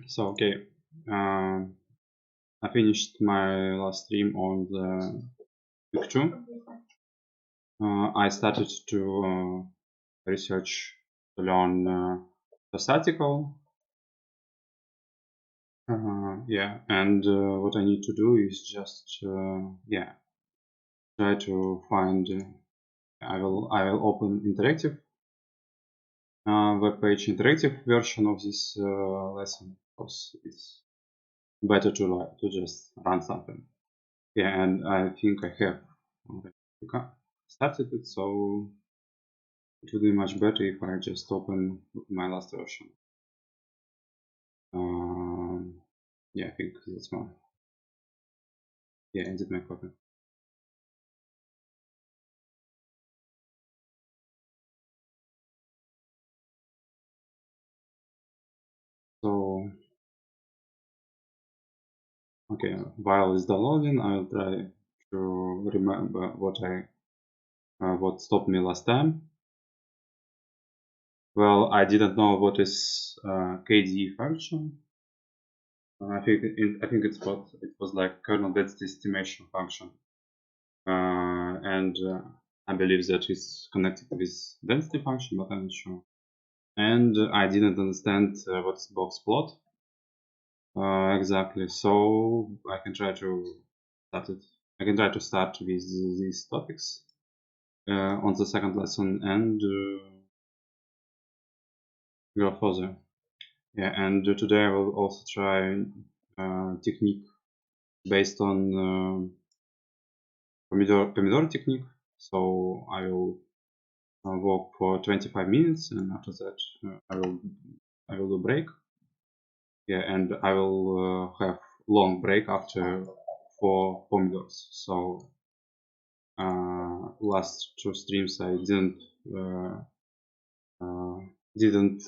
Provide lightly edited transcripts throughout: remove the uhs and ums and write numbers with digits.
So okay, I finished my last stream on the week 2. I started to research to learn statistical. Yeah, and what I need to do is just try to find. I will open interactive web page, interactive version of this lesson, because it's better to just run something. Yeah, and I think I have already started it, so it would be much better if I just open my last version. Yeah, I think that's one. Yeah, edit my copy. So, okay, while it's downloading, I'll try to remember what stopped me last time. Well, I didn't know what is KDE function. I think it was like kernel density estimation function. And I believe that it's connected with density function, but I'm not sure. And I didn't understand what's box plot exactly, so I can try to start it. I can try to start with these topics on the second lesson and go further. Yeah, and today I will also try technique based on Pomodoro technique. So I will work for 25 minutes, and after that I will do break. Yeah, and I will have long break after 4 pomodors. So last 2 streams I uh, uh, didn't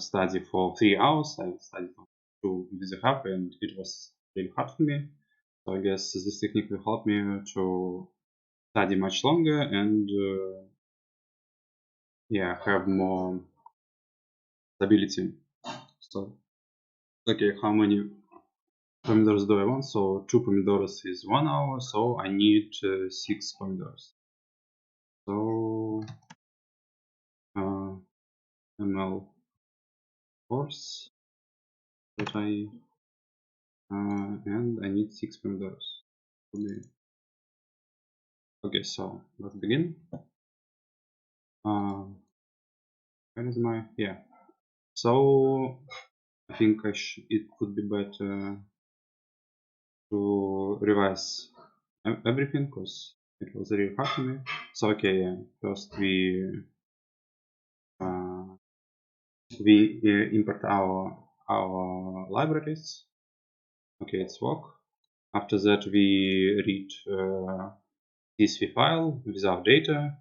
study for 3 hours. I studied for 2.5, and it was really hard for me. So I guess this technique will help me to study much longer and yeah, have more stability. So okay, how many pomidors do I want? So 2 pomidors is 1 hour, so I need 6 pomidors. So ML course that and I need 6 pomidors. Okay, so let's begin. Where is my So I think it could be better to revise everything because it was really hard for me. So okay, first uh, we import our libraries. Okay, it's work. After that, we read CSV file with our data.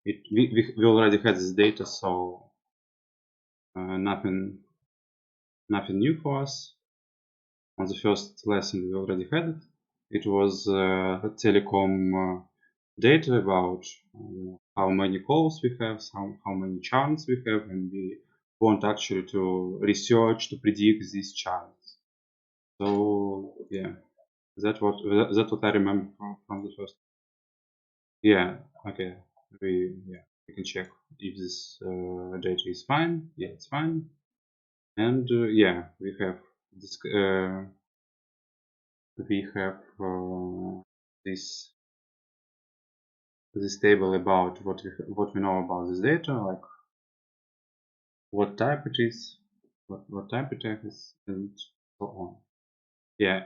We already had this data, so nothing new for us. On the first lesson, we already had it. It was telecom data about how many calls we have, how many channels we have, and we want actually to research to predict these channels. So yeah, that's what I remember from the first. Yeah, okay. We can check if this data is fine. Yeah, it's fine. And yeah, we have this table about what we know about this data, like what type it is, what type it is, and so on. Yeah,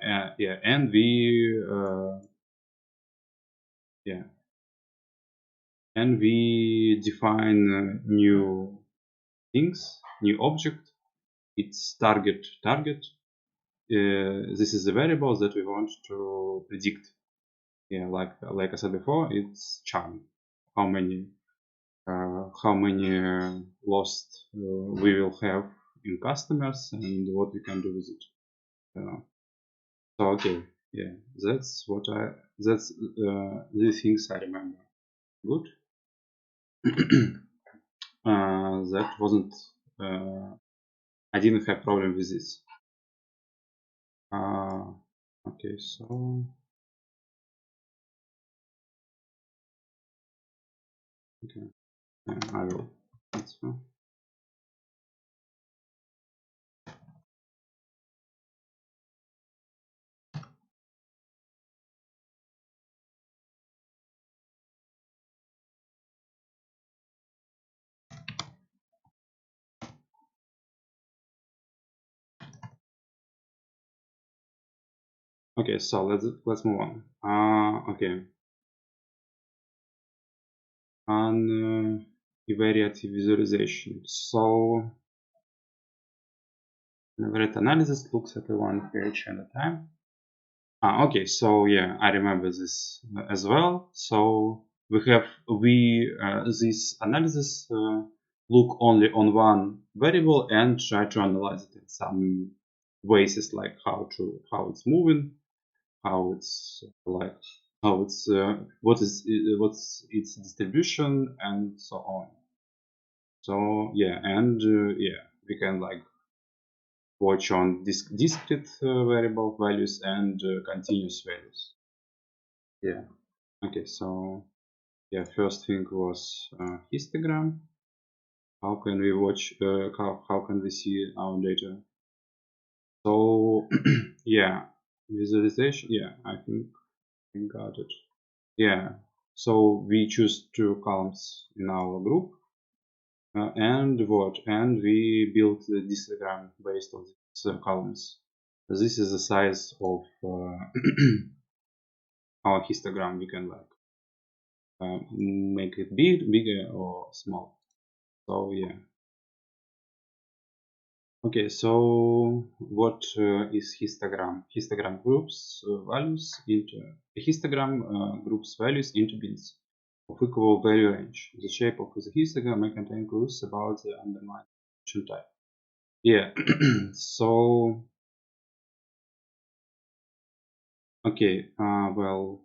and we define new things, new object. It's target. This is the variables that we want to predict. Yeah, like I said before, it's churn. How many lost we will have in customers and what we can do with it. So okay, yeah, that's the things I remember. Good. That wasn't. I didn't have problem with this. Okay, so okay, I will. That's fine. Okay, so let's move on. Okay, on variative visualization. So variate analysis looks at one page at a time. Okay, so yeah, I remember this as well. So this analysis look only on one variable and try to analyze it in some ways, like how it's moving, how it's like how it's what's its distribution and so on. So yeah, and yeah, we can like watch on discrete variable values and continuous values. Yeah. Okay. So yeah, first thing was histogram. How can we watch? How can we see our data? So yeah, visualization. Yeah, I think we got it. Yeah. So we choose two columns in our group, and what? And we build the histogram based on these columns. This is the size of our histogram. We can like make it bigger or small. So yeah. Okay, so what is histogram? Histogram groups values into histogram groups values into bins of equal value range. The shape of the histogram may contain clues about the underlying function type. Yeah. So okay. Well,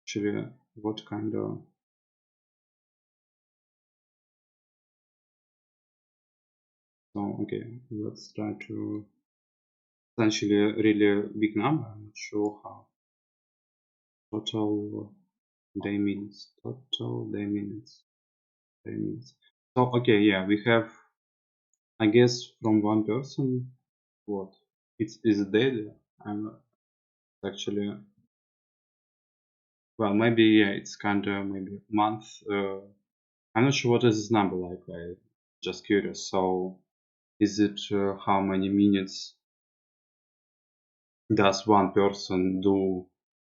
actually, what kind of? So okay, let's try to. Essentially, a really big number. I'm not sure how. Total day minutes. Total day minutes. Day minutes. So okay, yeah, we have. I guess from one person. What? It's is it daily? I'm actually. Well, maybe yeah. It's kind of maybe month. I'm not sure what is this number like. I just curious. So is it how many minutes does one person do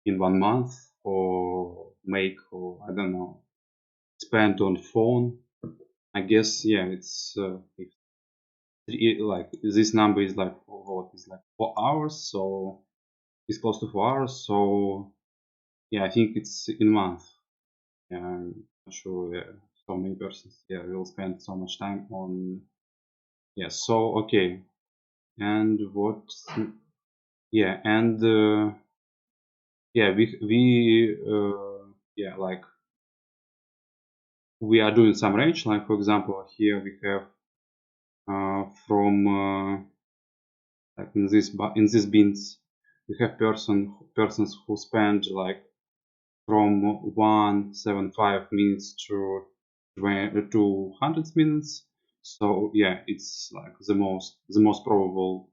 in 1 month or make or I don't know spend on phone? I guess yeah, it's if like this number is like what is like 4 hours, so it's close to 4 hours. So yeah, I think it's in month. Yeah, I'm not sure. Yeah, so many persons yeah will spend so much time on yeah. So okay, and what? Yeah, and yeah, yeah like we are doing some range. Like for example, here we have from like in these bins we have persons who spend like from 175 minutes to 200 minutes. So yeah, it's like the most probable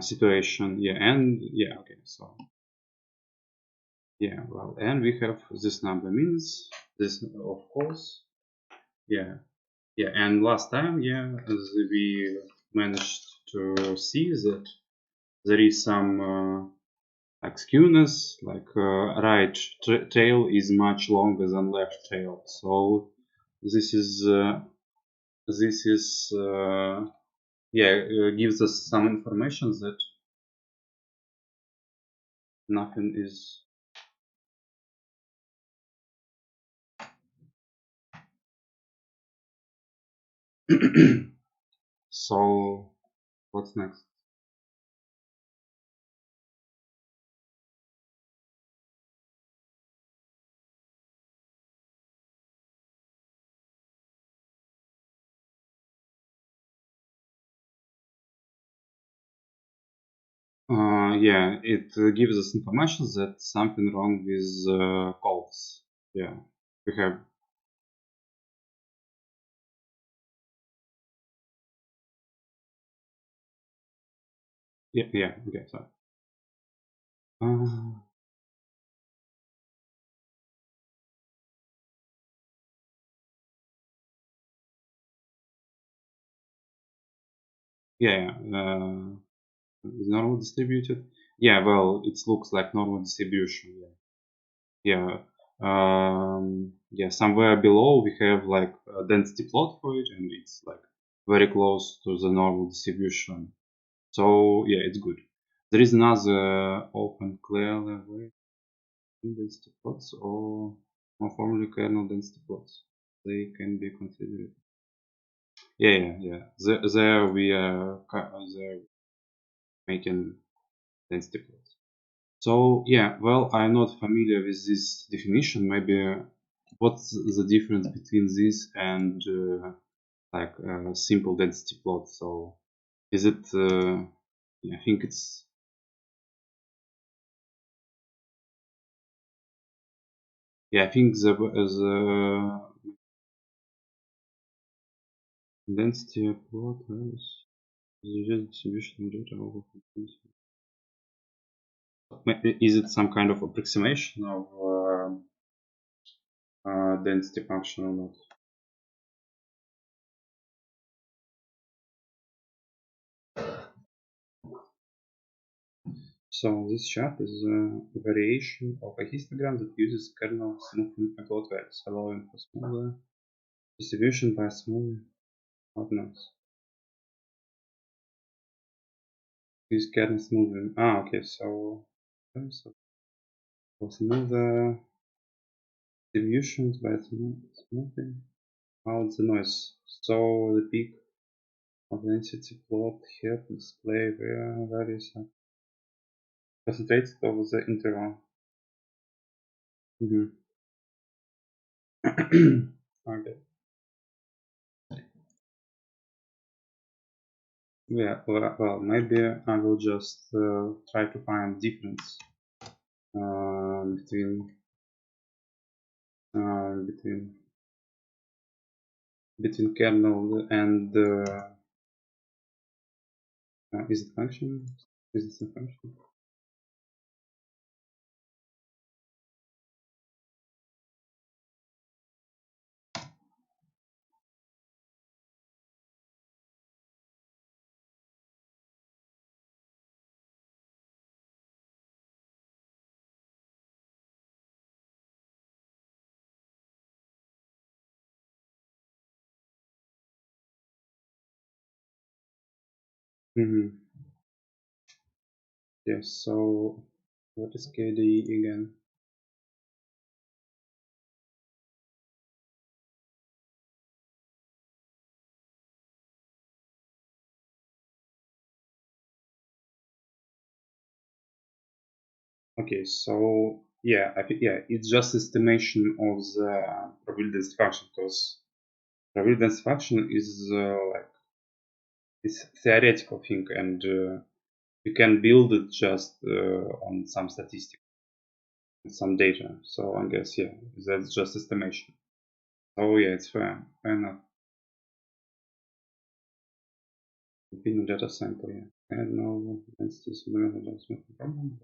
situation. Yeah, and yeah, okay. So yeah, well, and we have this number means this of course. Yeah, yeah, and last time, yeah, we managed to see that there is some like skewness, like right tail is much longer than left tail. So this is yeah gives us some information that nothing is. So what's next? Yeah, it gives us information that something wrong with calls. Yeah, we have. Yeah. Okay, sorry. Uh, yeah. Is normal distributed? Yeah, well, it looks like normal distribution. Yeah. Yeah, somewhere below we have like a density plot for it, and it's like very close to the normal distribution. So yeah, it's good. There is another open clearly way density plots or more formally kernel density plots. They can be considered. Yeah. There we are there making density plots. So yeah, well, I'm not familiar with this definition. Maybe what's the difference between this and like simple density plot? So is it? Yeah, I think it's. Yeah, I think the density plot is the distribution of data over frequency. Is it some kind of approximation of density function or not? So this chart is a variation of a histogram that uses kernel smoothing plot values, allowing for smaller distribution by smaller outnodes. Use kernel smoothing. Okay. So for smoother distributions by smoothing out the noise. So the peak of density plot here to display where values are concentrated over the interval. Mhm. Okay. Yeah, well, maybe I will just try to find difference between between kernel and is it function? Is it a function? Mm-hmm. Yes. So what is KDE again? Okay. So yeah, I think yeah, it's just estimation of the probability density function because probability density function is like it's theoretical thing and you can build it just on some statistics and some data. So I guess yeah, that's just estimation. Oh yeah, it's fair enough. Opinion data sample, yeah. And no densities fundamental smooth problem.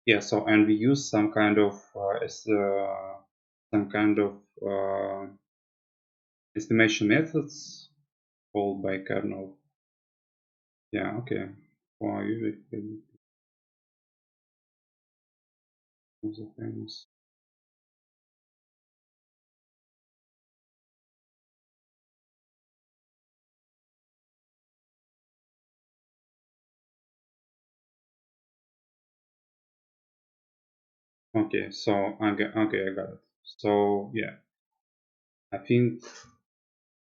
Yeah, so and we use some kind of some kind of estimation methods called by kernel. Yeah, okay. Well, usually the famous. Okay, so okay, I got it. So yeah, I think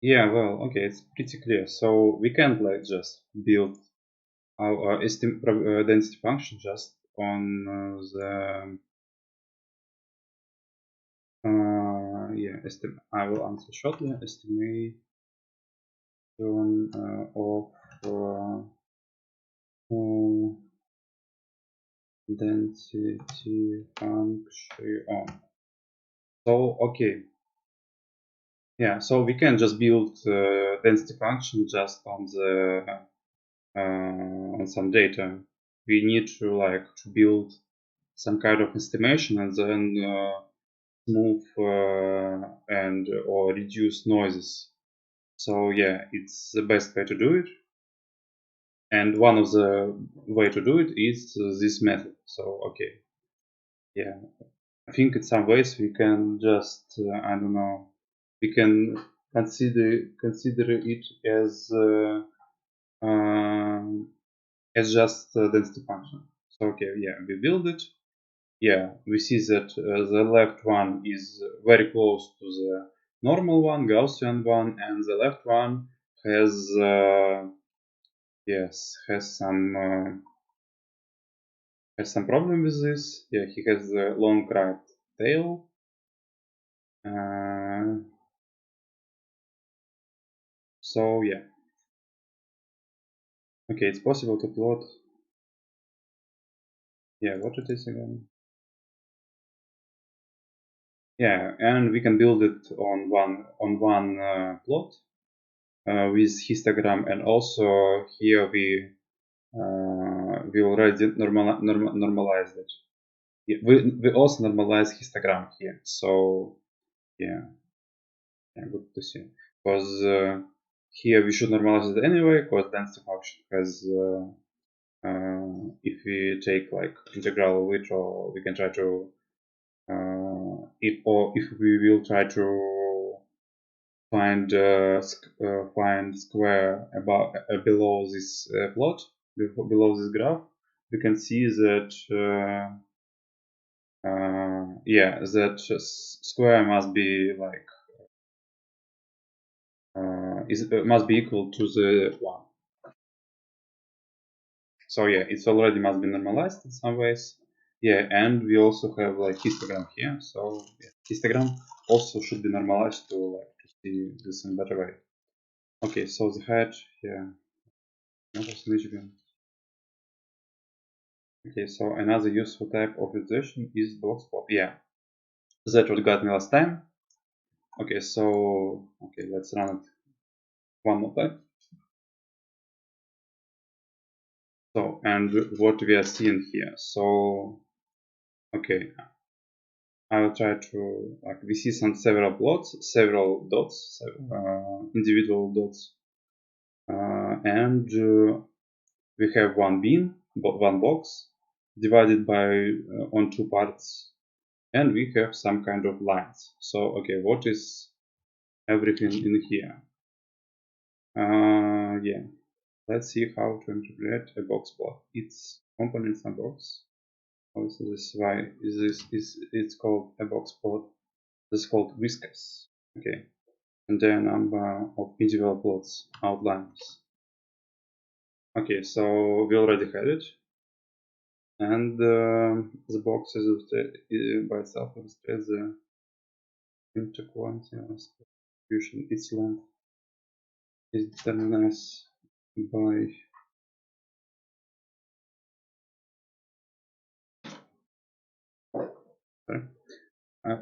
yeah, well, okay, it's pretty clear. So we can't like just build our density function just on the yeah, I will answer shortly. Estimate of density function. So okay, yeah. So we can just build density function just on the on some data. We need to build some kind of estimation and then smooth and or reduce noises. So yeah, it's the best way to do it. And one of the way to do it is this method. So okay, yeah, I think in some ways we can just I don't know, we can consider it as just a density function. So okay, yeah, we build it. Yeah, we see that the left one is very close to the normal one, Gaussian one, and the left one has yes has some problem with this. Yeah, he has a long right tail. So yeah, okay, it's possible to plot. Yeah, what it is again? Yeah, and we can build it on one plot with histogram, and also here we already normalized it. Yeah, we also normalize histogram here. So yeah, yeah, good to see. Because here we should normalize it anyway, because density function has if we take like integral of it, or we can try to if we will try to find find square above below this plot, below this graph, we can see that yeah, that square must be like must be equal to the one. So yeah, it's already must be normalized in some ways. Yeah, and we also have like histogram here. So yeah, histogram also should be normalized to like to see this in better way. Okay, so the height here. Michigan. Okay, so another useful type of visualization is box plot. Yeah, that's what got me last time. Okay, so okay, let's run it one more time. So and what we are seeing here. So okay, I will try to like we see several plots, several dots, individual dots, and we have one bin, one box divided by on two parts, and we have some kind of lines. So okay, what is everything in here? Yeah, let's see how to interpret a box plot. Its components are box. Also, this is why it's called a box plot. This is called whiskers. Okay, and then a number of individual plots outlines. Okay, so we already had it, and the box is by itself illustrates the interquantity distribution. Its length is determined by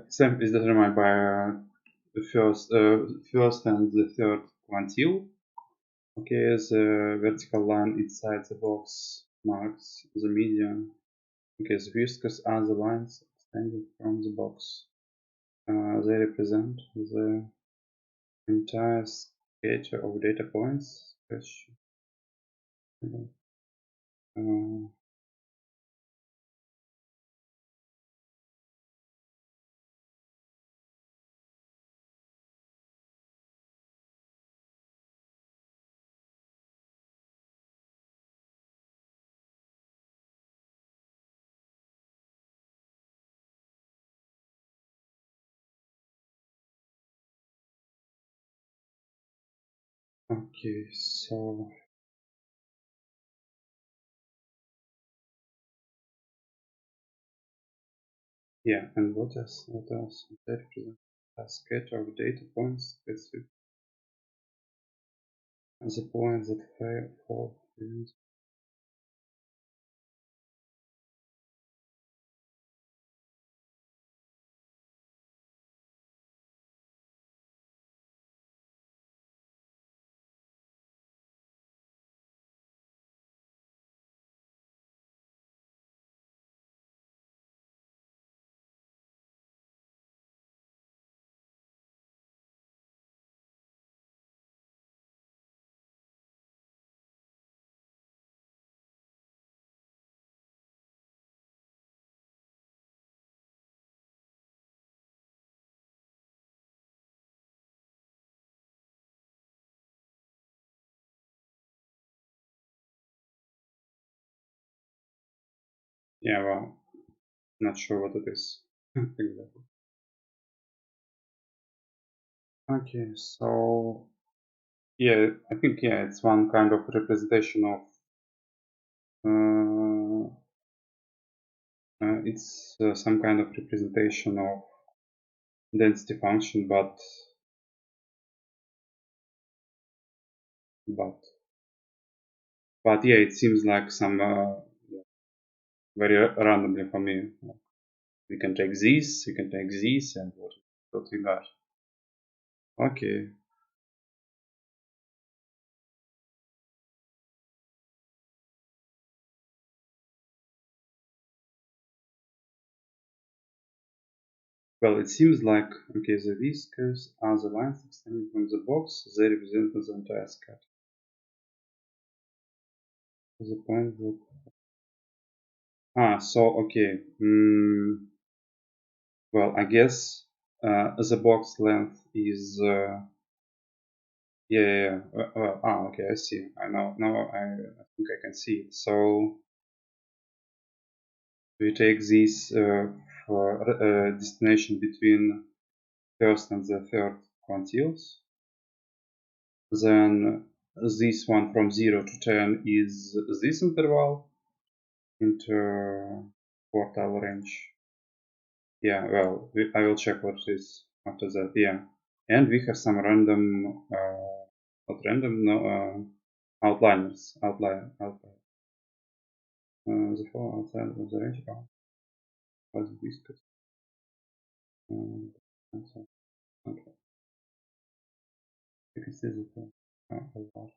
same is determined by the first and the third quantile. Okay, the vertical line inside the box marks the median. Okay, the whiskers are the lines extended from the box. They represent the entire scatter of data points. Uh, okay, so yeah, and what else? What else? They represent a scatter of data points specific the point that fail is yeah, well, not sure what it is exactly. Okay, so yeah, I think yeah, it's one kind of representation of it's some kind of representation of density function, but but yeah, it seems like some very randomly for me. We can take this, we can take this, and what we got. Okay. Well, it seems like okay, the whiskers are the lines extending from the box. They represent the entire scatter. The point that so okay. Well, I guess the box length is yeah. Okay, I see. I know. Now I think I can see it. So we take this for destination between first and the third quantiles. Then this one from 0 to 10 is this interval interquartile range. Yeah, well, I will check what it is after that. Yeah, and we have some random, not random, no, outliers, outlier. The four outside of the range are was viscous. So, okay, you can see that a large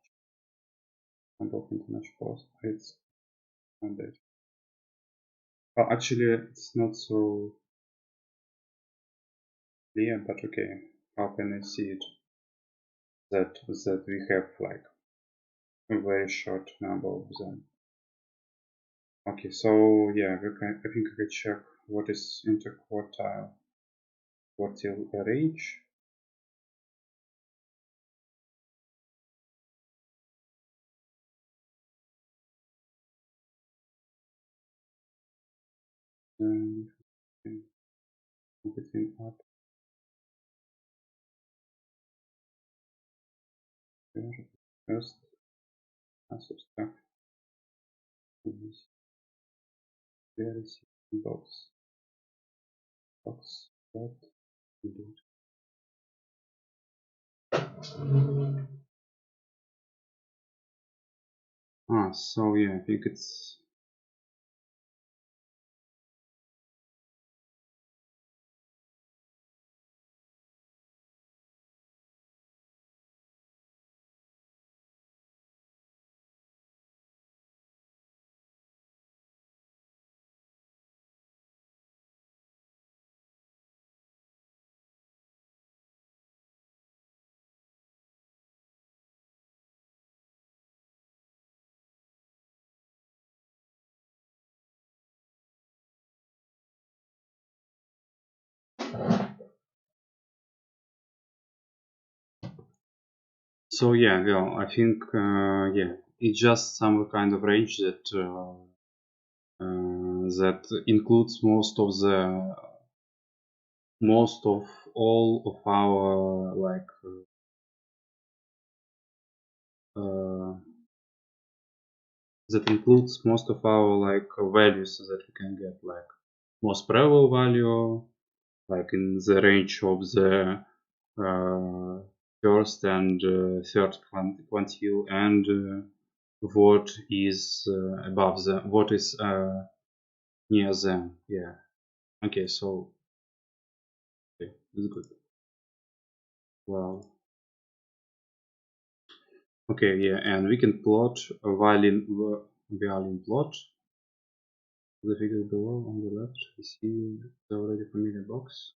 number of international course it's mandate. Well, actually, it's not so clear, but okay. How can I see it? That we have like a very short number of them. Okay, so yeah, I think I can check what is interquartile quartile range. And between up there, first as subtract this very simple box that indeed. So yeah, I think it's so yeah. Well, I think yeah, it's just some kind of range that that includes most of all of our like uh, that includes most of our like values that we can get, like most probable value, like in the range of the uh, first and third quantile, and what is above them, what is near them. Yeah. Okay, so okay, it's good. Wow. Okay, yeah, and we can plot a violin plot. The figure below on the left, we see the already familiar box.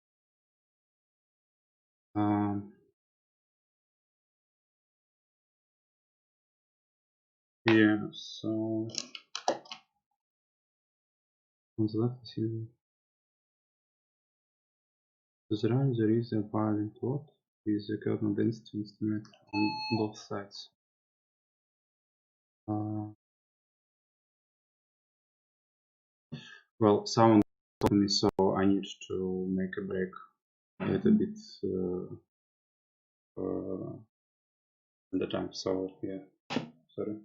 Yeah, so on the left, we see to the right there is a violin plot with the kernel density instrument on both sides. Well, sound told me, so I need to make a break a little bit at the time. So yeah, sorry.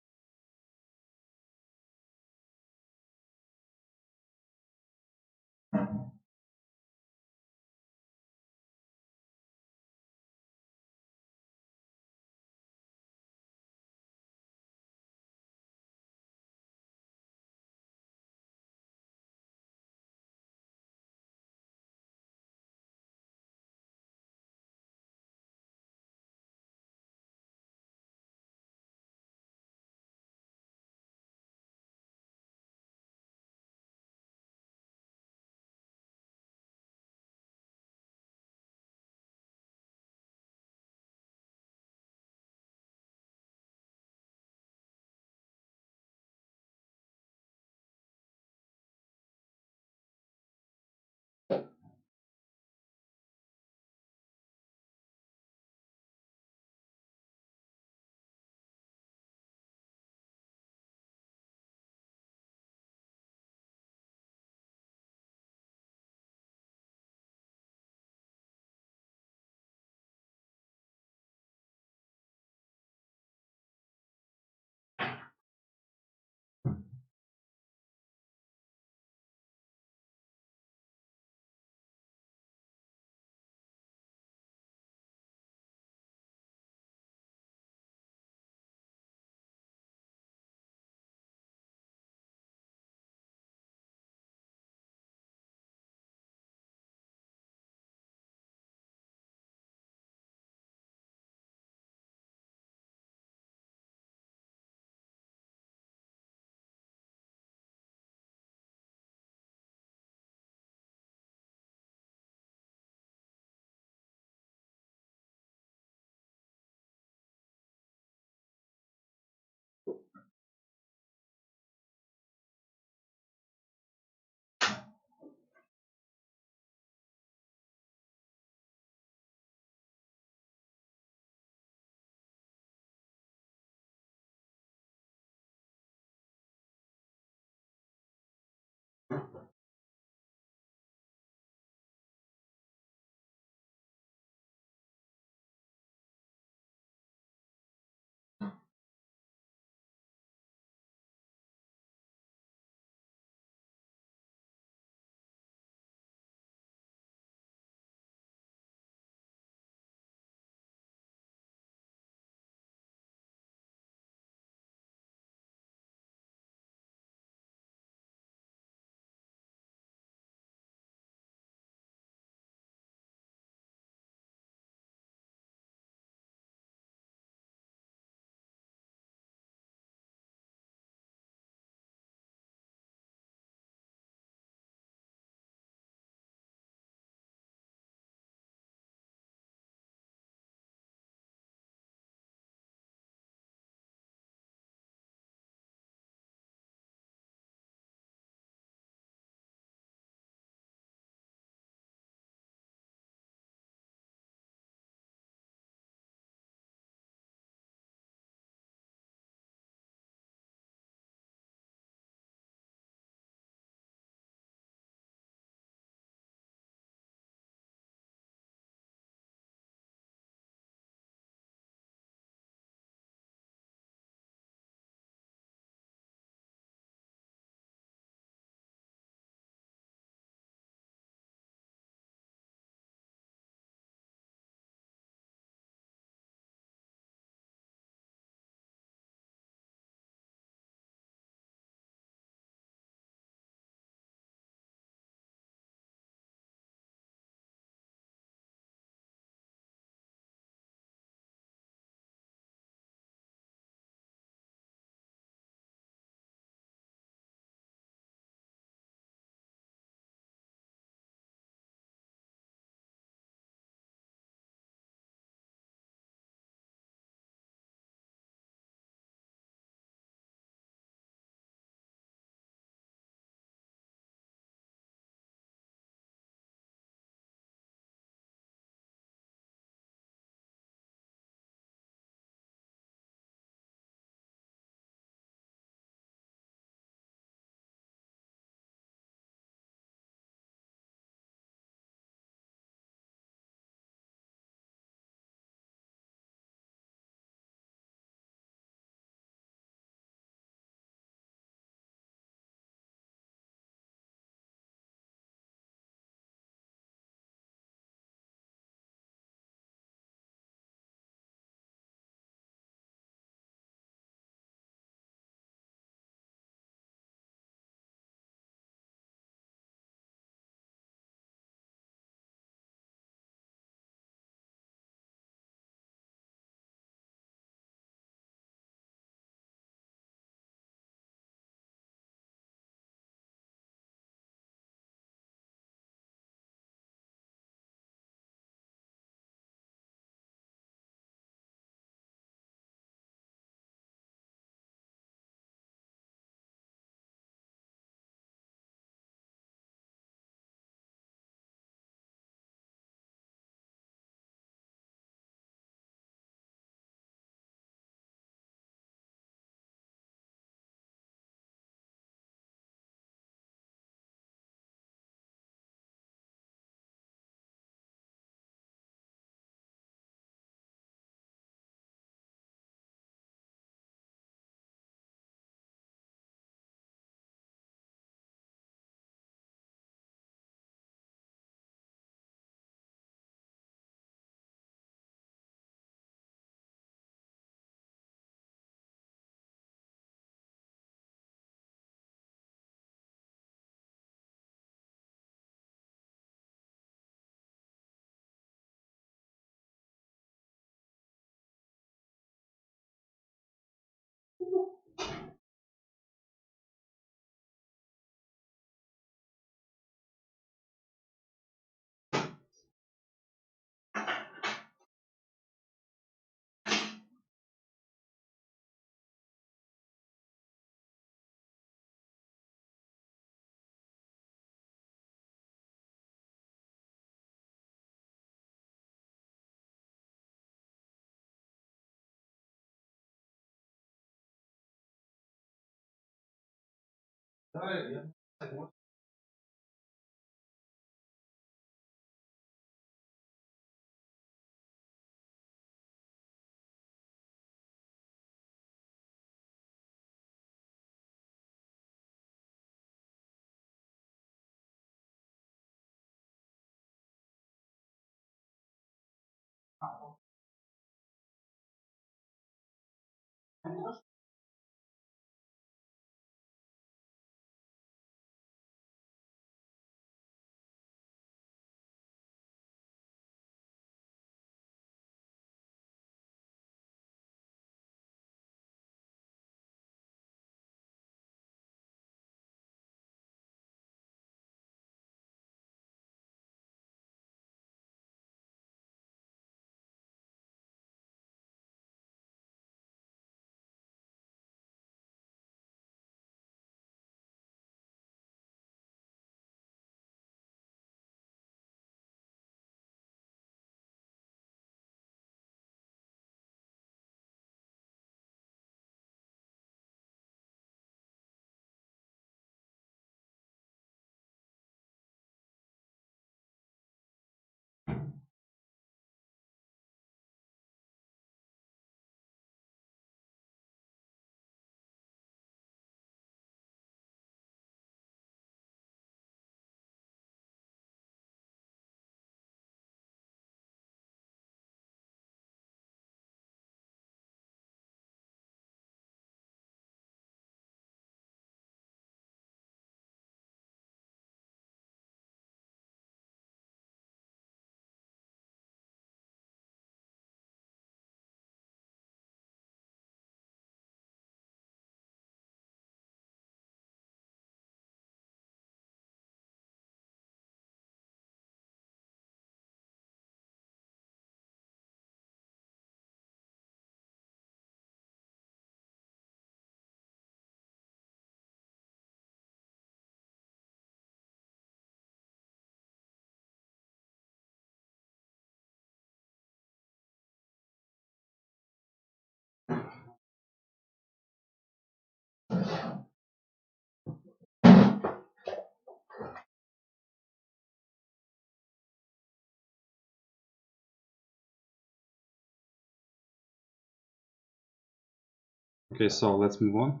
Okay, so let's move on.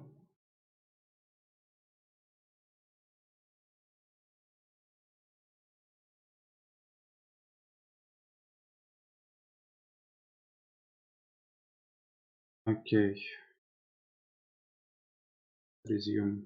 Okay, resume.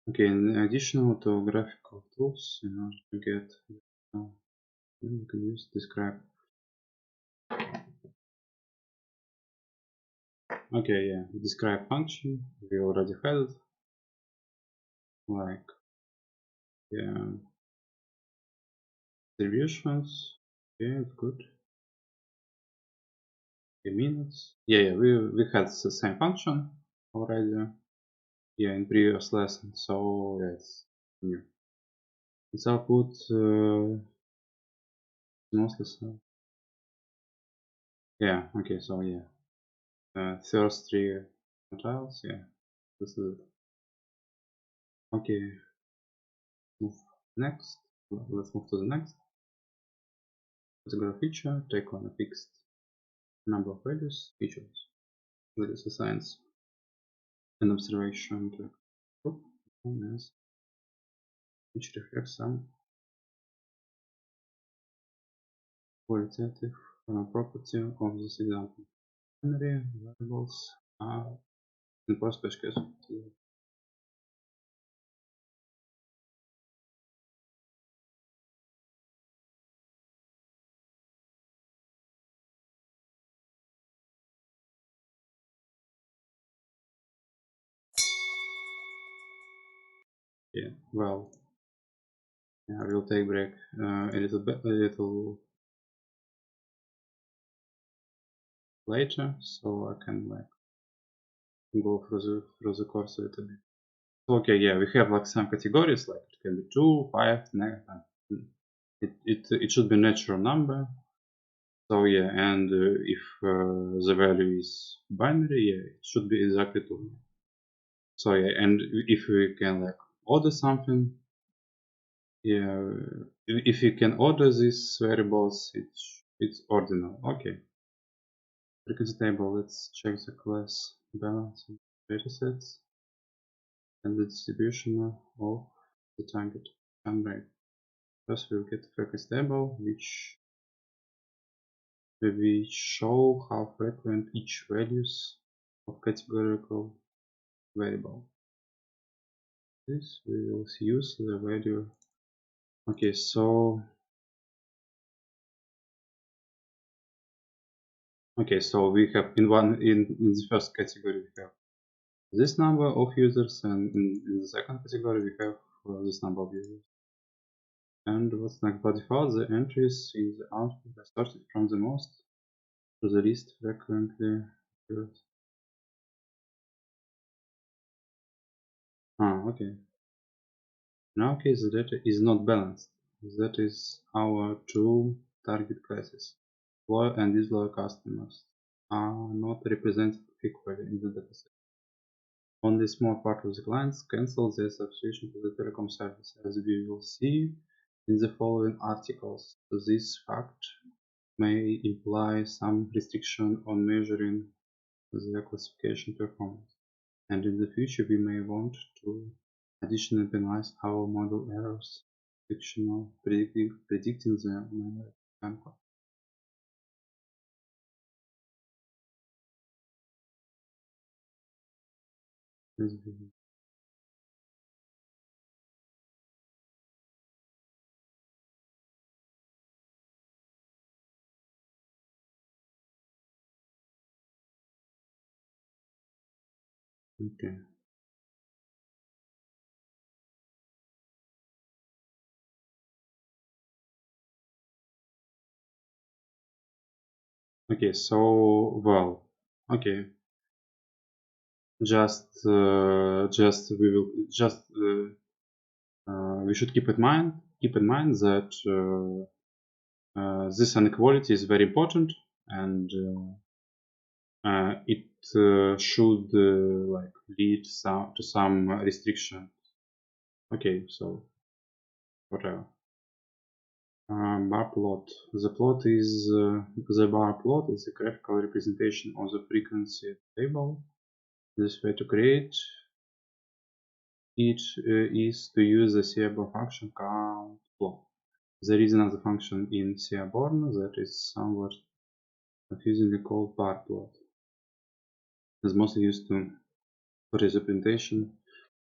Okay, in addition to graphical tools, in order to get, we can use describe. Okay, yeah, describe function. We already had it. Like, yeah, distributions. Okay, it's good. Okay, minutes. Yeah, we had the same function already. Yeah, in previous lesson. So yeah, it's new. Let's output mostly so. Yeah. Okay. So yeah, first three tiles. Yeah, this is it. Okay. Move next. Let's move to the next. Particular feature. Take on a fixed number of values. Features. Values assigns an observation to a group known as which reflects some qualitative property of this example. Primary variables are in specification. Yeah, well, yeah, I will take break a little bit, a little later, so I can like go through the course a little bit. Okay, yeah, we have like some categories, like it can be 2, 5, negative. It should be natural number. So yeah, and if the value is binary, yeah, it should be exactly 2. So yeah, and if we can like order something, yeah, if you can order these variables, it's ordinal. Okay. Frequency table, let's check the class balance of datasets and the distribution of the target rate. First we'll get the frequency table which show how frequent each values of categorical variable. This we will use the value. Okay, so we have in the first category we have this number of users, and in the second category we have this number of users. And what's next? By default, the entries in the output are sorted from the most to the least frequently used. Okay. In our case, the data is not balanced. That is, our two target classes, loyal and disloyal customers, are not represented equally in the dataset. Only a small part of the clients cancel their subscription to the telecom service, as we will see in the following articles. This fact may imply some restriction on measuring their classification performance, and in the future we may want to additionally penalize our model errors fictional predicting the memory time clock. Okay. Okay, so well, okay, just we will just we should keep in mind that this inequality is very important, and it should like lead to some restriction. Okay, so whatever. Bar plot. The bar plot is a graphical representation of the frequency table. This way to create it is to use the Seaborn function count plot. There is another function in Seaborn that is somewhat confusingly called bar plot. It's mostly used for representation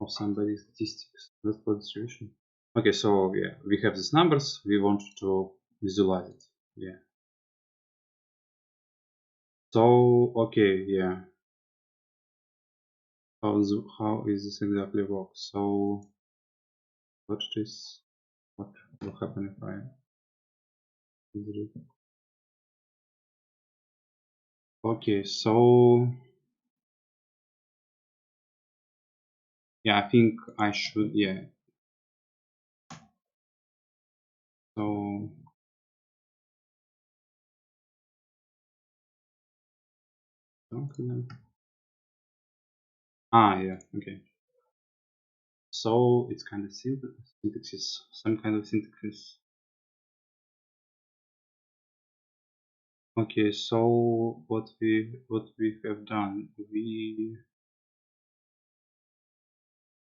of somebody's statistics. That's for distribution. Okay, so yeah, we have these numbers. We want to visualize it. Yeah. So okay, yeah. How is this exactly work? So what will happen if I delete? Okay, so yeah, I think I should, yeah. So yeah, okay. So it's kind of syntaxis, some kind of syntaxis. Okay, so what we have done, in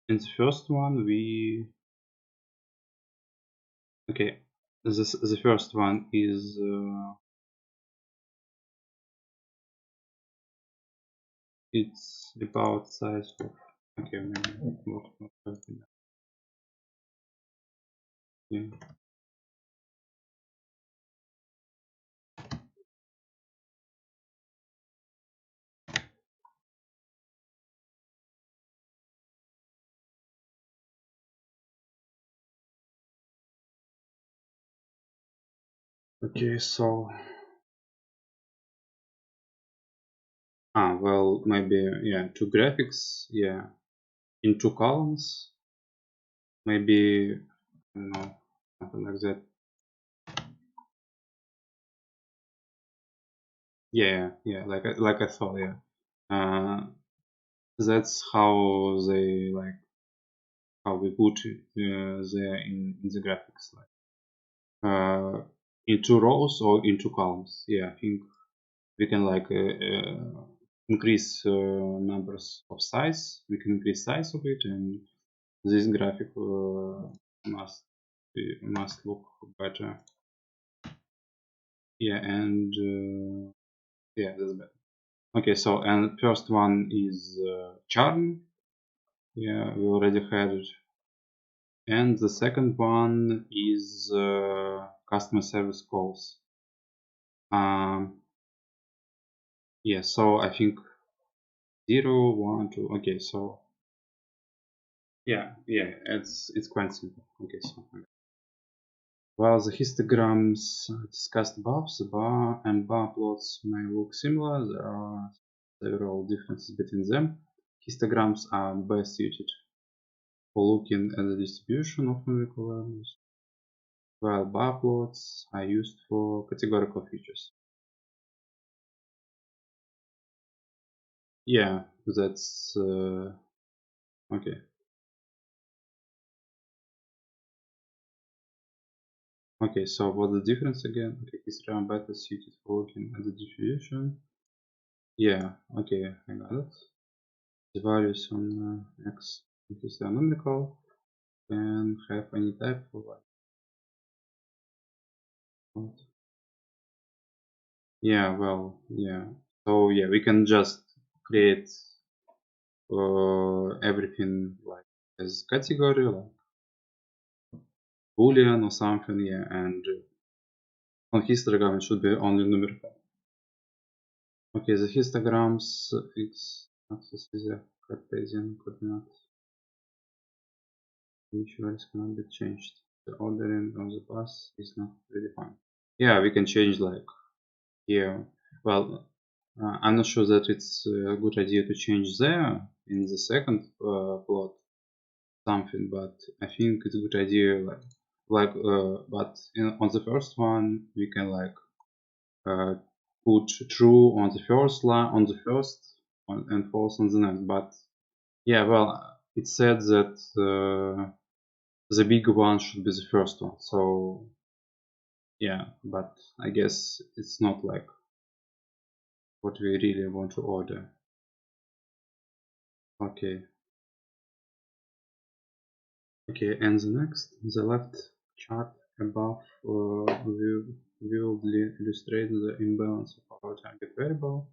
the first one okay, the first one is it's about size of, okay, maybe what yeah. Okay, so Well, maybe, yeah, two graphics, yeah, in two columns, maybe, I don't know, something like that. Yeah, like I thought, yeah. That's how they like how we put it there in the graphics, like in two rows or in two columns. Yeah, I think we can like increase numbers of size. We can increase size of it, and this graphic must look better. Yeah, and yeah, that's better. Okay, so and first one is charm. Yeah, we already had it. And the second one is customer service calls. Um, yeah, so I think 0, 1, 2. Okay, so yeah, it's quite simple. Okay, so while the histograms discussed above, the bar and bar plots may look similar, there are several differences between them. Histograms are best suited for looking at the distribution of numerical values, while bar plots are used for categorical features. Yeah, that's okay. Okay, so what's the difference again? Okay, histogram better suited for looking at the distribution. Yeah, okay, I got it. The values on X is numerical and have any type of like. Yeah, well, yeah. So yeah, we can just create everything like as category, like boolean or something. Yeah, and on histogram it should be only numerical. Okay, the histograms x axis is a Cartesian coordinate. Initialize cannot be changed. The ordering of the path is not predefined. Yeah, we can change like here. Well, I'm not sure that it's a good idea to change there in the second plot something, but I think it's a good idea but on the first one we can like uh, put true on the first line on the first one and false on the next. But yeah, well, it said that the big one should be the first one. So yeah, but I guess it's not like what we really want to order. Okay. Okay, and the next, the left chart above vividly illustrates the imbalance of our target variable.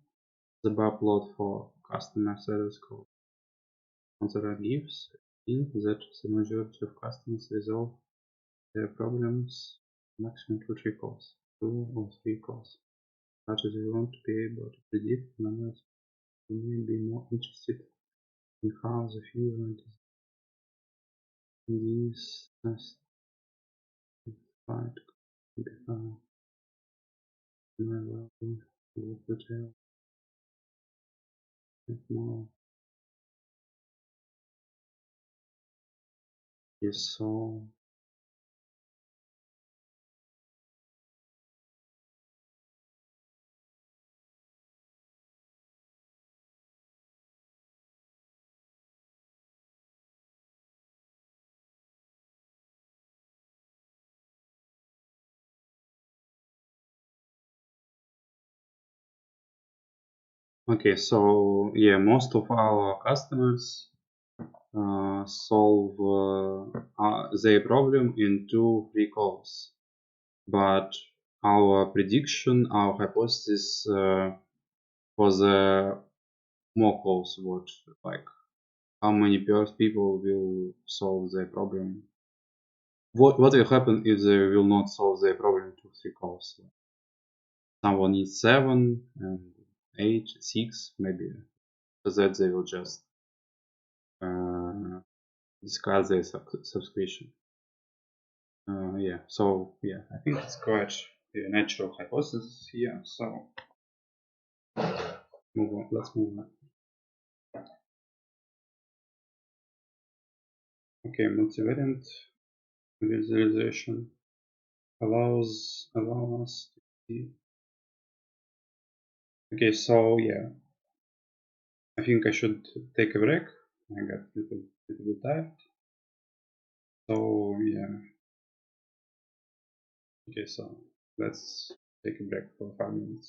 The bar plot for customer service call answer gives in that the majority of customers resolve their problems maximum 2-3 calls, 2 or 3 calls. But if we want to be able to predict numbers, we may be more interested in how the field is satisfied before my level will detail it more. Yes, so okay, so yeah, most of our customers solve their problem in 2-3 calls, but our prediction, our hypothesis for the more calls, what like how many people will solve their problem. What will happen if they will not solve their problem in 2-3 calls? Someone needs 7 and 8, 6 maybe. For that they will just uh, discard their subscription. Yeah, so yeah, I think it's quite a natural hypothesis here. So move on. Let's move on. Okay, multivariant visualization allow us to see. Okay, so yeah, I think I should take a break. I got a little bit tired. So yeah. Okay, so let's take a break for 5 minutes.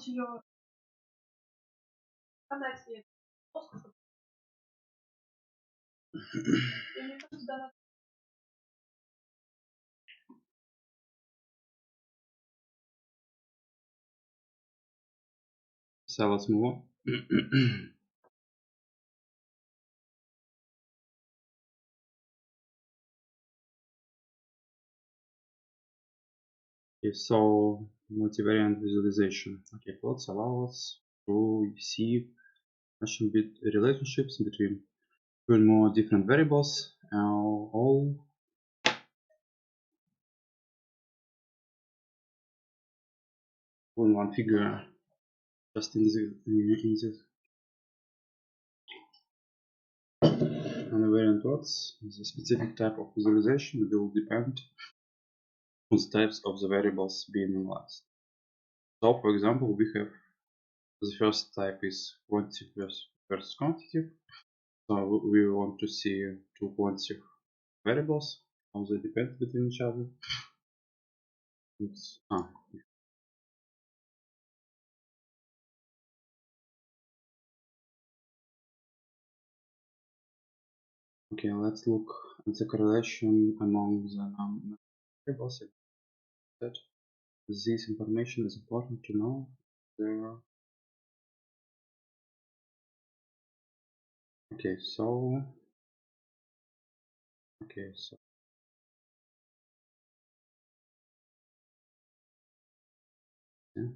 So let's move on. Okay, so multivariant visualization. Okay, plots allow us to see relationships between two and more different variables, all in one figure, just in this univariant plots. The specific type of visualization will depend on the types of the variables being analyzed. So, for example, we have the first type is quantity versus quantitative. So we want to see two quantitative variables, how they depend between each other. It's, okay, let's look at the correlation among the variables. That this information is important to know. There are, okay, so yeah,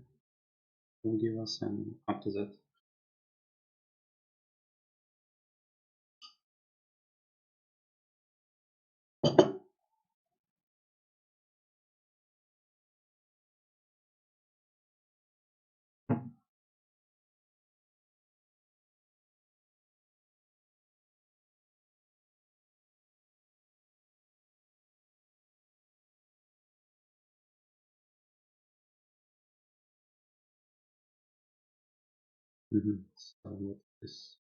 will give us an after that. So what is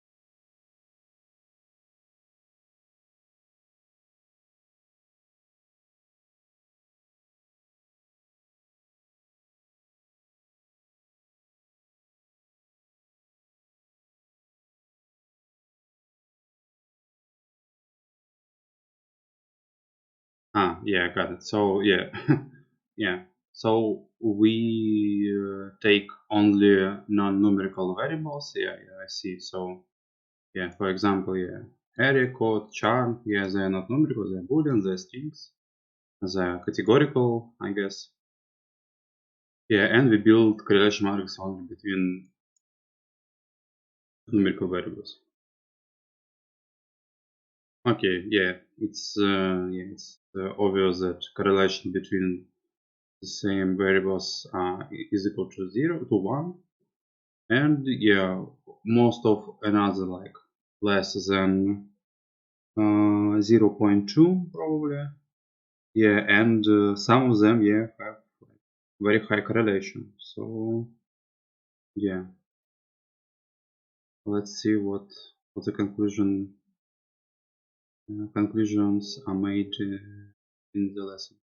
yeah, I got it. So yeah, yeah. So we take only non-numerical variables. Yeah, yeah, I see. So yeah, for example, yeah, area code, charm. Yeah, they are not numerical. They are boolean. They are strings. They are categorical, I guess. Yeah, and we build correlation matrix only between numerical variables. Okay, it's obvious that correlation between the same variables is equal to 0 to 1, and yeah, most of another like less than 0.2 probably. Yeah, and some of them yeah have very high correlation. So yeah, let's see what the conclusions are made in the lesson.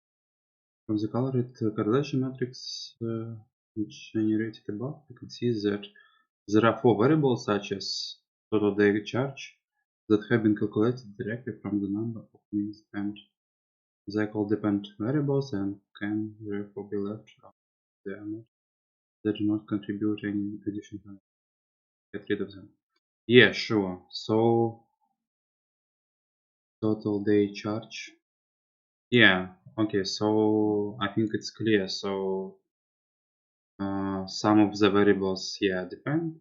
From the colored correlation matrix which generated above, you can see that there are four variables such as total daily charge that have been calculated directly from the number of means and they are called dependent variables and can therefore be left out. They do not contribute any addition to get rid of them. Yeah, sure. So total day charge. Yeah, okay, so I think it's clear. So some of the variables, yeah, depend.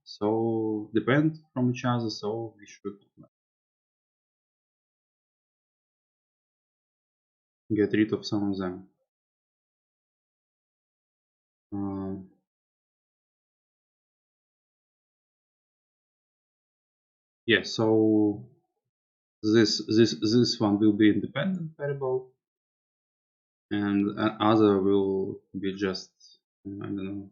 So depend from each other. So we should get rid of some of them. Yeah, so this one will be independent variable, and other will be just I don't know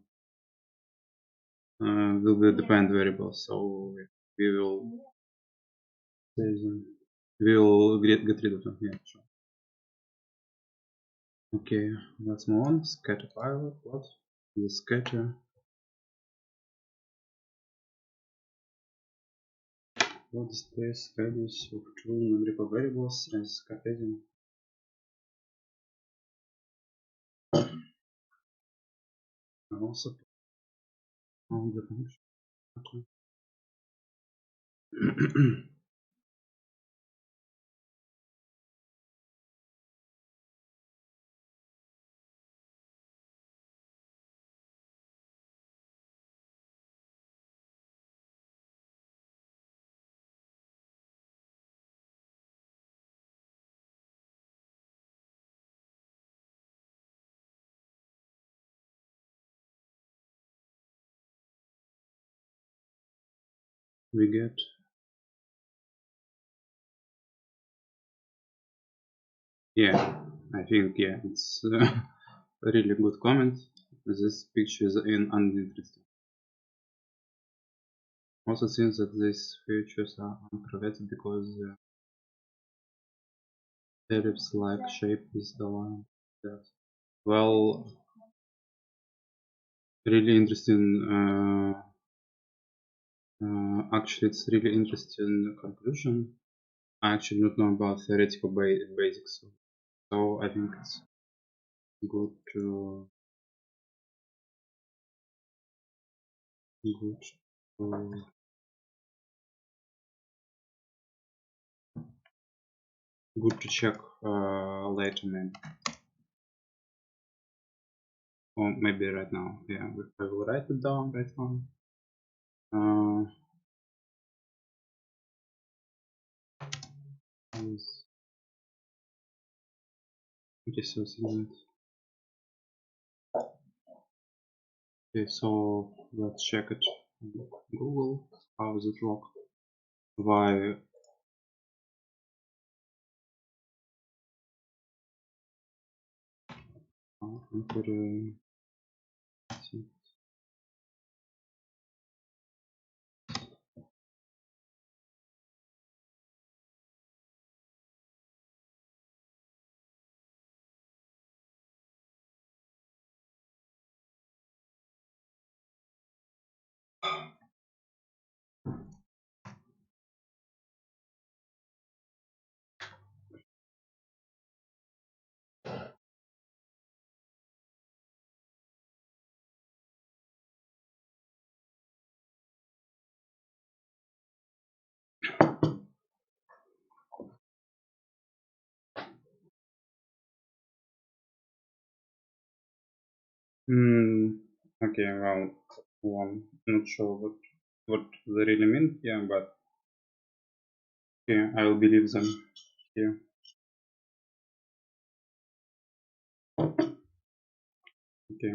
will be a dependent variable. So we will save them. We will get rid of them. Yeah, sure. Okay, let's move on. Scatter file. What? The scatter. What displays values of true numerical variables as Cartesian. And also on the function. We get I think it's a really good comment. This picture is uninteresting. Also seems that these features are unprotected because the ellipse-like shape is the one that. Well, really interesting. Actually, it's really interesting conclusion. I actually don't know about theoretical basics, so I think it's good to good to, good to check later, maybe, or maybe right now. Yeah, I will write it down right now. Yes. Okay, so okay, so let's check it on Google. How does it work? Why? Okay, well, I'm not sure what they really mean here, but yeah, I will believe them here. Okay.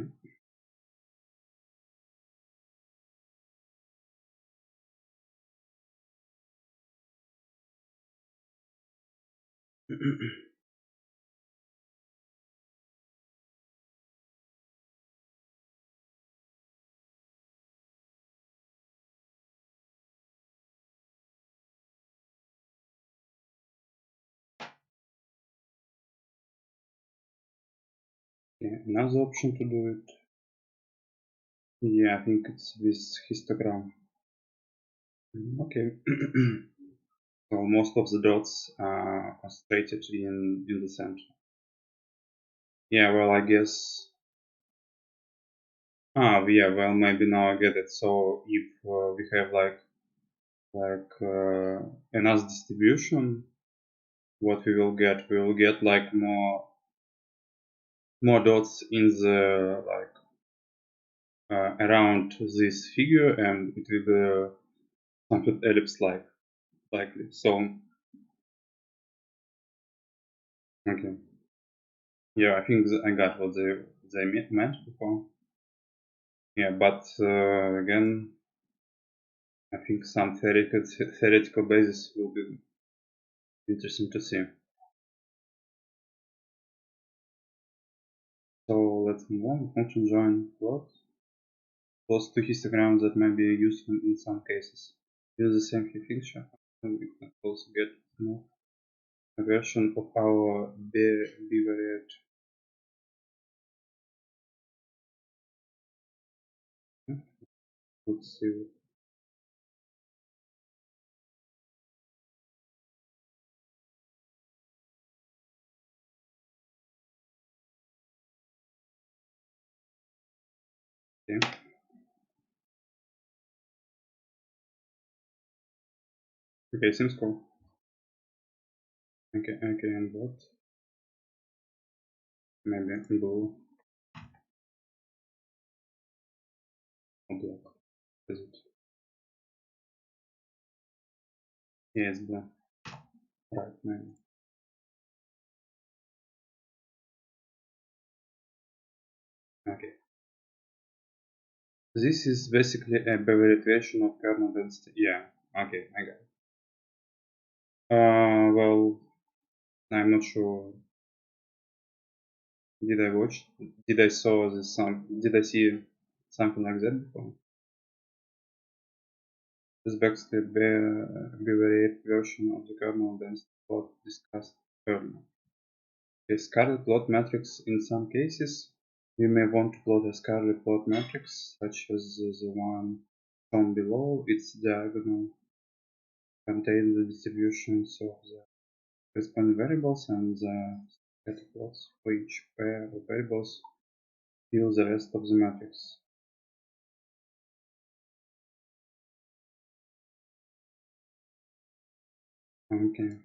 Yeah, another option to do it. Yeah, I think it's this histogram. Okay. So most of the dots are concentrated in the center. Yeah, well, I guess. Yeah, well, maybe now I get it. So if we have another distribution, what we will get? We will get like more dots in the around this figure, and it will be something ellipse-like, likely. So okay, yeah, I think I got what they meant before. Yeah, but again, I think some theoretical basis will be interesting to see. So let's move on. Function join plot. Plots to histograms that may be used in some cases. Use the same feature. We can also get a version of our bivariate Let's see. Okay. Okay, seems cool. Okay, and what? Maybe blue or black. Is it? Yeah, it's blue. Right, maybe. Okay. This is basically a variation of kernel density. Yeah. Okay, I got it. Well, I'm not sure. Did I watch? Did I saw this? Did I see something like that before? This basically bivariate version of the kernel density plot discussed earlier. A scalar plot matrix. In some cases, we may want to plot a scalar plot matrix, such as the one shown below. Its diagonal contains the distributions of the corresponding variables, and the scatter plots for each pair of variables fill the rest of the matrix. Okay.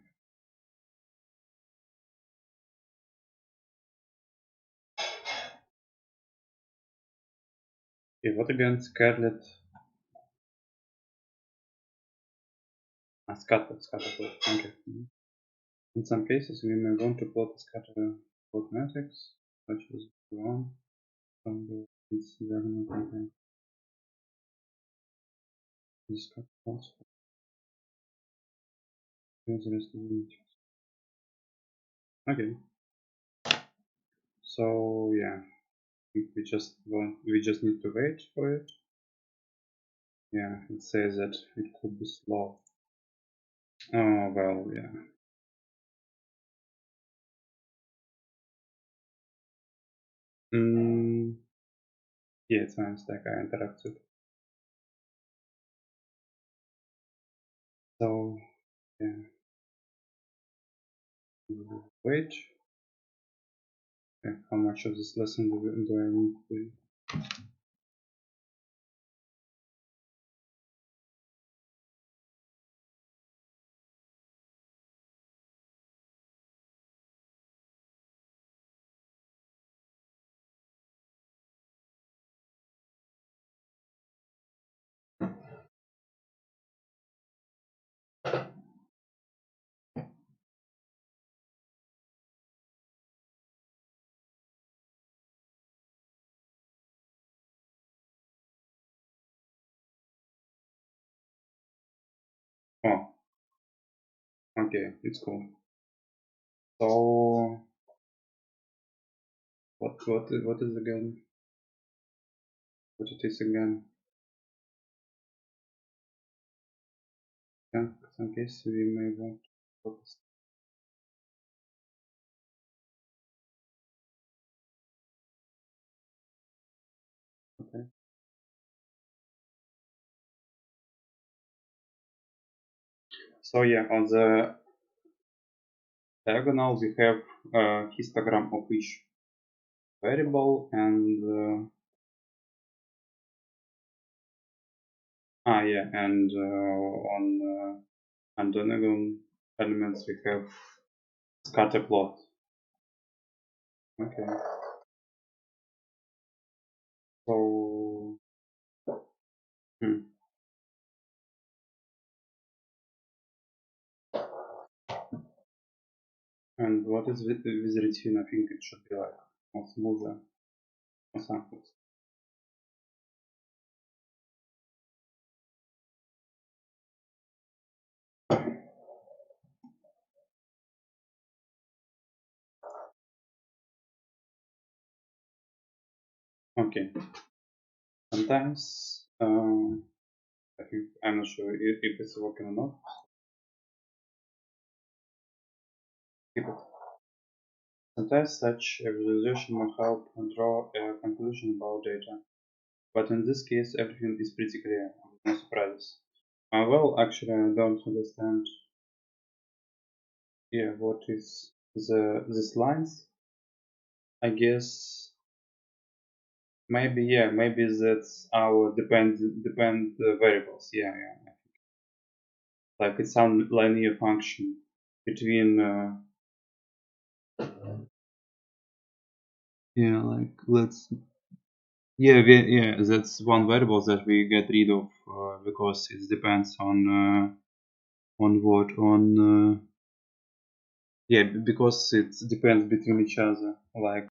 Okay, what again? Scarlet. Scatter plot. Okay. In some cases, we may want to plot a scatter plot matrix, such as the one from its diagonal content. The scatter plots fill the rest of the matrix. Okay. So yeah, we just need to wait for it. Yeah, it says that it could be slow. Oh well, yeah. Mm, yeah, it's my mistake. I interrupted. So yeah, wait. Okay, how much of this lesson do I need to? Oh, okay, it's cool. So what is again? What it is again? In some cases we may want to focus. Okay. So yeah, on the diagonal we have a histogram of each variable, and on diagonal elements we have scatter plot. Okay. So hmm. And what is with routine? I think it should be like more smoother or something. Okay. Sometimes I think I'm not sure if it's working or not. Keep it. Sometimes such a visualization will help draw a conclusion about data. but in this case everything is pretty clear. No surprises. Well, actually, I don't understand. Yeah, what is this lines? I guess maybe that's our depend variables. Yeah. Like it's some linear function between yeah, like let's yeah, that's one variable that we get rid of because it depends on what on yeah, because it depends between each other. Like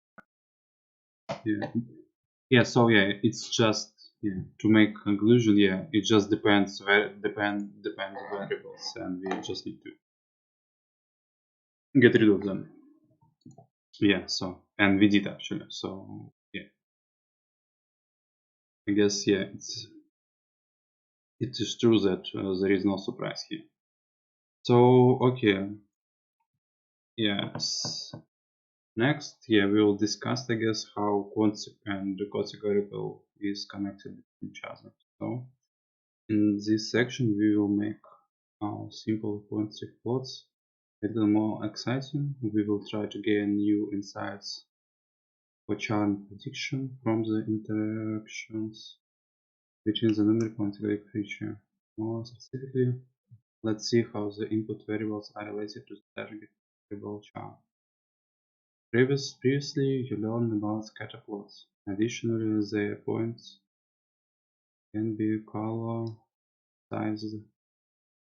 yeah, so yeah, it's just yeah, to make conclusion. Yeah, it just depend variables, and we just need to get rid of them. Yeah, so and we did actually. So yeah, I guess yeah, it is true that there is no surprise here. So okay, yes. Next, yeah, we will discuss, I guess, how concept and the categorical is connected to each other. So in this section, we will make our simple concept plots a little more exciting. We will try to gain new insights for charm prediction from the interactions between the numerical and categorical feature. More specifically, let's see how the input variables are related to the target variable charm. Previously, you learned about scatter plots. Additionally, their points can be color sized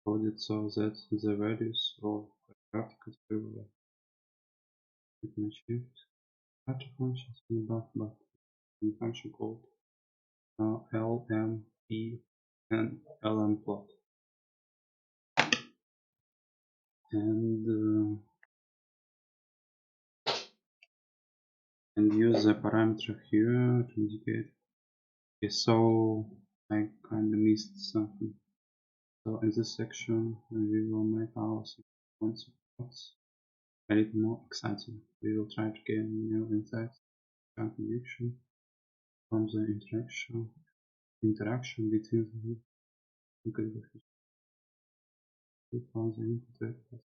coded so that the values of graphical variable can achieve scatter functions in above but in function called LMP and LMplot. And and use the parameter here to indicate. Okay, so I kinda missed something. So in this section we will make our sequence plots a little more exciting. We will try to gain new insights and prediction from the interaction between the input from the input vectors.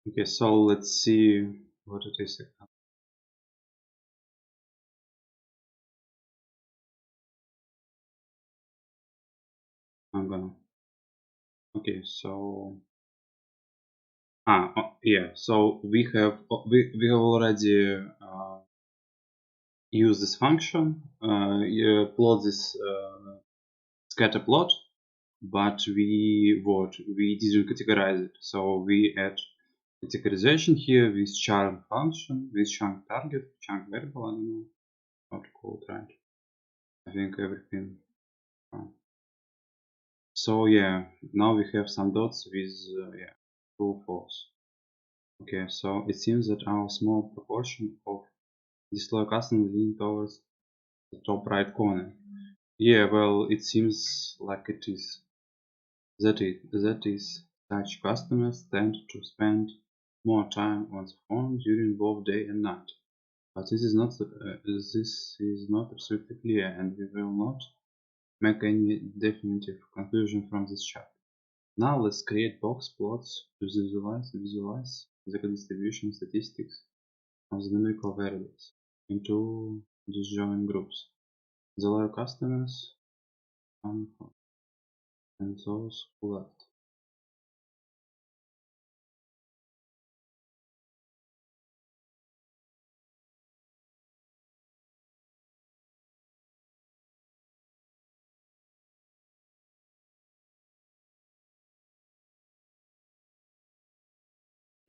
Okay, so let's see what it is. I'm gonna. Okay, so yeah. So we have already used this function. You plot this scatter plot, but we didn't categorize it. So we add categorization here with charm function, with chunk target, chunk variable. I don't know how to call it right. I think everything. So yeah, now we have some dots with yeah, true false. Okay, so it seems that our small proportion of display custom lean towards the top right corner. Yeah, well, it seems like it is. That is, such customers tend to spend more time on the phone during both day and night. But this is not absolutely clear, and we will not make any definitive conclusion from this chart. Now let's create box plots to visualize the distribution statistics of the numerical variables into disjoint groups. The loyal customers come from and those who left.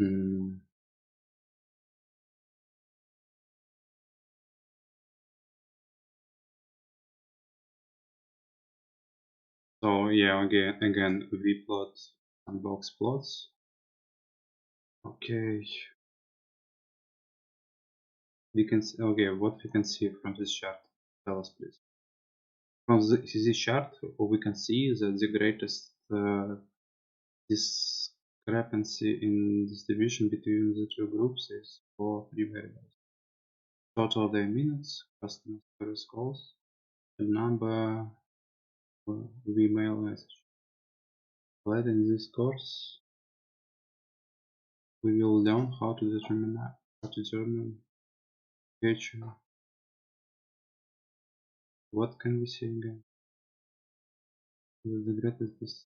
Mm. So yeah, again V plots and box plots. Okay, we can see, okay, what we can see from this chart? Tell us please. From this chart, we can see that the greatest discrepancy in distribution between the two groups is for three variables: total day minutes, customer service calls, and number of email message. Later in this course, we will learn how to determine which. What can we see again? The greatest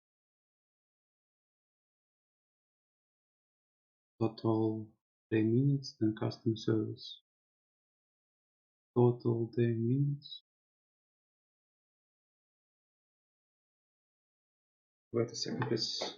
total day minutes and custom service. Total day minutes. Wait a second, please.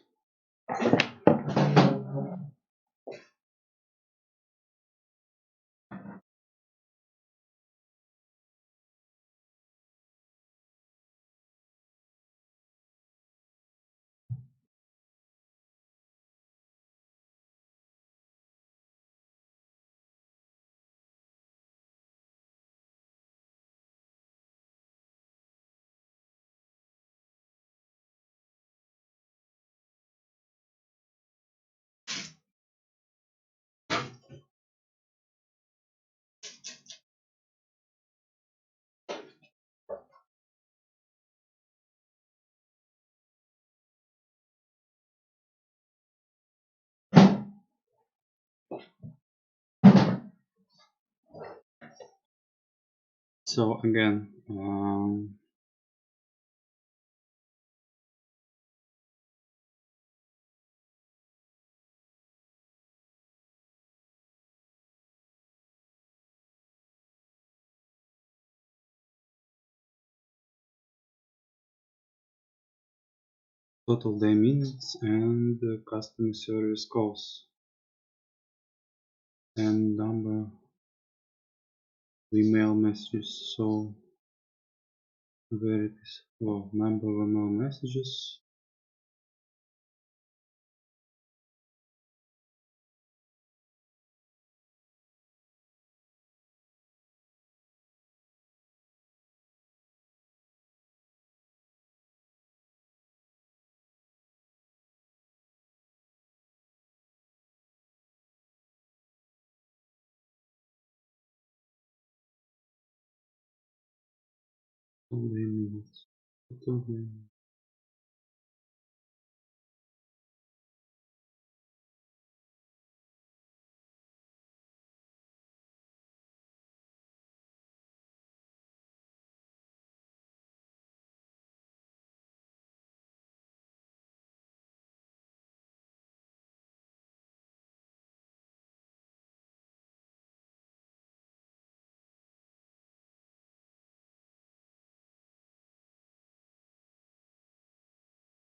So again, total day minutes and customer service calls and number of email messages. So where it is, oh, number of email messages. Total day minutes. Total day.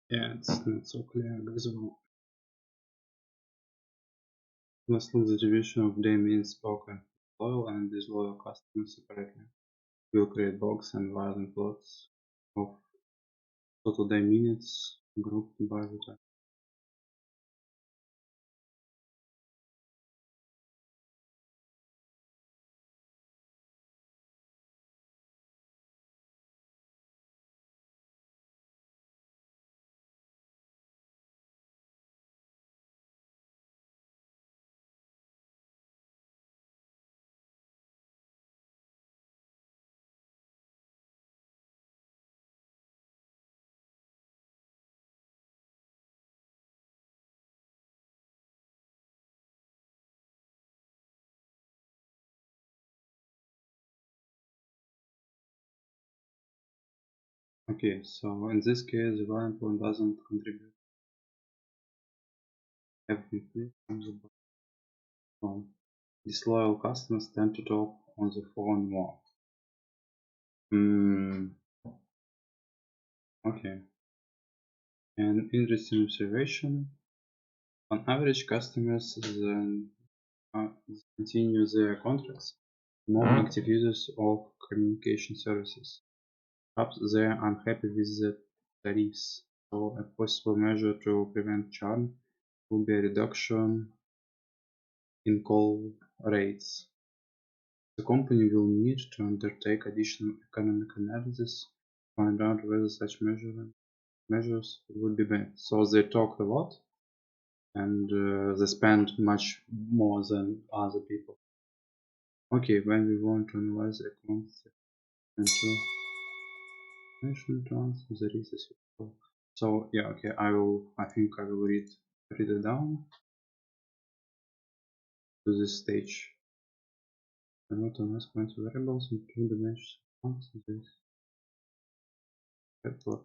Yeah, it's not so clear as well. Let's look the distribution of day minutes spoken loyal and disloyal customers separately. We'll create box and violent plots of total day minutes grouped by the time. Okay, so in this case, the volume point doesn't contribute everything from the phone. Disloyal customers tend to talk on the phone more. Okay. An interesting observation. On average, customers then continue their contracts, more active users of communication services. Perhaps they are unhappy with the tariffs, so a possible measure to prevent churn would be a reduction in call rates. The company will need to undertake additional economic analysis to find out whether such measures would be beneficial. So they talk a lot and they spend much more than other people. Okay, when we want to analyze a concept information transfer, there is a simple. So yeah, okay, I think I will read it down to this stage. I want to ask points variables in two dimensions. This plot.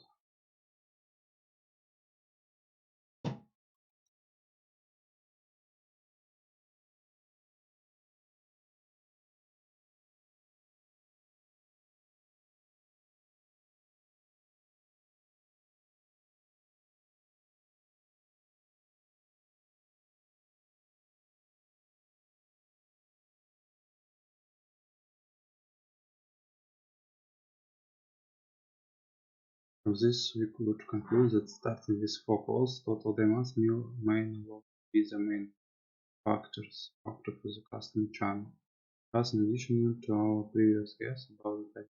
From this, we could conclude that starting with 4 calls, total demand may no be the main factor for the custom channel. Thus, in addition to our previous guess about the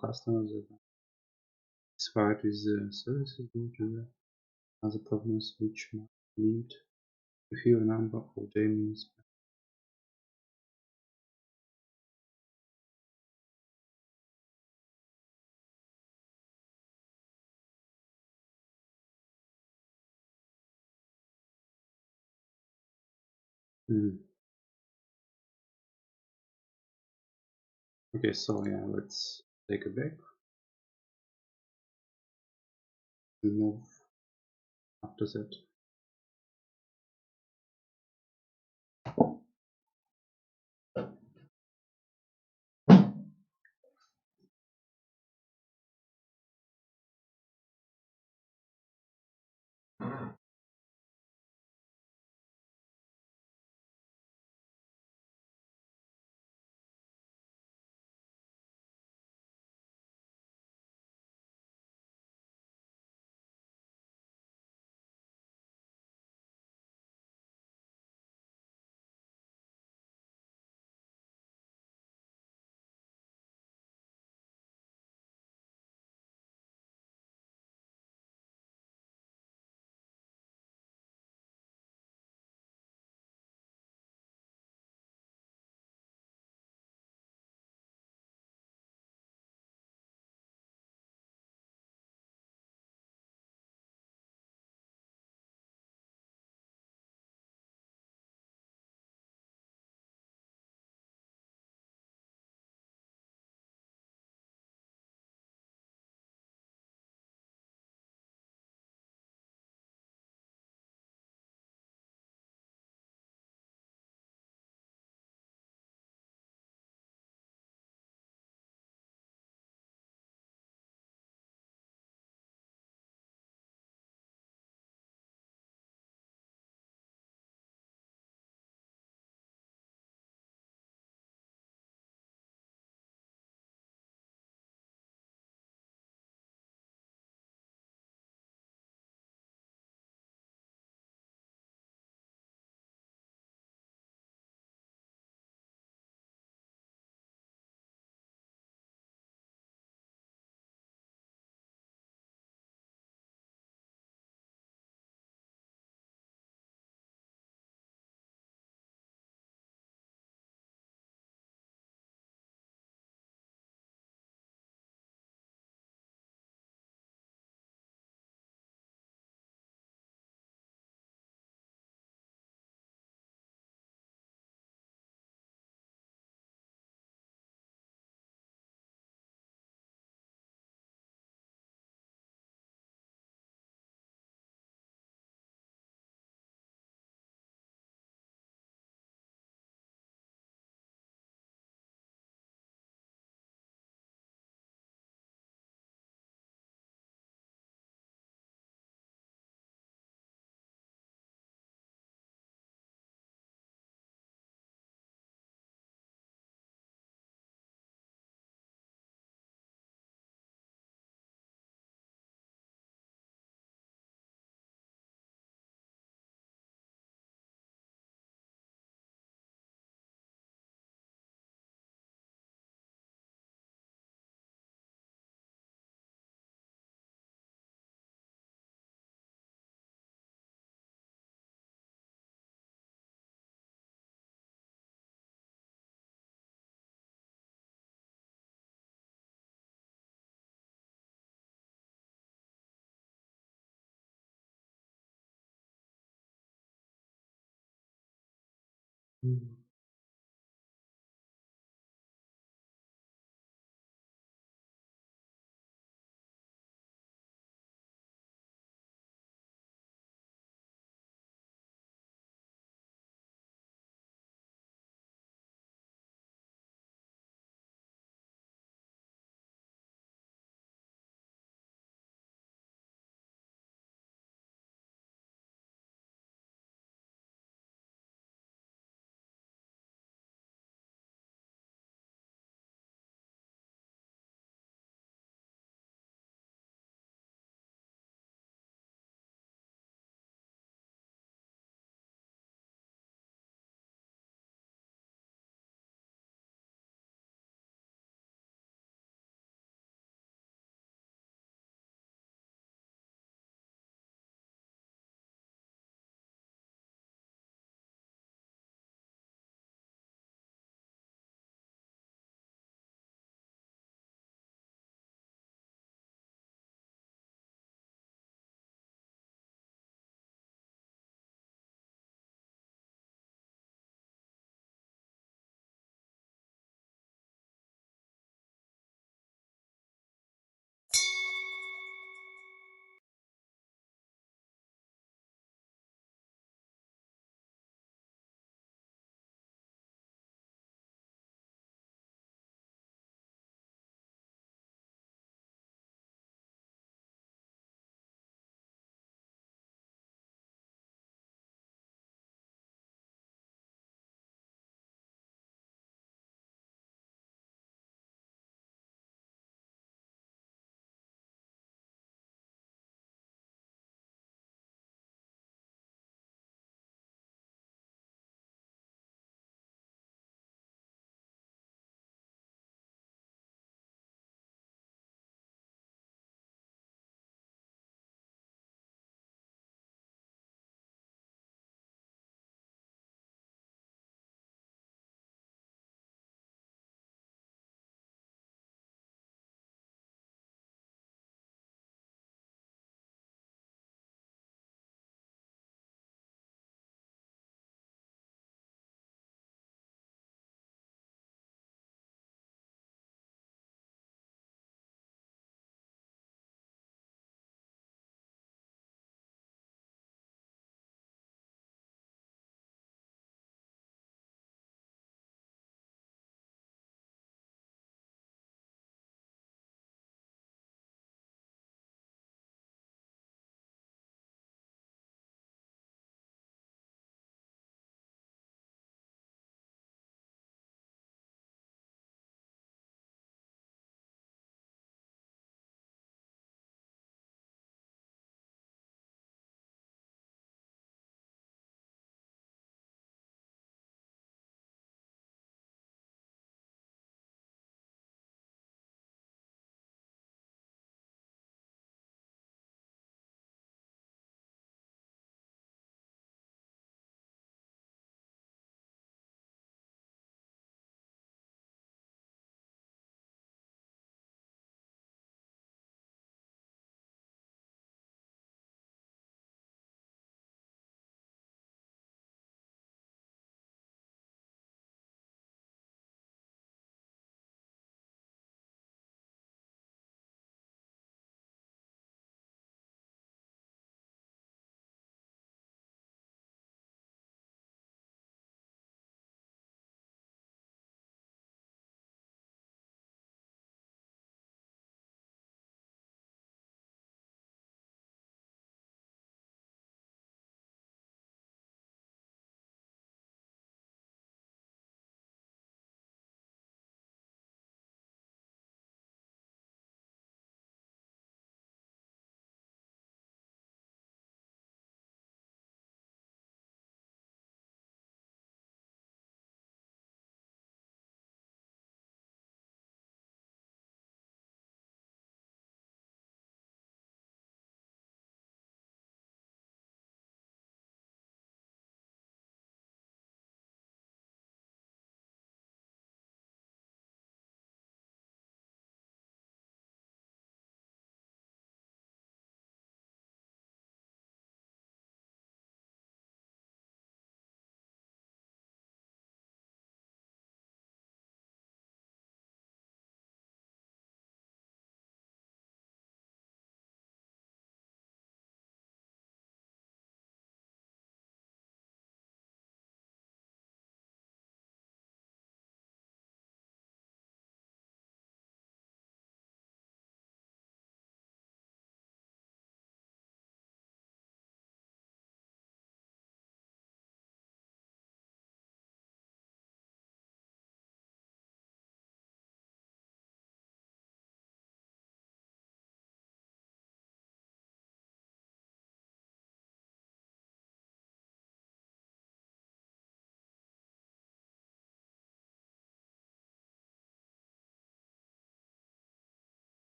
customers that are satisfied with the services due to the other problems which might lead to fewer number of daily inspections. Okay, so yeah, let's take a break and move after that.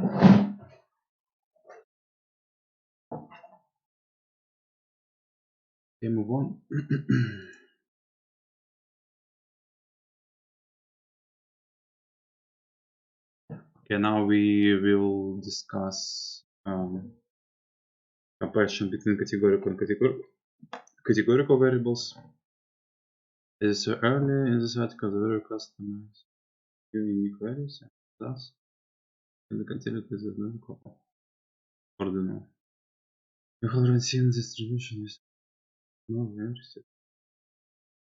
Okay, move on. Okay, now we will discuss comparison between categorical and categorical variables. As earlier in this article, the variable customize unique values and thus can be considered as a non-ordinal. We have already seen this distribution is more interested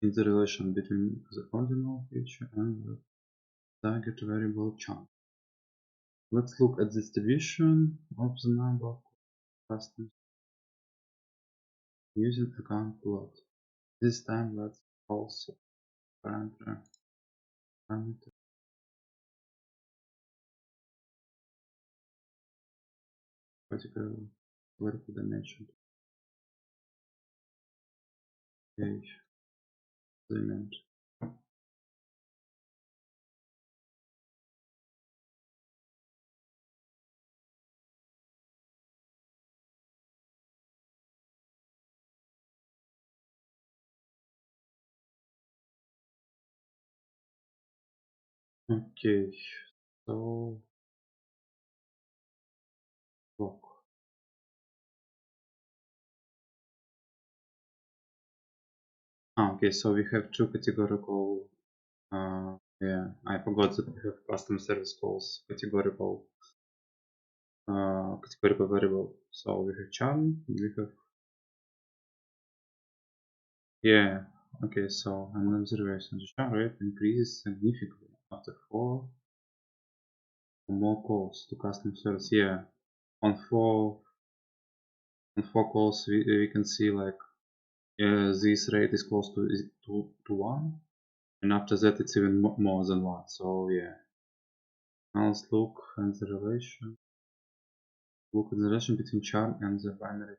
in the relation between the ordinal feature and the target variable chunk. Let's look at the distribution of the number of customers using account plot. This time let's also parameter particular vertical dimension page element. Okay, so block. Okay, so we have two categorical. Yeah, I forgot that we have custom service calls categorical variable. So we have charm. We have yeah. Okay, so an observation: the charm rate increases significantly after 4 or more calls to custom service. Yeah, on four calls we can see like this rate is close to 1, and after that it's even more than 1. So yeah, now let's look at the relation. Look at the relation between charm and the binary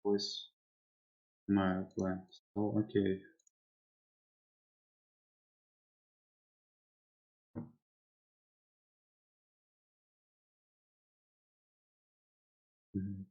voice mail plan. So okay. Mhm.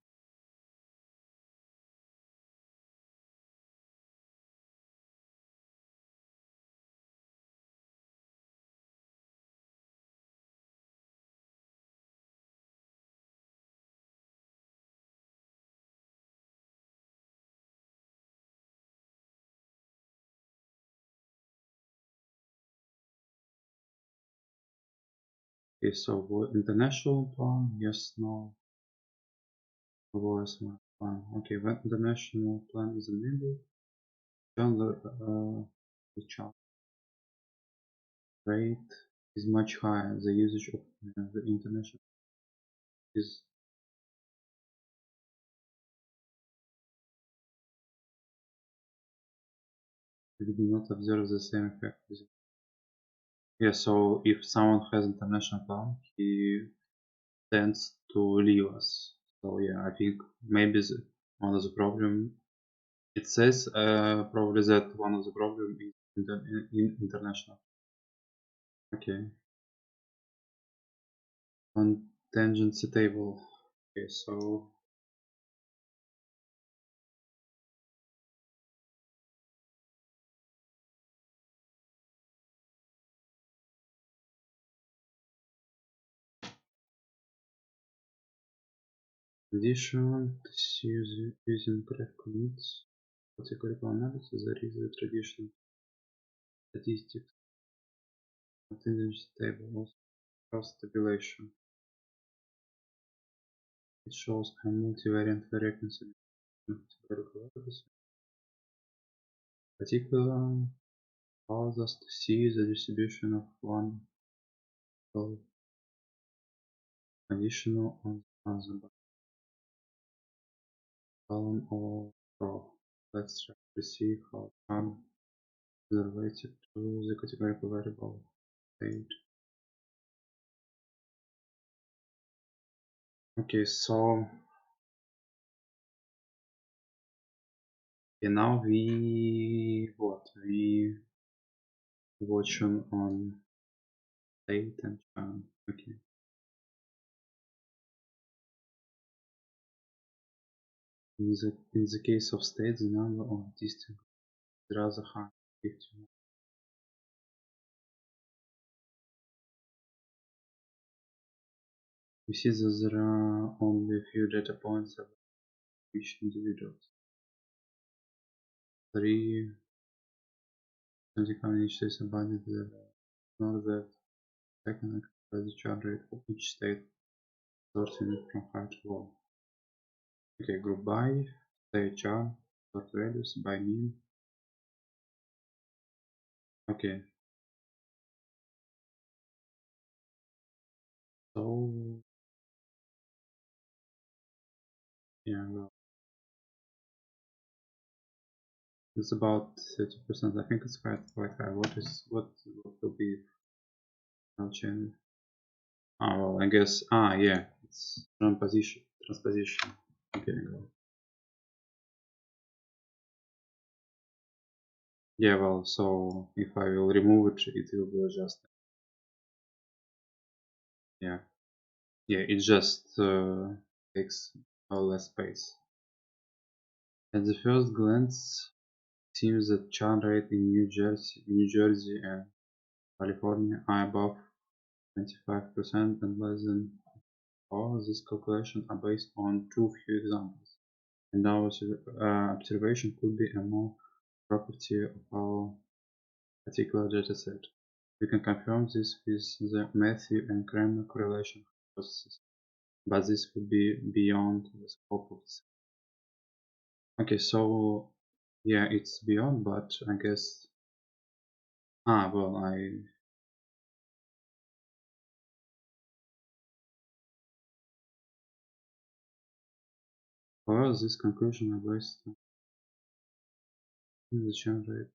Okay, so international plan, yes, no, voice mail plan. Okay, when international plan is enabled, the charm rate is much higher. The usage of the international is we do not observe the same effect. Yeah, so if someone has international plan, he tends to leave us. So yeah, I think maybe one of the problem. It says probably that one of the problem is in international. Okay, on tangency table. Okay, so condition using graph commits categorical analysis. There is a traditional statistics on tangency table also cross tabulation. It shows a multivariant reconciliation of categorical values. Particular allows us to see the distribution of one conditional on the column or row. Let's try to see how charm is related to the categorical variable state. Okay, so now we watch on state and charm. Okay, In the case of states, the number of distinct is rather high, 50. We see that there are only a few data points about each individual. 3 in each state embodied that nor that second by the chart rate of each state sorting it from high to low. Okay, group by, state chart, sort values, by mean. Okay, so yeah, well, it's about 30%. I think it's quite high. What will be now change? Ah, well, I guess. Ah, yeah, it's transposition. Transposition. Okay, go. Yeah, well, so if I will remove it, it will be just. Yeah, yeah, it just takes all less space. At the first glance, it seems that churn rate in New Jersey and California are above 25% and less than. All these calculations are based on too few examples, and our observation could be a more property of our particular dataset. We can confirm this with the Matthew and Kramer correlation hypothesis, but this would be beyond the scope of this. Okay, so yeah, it's beyond, but I guess. Ah, well, however, this conclusion are based on the change rate.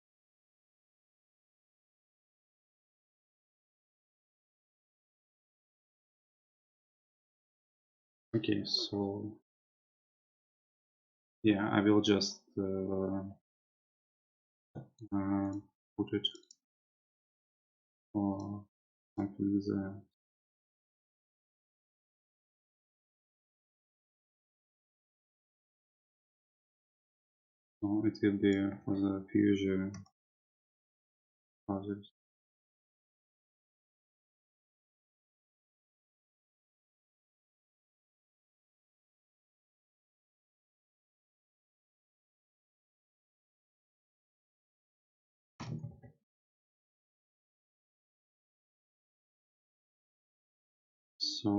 Okay, so yeah, I will just put it or something there. So it will be for the future projects. So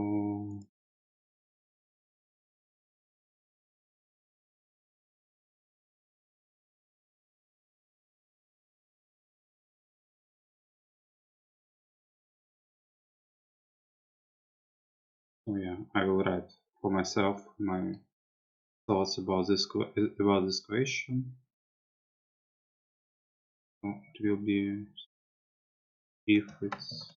oh yeah, I will write for myself my thoughts about this question. So it will be if it's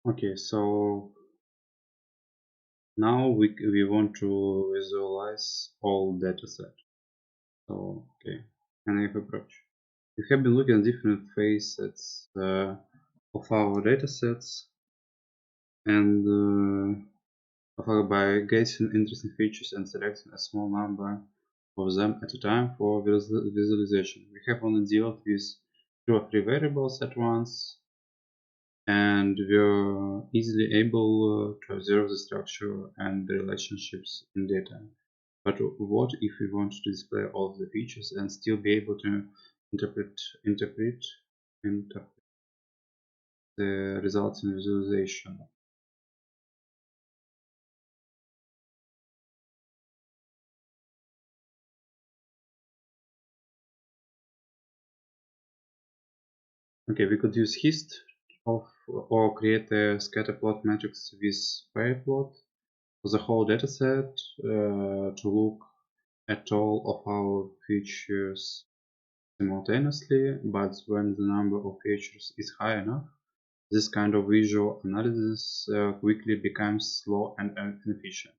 Okay, so now we want to visualize all dataset. So okay, naive approach. We have been looking at different facets of our datasets and by getting interesting features and selecting a small number of them at a time for visualization. We have only dealt with 2 or 3 variables at once, and we're easily able to observe the structure and the relationships in data. But what if we want to display all of the features and still be able to interpret the results in visualization? Okay, we could use hist of or create a scatter plot matrix with pair plot for the whole dataset to look at all of our features simultaneously, but when the number of features is high enough, this kind of visual analysis quickly becomes slow and inefficient.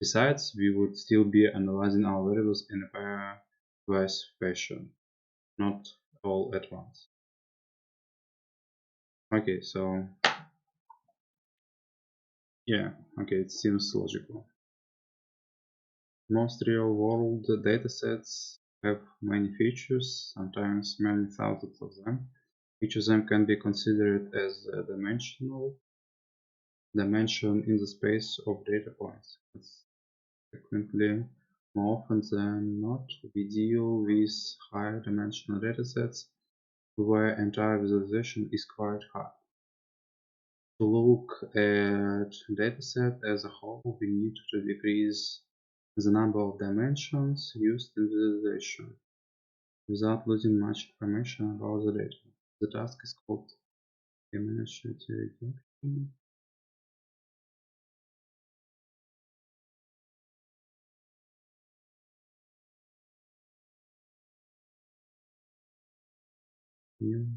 Besides, we would still be analyzing our variables in a pairwise fashion, not all at once. Okay, so yeah, okay, it seems logical. Most real-world datasets have many features, sometimes many thousands of them. Each of them can be considered as a dimension in the space of data points. Consequently, more often than not, we deal with higher dimensional datasets where entire visualization is quite hard. To look at dataset as a whole, we need to decrease the number of dimensions used in visualization without losing much information about the data. The task is called dimension reduction. New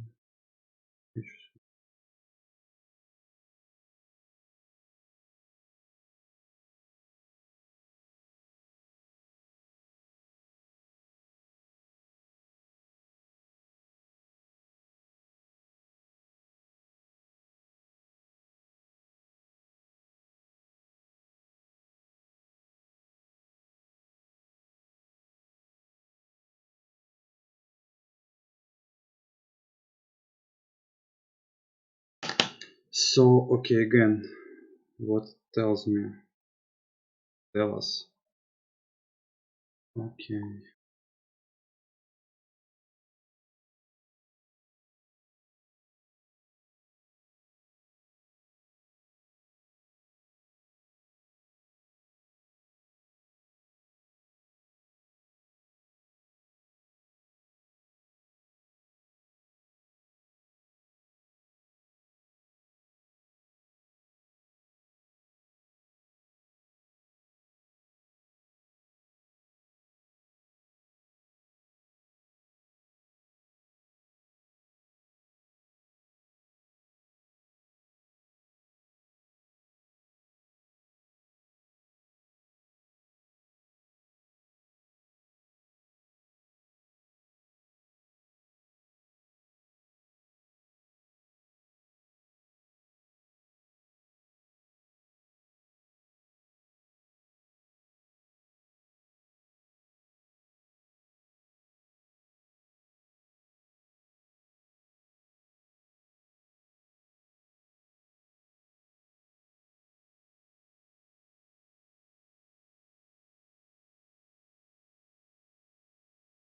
So, okay, again, what tells me? Tell us. Okay.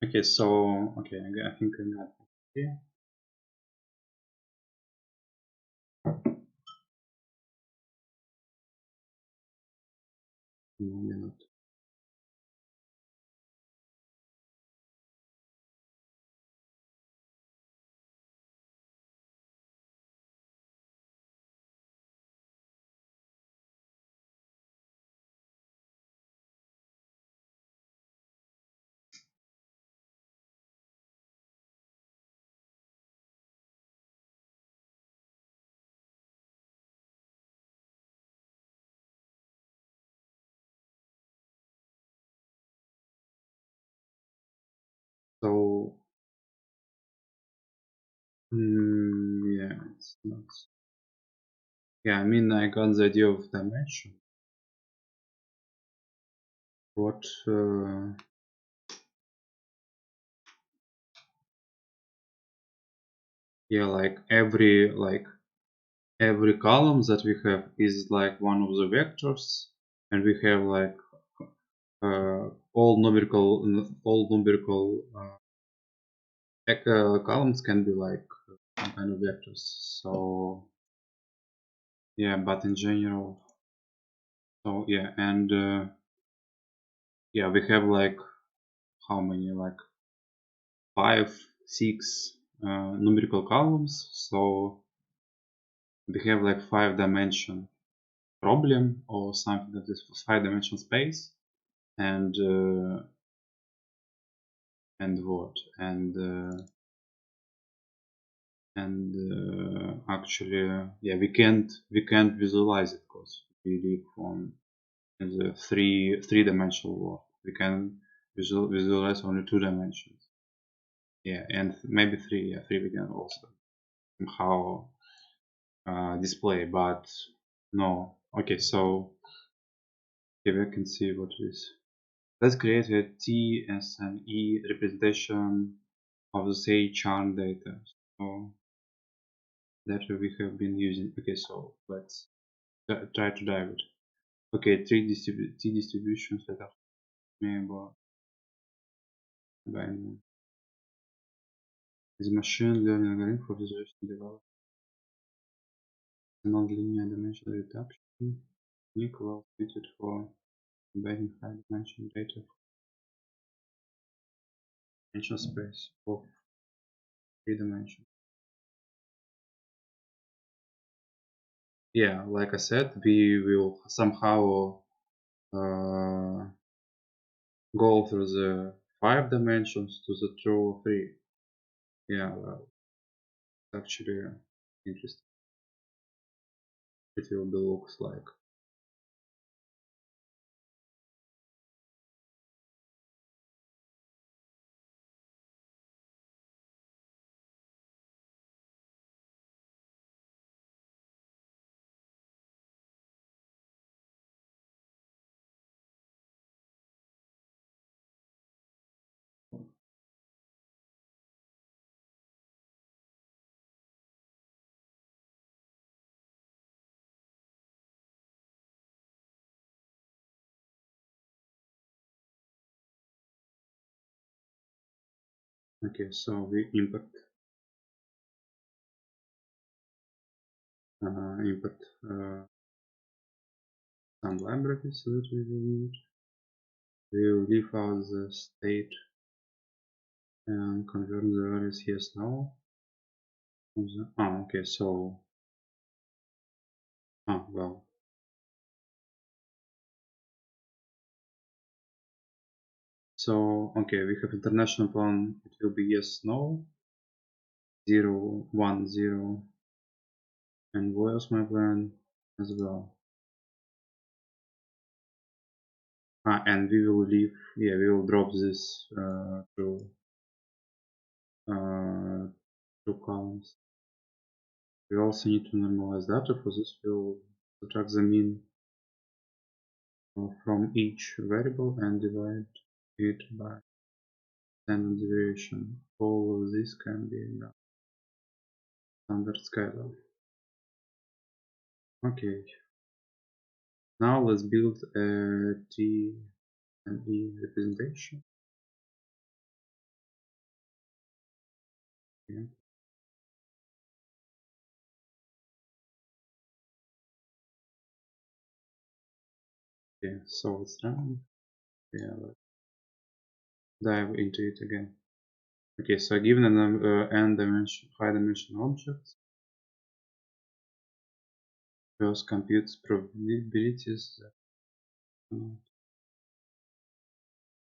Okay, so, okay, I think I got it. Okay. No, minute. Yeah, it's not. Yeah, I mean, I got the idea of dimension. What? Yeah, like every column that we have is like one of the vectors, and we have like all numerical columns can be like some kind of vectors. So yeah, but in general, so yeah, and yeah, we have like how many, like 5, 6 numerical columns. So we have like 5-dimension problem or something that is 5-dimension space, and what actually yeah, we can't visualize it because we live on in the three-dimensional world. We can visualize only 2 dimensions. Yeah, and maybe 3. Yeah, 3 we can also somehow display, but no. Okay, so here we can see what it is. Let's create a TSNE representation of the say chart data. So that we have been using. Okay, so let's try to dive it. Okay, T distributions that are about is a machine learning algorithm for visualization development. Non-linear dimensional reduction technique well suited for embedding high-dimensional data for dimensional space of 3 dimensions. Yeah, like I said, we will somehow go through the 5 dimensions to the 2 or 3. Yeah, well, it's actually interesting. It will be looks like. Okay, so we import some libraries that we will need. We will leave out the state and convert the values yes no. Okay, so well, so okay, we have international plan. It will be yes no 0 1 0, and where's my plan as well. And we will leave, yeah, we will drop this uh, two columns. We also need to normalize data. For this, we'll subtract the mean from each variable and divide it by standard deviation. All of this can be standard scalar. Okay, now let's build a T and E representation. Yeah. Okay, so it's run. Yeah, let's dive into it again. Okay, so given an high-dimensional object, first computes probabilities that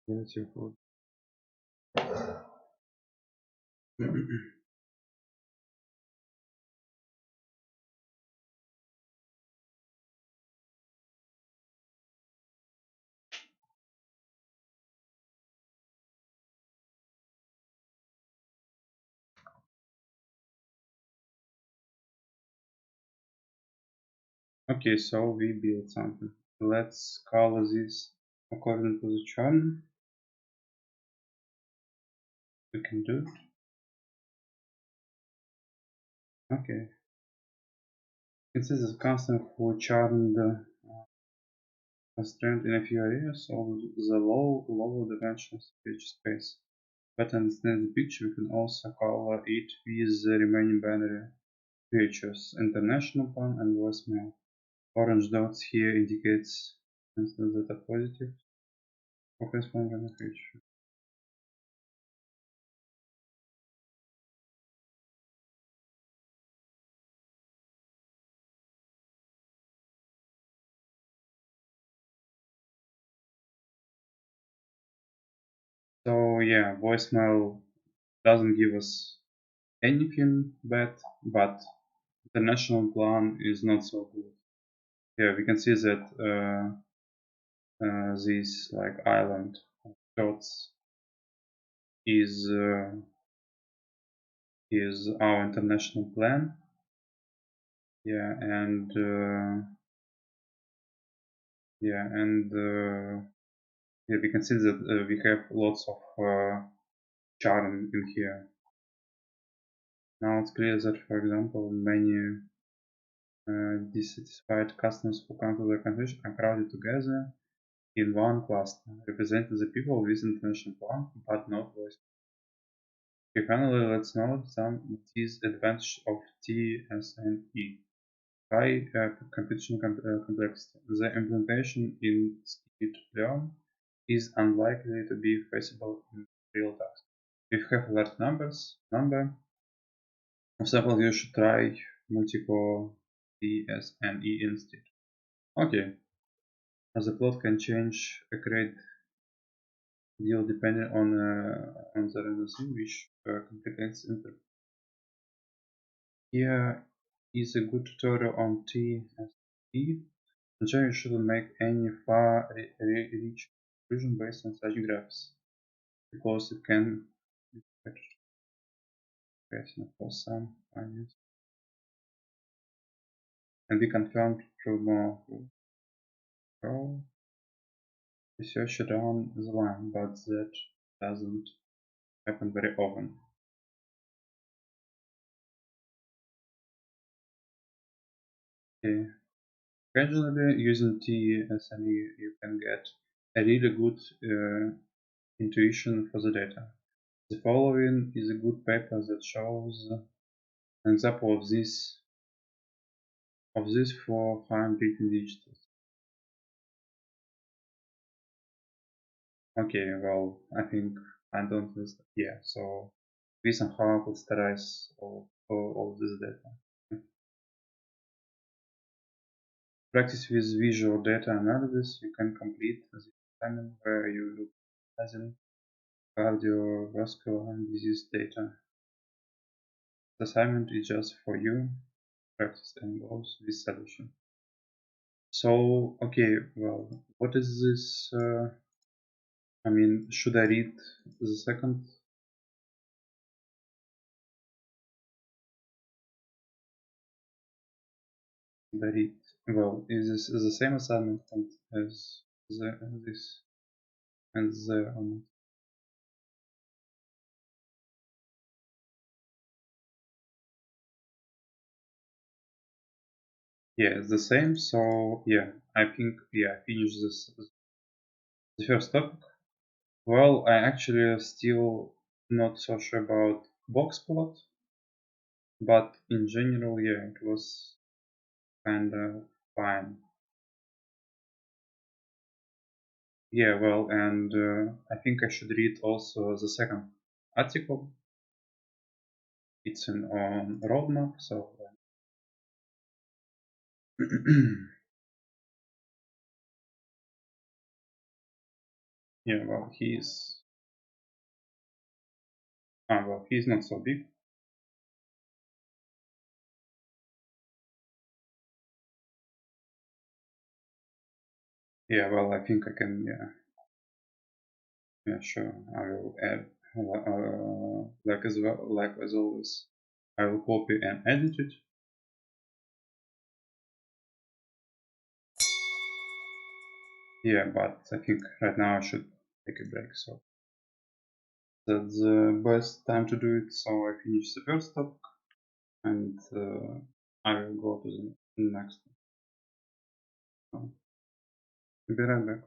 relative of Okay, so we built something. Let's color this according to the charm. We can do it. Okay. This is a constant for charmed constraint in a few areas of the lower dimensions page space. But to understand the picture, we can also color it with the remaining binary features, international plan and voicemail. Orange dots here indicates instance that are positive. Focus on binary feature. So yeah, voicemail doesn't give us anything bad, but the national plan is not so good. Yeah, we can see that this like island dots is is our international plan. Yeah, and yeah, and yeah, we can see that we have lots of charm in here. Now it's clear that, for example, many dissatisfied customers who come to the convention are crowded together in one cluster, representing the people with international plan, but not voice. Okay, finally, let's note some disadvantages of TSNE. High computational complexity. The implementation in skip-learn is unlikely to be feasible in real tasks. If you have large number of samples, you should try multiple TSNE instead. Okay, as the plot can change a great deal depending on the random thing which complicates interpret. Here is a good tutorial on TSNE. You shouldn't make any far-reaching conclusion based on such graphs, because it can be question for some findings and be confirmed through more thorough research down the line, but that doesn't happen very often. Okay. Occasionally, using TSNE, you can get a really good intuition for the data. The following is a good paper that shows an example of this for fine written digits. Okay, well, I think I don't understand. Yeah, so we somehow clusterize all this data. Practice with visual data analysis. You can complete the assignment where you look at cardiovascular and disease data. The assignment is just for you. Practice and goals with solution. So, okay, well, what is this? I mean, should I read the second? The read. Well, is this the same assignment as this and the yeah, it's the same. So yeah, I think yeah, I finished this the first topic. Well, I actually still not so sure about box plot, but in general, yeah, it was kind of fine. Yeah, well, and I think I should read also the second article. It's an on roadmap, so yeah, well, he's not so big. Yeah, well, I think I can, yeah, yeah, sure. I will add, like as always, I will copy and edit it. here, but I think right now I should take a break. So that's the best time to do it. So I finish the first topic and I will go to the next one. So, be right back.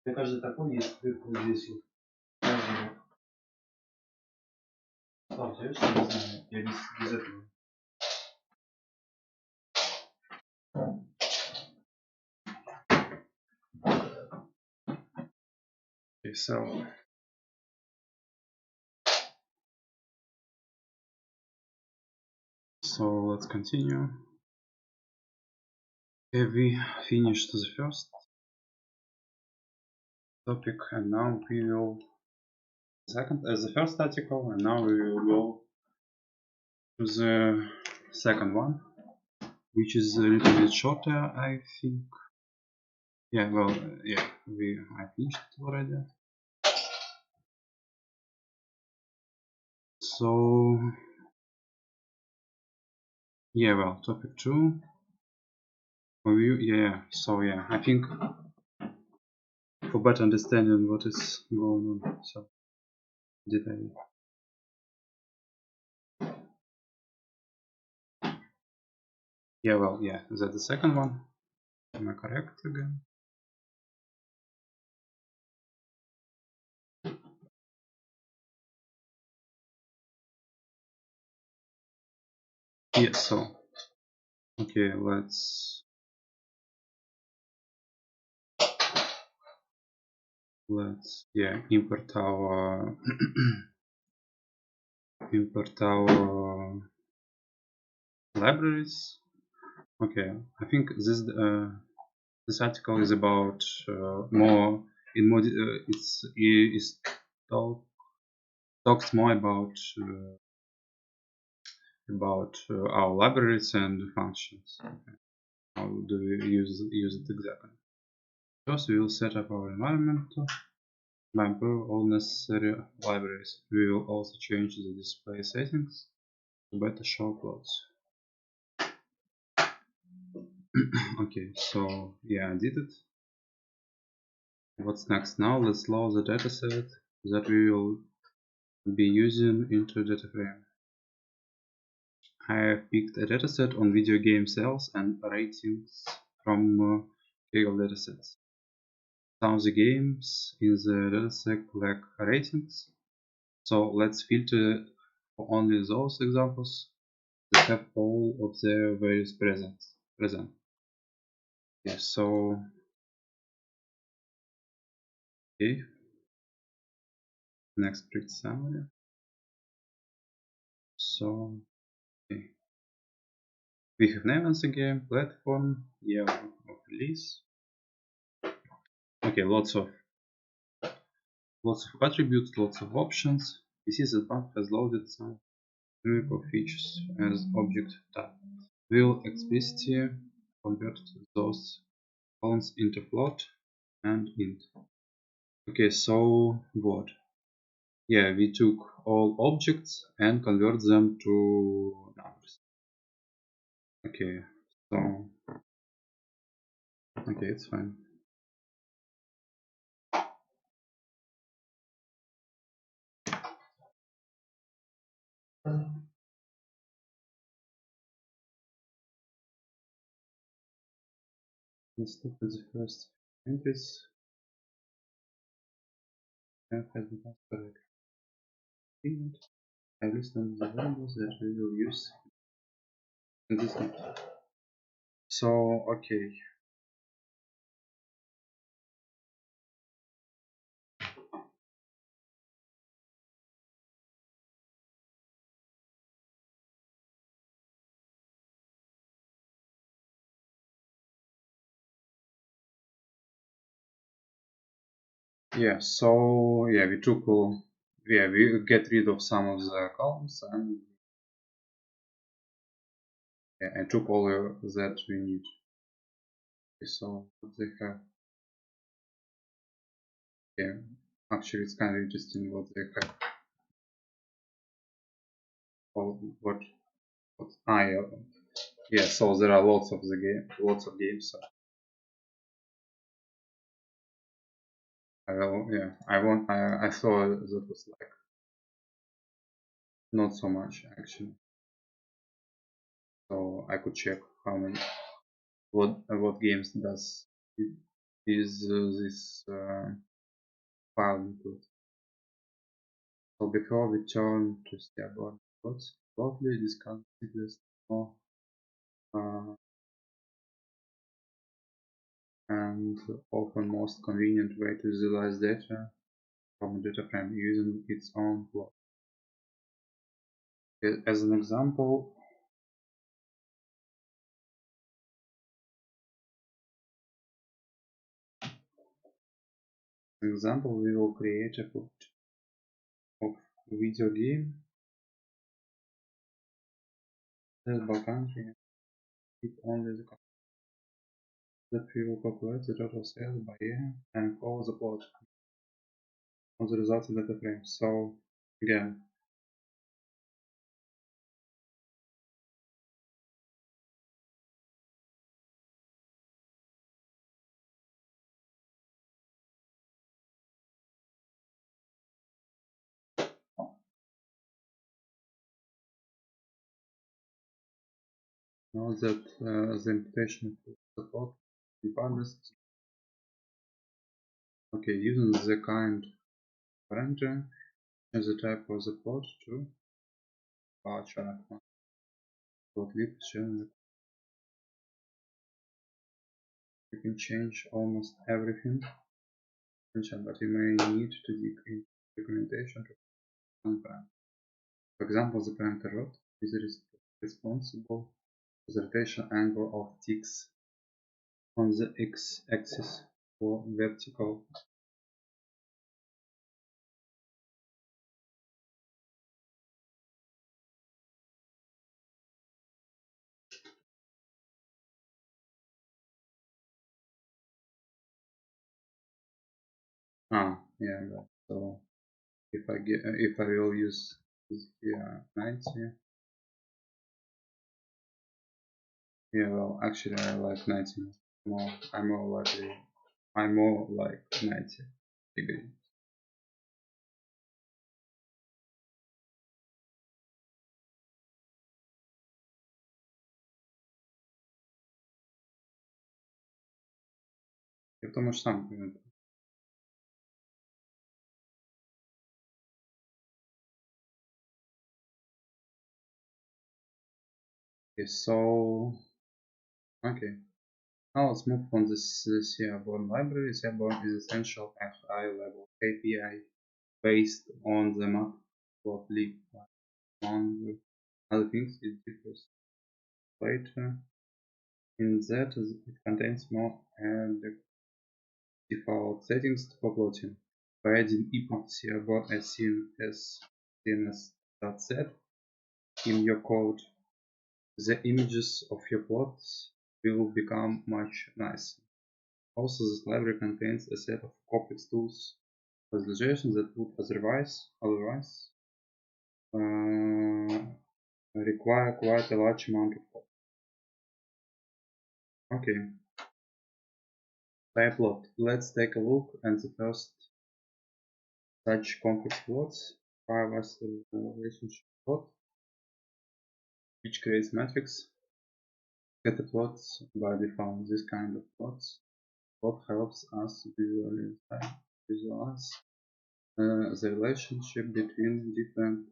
Для каждой такой есть дырка вот здесь вот. Каждый вот. А, у тебя есть, не знаю, я без этого. Okay, so let's continue. Okay, we finished the first topic, and now we will the first article, and now we will go to the second one, which is a little bit shorter, I think. Yeah, well, yeah, I finished it already. So yeah, well, topic 2 review. Yeah, so yeah, I think for better understanding what is going on, so did I? Yeah, well, yeah, is that the second one? Am I correct again? Yes, so okay, let's yeah import our libraries. Okay, I think this article is about more in more it's talks more about our libraries and functions. Okay. How do we use it exactly? First, we will set up our environment by improving all necessary libraries. We will also change the display settings to better show plots. Okay, so yeah, I did it. What's next now? Let's load the dataset that we will be using into data frame. I have picked a dataset on video game sales and ratings from Kaggle datasets. Some of the games in the dataset lack ratings, so let's filter for only those examples that have all of their values present. Yeah, so okay, next print summary. So okay, we have name as the game, platform, year of release. Okay, lots of attributes, lots of options. We see that one has loaded some numerical features as object type. Will explicitly convert those columns into float and int. Okay, so what? Yeah, we took all objects and convert them to numbers. Okay, so okay, it's fine. Let's look at the first entries. And has the correct statement. I listed the variables that we will use in this one. So okay. Yeah, so yeah, we took we get rid of some of the columns and yeah, I took all that we need. Okay, so what they have. Yeah, actually, it's kind of interesting what they have. What yeah. So there are lots of lots of games. So I will, yeah. I saw that was like not so much actually. So I could check how many what games does is this file include. So before we turn to step one, let's broadly discuss simplest more and often most convenient way to visualize data from a data frame using its own plot. As an example, we will create a plot of a video game set by country. It only the that we will calculate the total sales by year and call the plot of the resulting data frame. So again, know that the imputation of the plot is balanced. Okay, using the kind parameter as the type of the plot to bar chart plot lib shown. You can change almost everything, but you may need to dig into documentation to one parameter. For example, the parameter rot is responsible for the rotation angle of ticks on the x-axis for vertical. Yeah, so if I will use this here 90, yeah, well, actually I like 90 more. I'm more like 90 degree. Я потому что сам понимаю. Okay, so okay. Now let's move on this Seaborn library. Seaborn is essential at high level API based on the map plot among other things it differs later. In that it contains more default settings for plotting. By adding import Seaborn as seen as cns.z in your code, the images of your plots will become much nicer. Also, this library contains a set of complex tools for visualization that would otherwise require quite a large amount of code. Okay, by plot, let's take a look at the first such complex plots. Five relationship plot, which creates matrix. Get the plots by default. This kind of plot helps us visualize the relationship between different.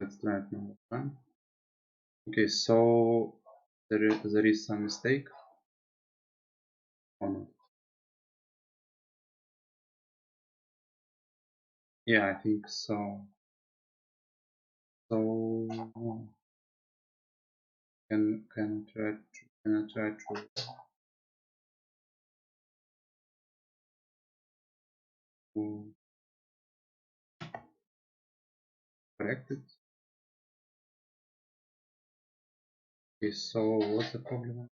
Let's try it now. Okay, so there is some mistake or not? Yeah, I think so. So can I try to to correct it. Okay, so what's the problem?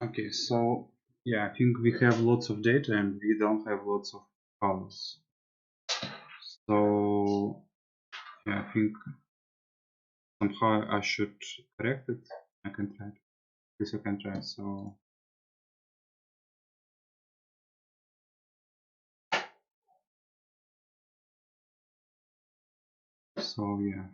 Okay, so yeah, I think we have lots of data and we don't have lots of colors. So yeah, I think somehow I should correct it. I can try. This I can try. So yeah.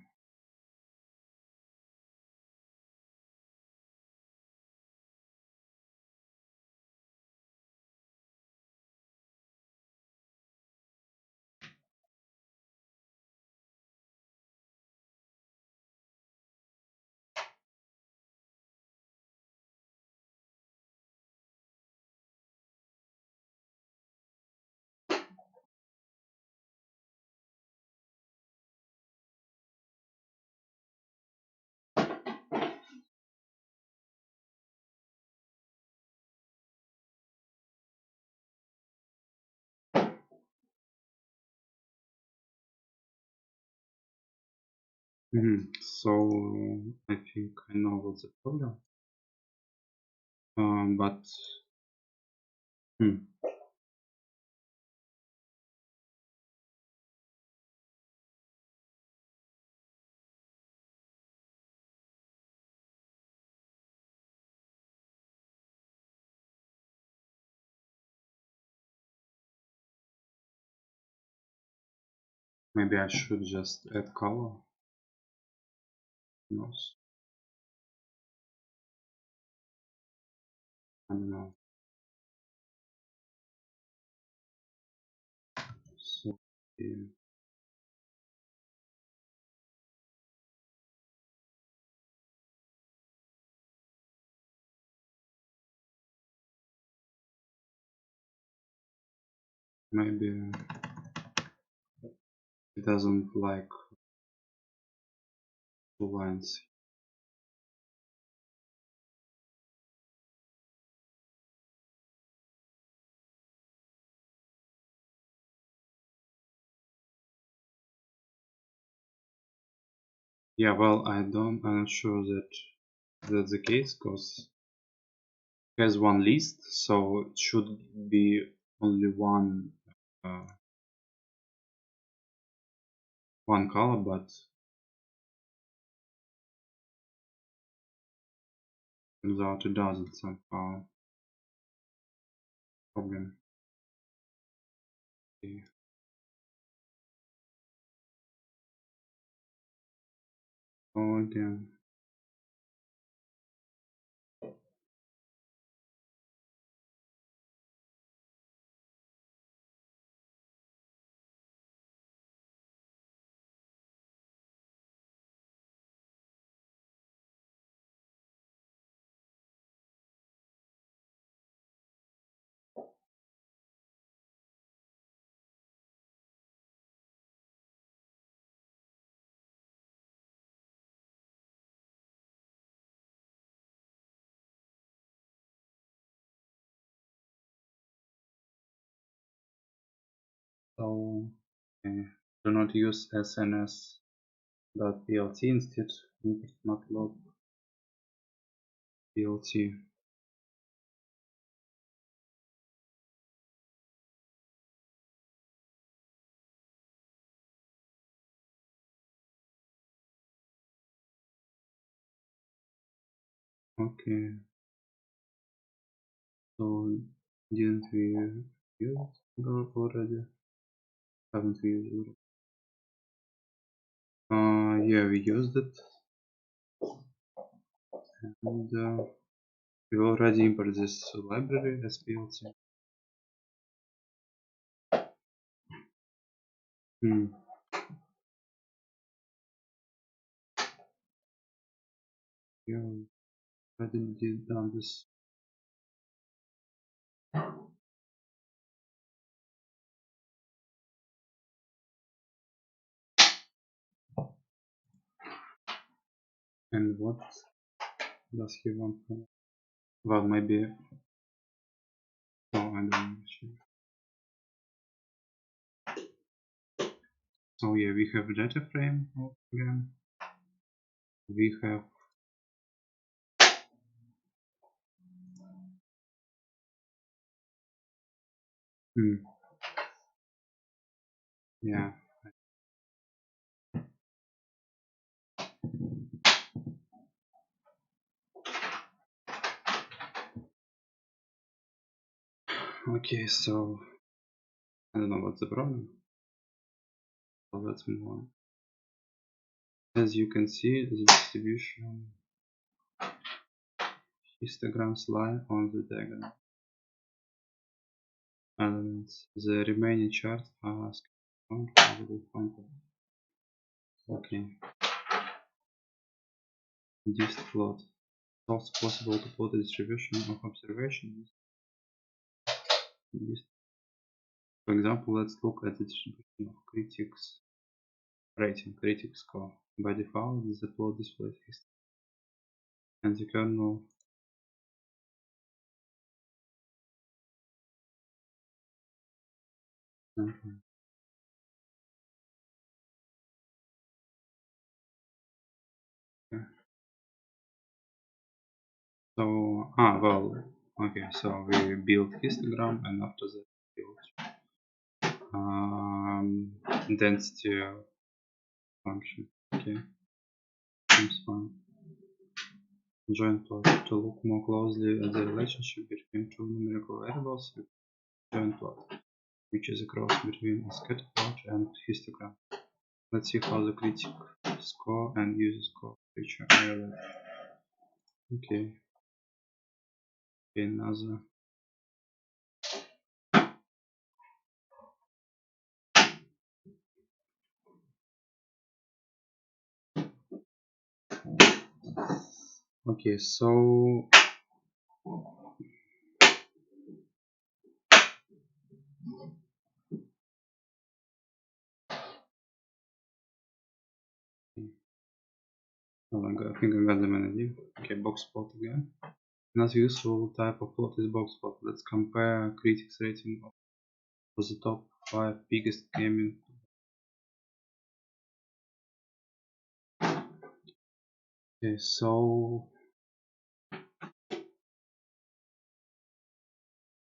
So I think I know what's the problem. But hmm, maybe I should just add color. No, I don't know. So yeah, maybe it doesn't like two lines. Yeah, well, I'm not sure that that's the case because it has one list, so it should be only uh, one color, but turns out it doesn't somehow. Problem. Okay. So again, so do not use sns.plt, instead import matlab plt. Okay, so didn't we use Gulp already? Haven't we used Gulp? Yeah, we used it, and we already imported this library as plt. Hmm. Yeah, already did done this. And what does he want from? Well, maybe. Oh, I don't know. So yeah, we have data frame again. We have yeah. Okay, so I don't know what's the problem. So let's move on. As you can see, the distribution histograms lie on the diagonal elements. The remaining charts are scattered on okay. This plot. It's also possible to plot the distribution of observations. For example, let's look at the distribution of critics rating, critic score. By default, the plot displays history and the kernel. Okay. So, well, okay, so we build histogram and after that build density function. Okay, seems fine. Join plot. To look more closely at the relationship between two numerical variables, join plot, which is a cross between a scatter plot and histogram. Let's see how the critic score and user score feature are related. Okay, another. Okay, so oh my god, I think I got the main idea. Okay, box plot again. Another useful type of plot is box plot. Let's compare critics rating for the top 5 biggest gaming. Okay, so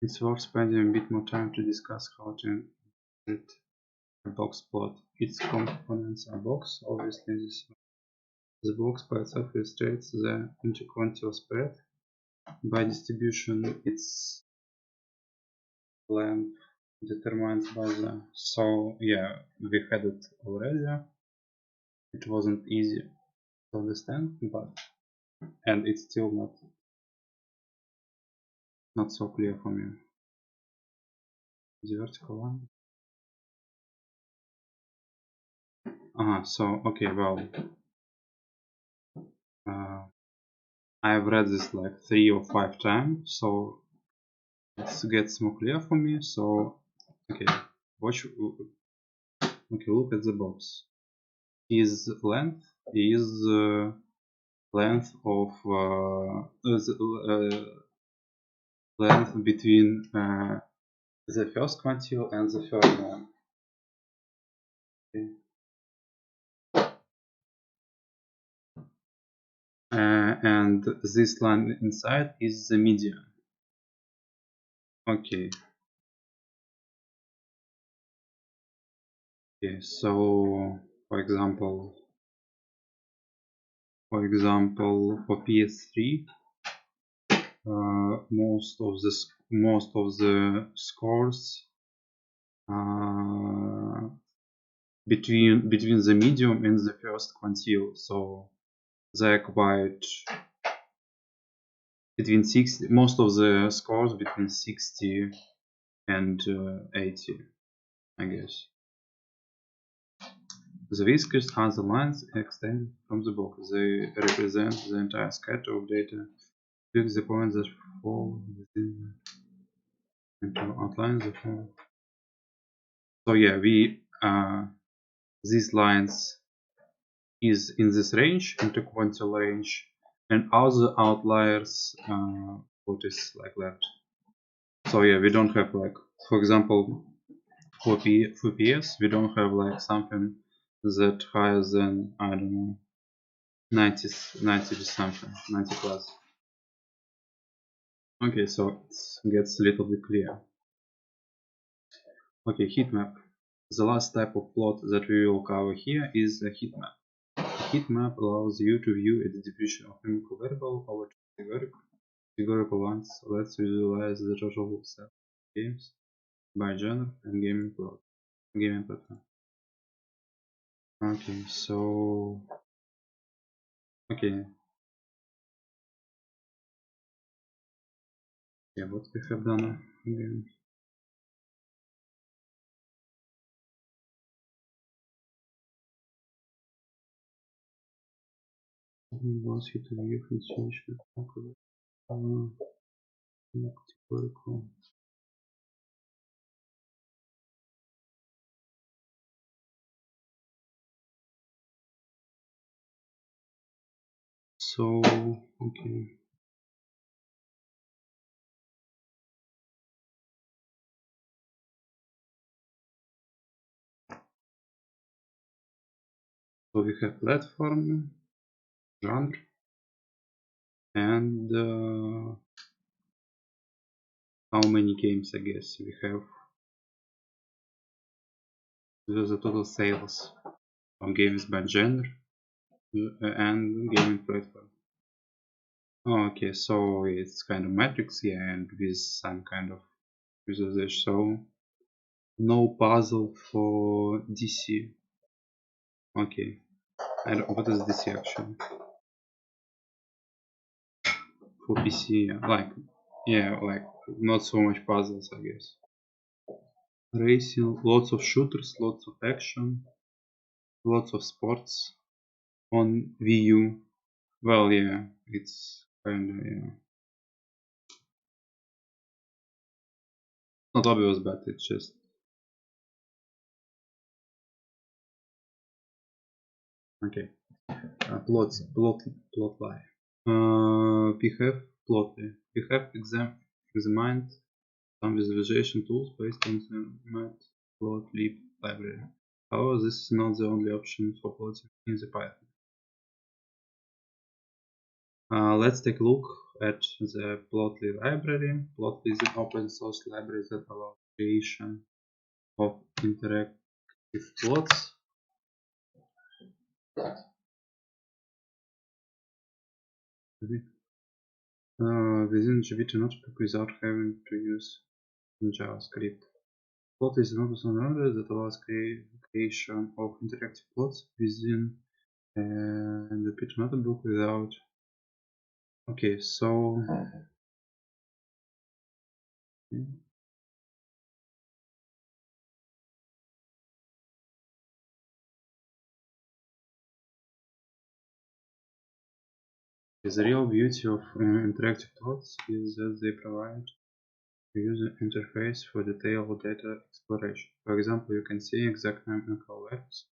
it's worth spending a bit more time to discuss how to insert a box plot. Its components are box, obviously the box by itself illustrates the interquartile spread. By distribution, its length determined by the. So yeah, we had it already. It wasn't easy to understand, but and it's still not so clear for me. The vertical one. So okay, well, I've read this like 3 or 5 times, so it gets more clear for me. So okay, watch. Okay, look at the box. His length is length of length between the first quantile and the third one. Okay. And this line inside is the median. Okay. Okay. So, for example, for PS3, most of the scores between the medium and the first quantile. So they're quite between 60. Most of the scores between 60 and 80, I guess. The whiskers are the lines extended from the box. They represent the entire scatter of data. Click the points that fall within and to outline the fall. So yeah, we these lines is in this range, interquartile range, and other outliers what is like left. So yeah, we don't have like, for example, for PS, we don't have like something that higher than, I don't know, 90 something, 90 plus. Okay, so it gets a little bit clear. Okay, heat map. The last type of plot that we will cover here is a heat map. A heat map allows you to view a distribution of chemical variable over categorical ones. Let's visualize the total set of games by genre and gaming platform. Okay, so okay, yeah, what we have done again. Allows you to view distribution of categorical. So okay. So we have platform, genre, and how many games I guess we have. The total sales of games by genre and gaming platform. Oh, okay, so it's kind of matrix, yeah, and with some kind of visualization. So no puzzle for DC. Okay, I don't, what is DC actually? For PC, yeah, like not so much puzzles, I guess. Racing, lots of shooters, lots of action, lots of sports on Wii U. Well, yeah, it's kind of, yeah, not obvious, but it's just okay. Plot line. We have plotly. We have examined some visualization tools based on the matplotlib library. However, this is not the only option for plotting in the Python. Let's take a look at the plotly library. Plotly is an open source library that allows creation of interactive plots. Within Jupyter Notebook without having to use JavaScript. Plot is an open source library that allows creation of interactive plots within the Jupyter Notebook without. Okay, so the real beauty of interactive plots is that they provide a user interface for detailed data exploration. For example, you can see exact numerical values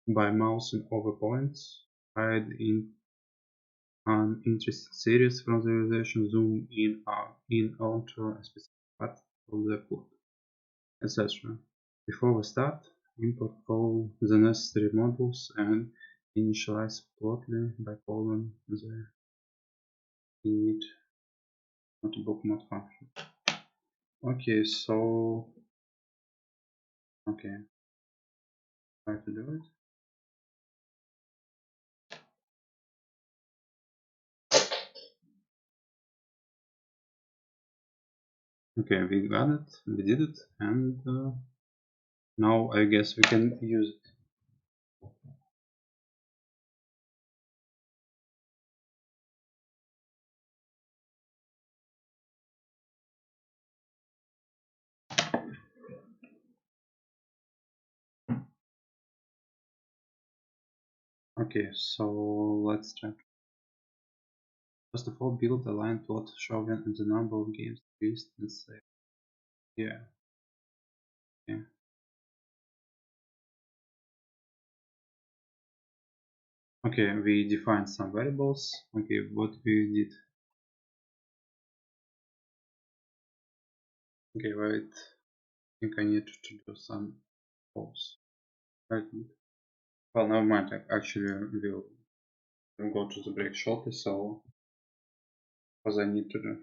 by mousing over points, hide in an interesting series from the visualization, zoom in onto a specific part of the plot, etc. Before we start, import all the necessary modules and initialize plotly by calling the init notebook mod function. Okay, so okay, try to do it. Okay, we got it, we did it, and now I guess we can use it. Okay, so let's check. First of all, build a line plot showing the number of games released and save. Yeah, okay. Okay, we defined some variables. Okay, what we did. Okay, wait. I think I need to do some pause. Right. Well, never mind. I actually will go to the break shortly, so because I need to do.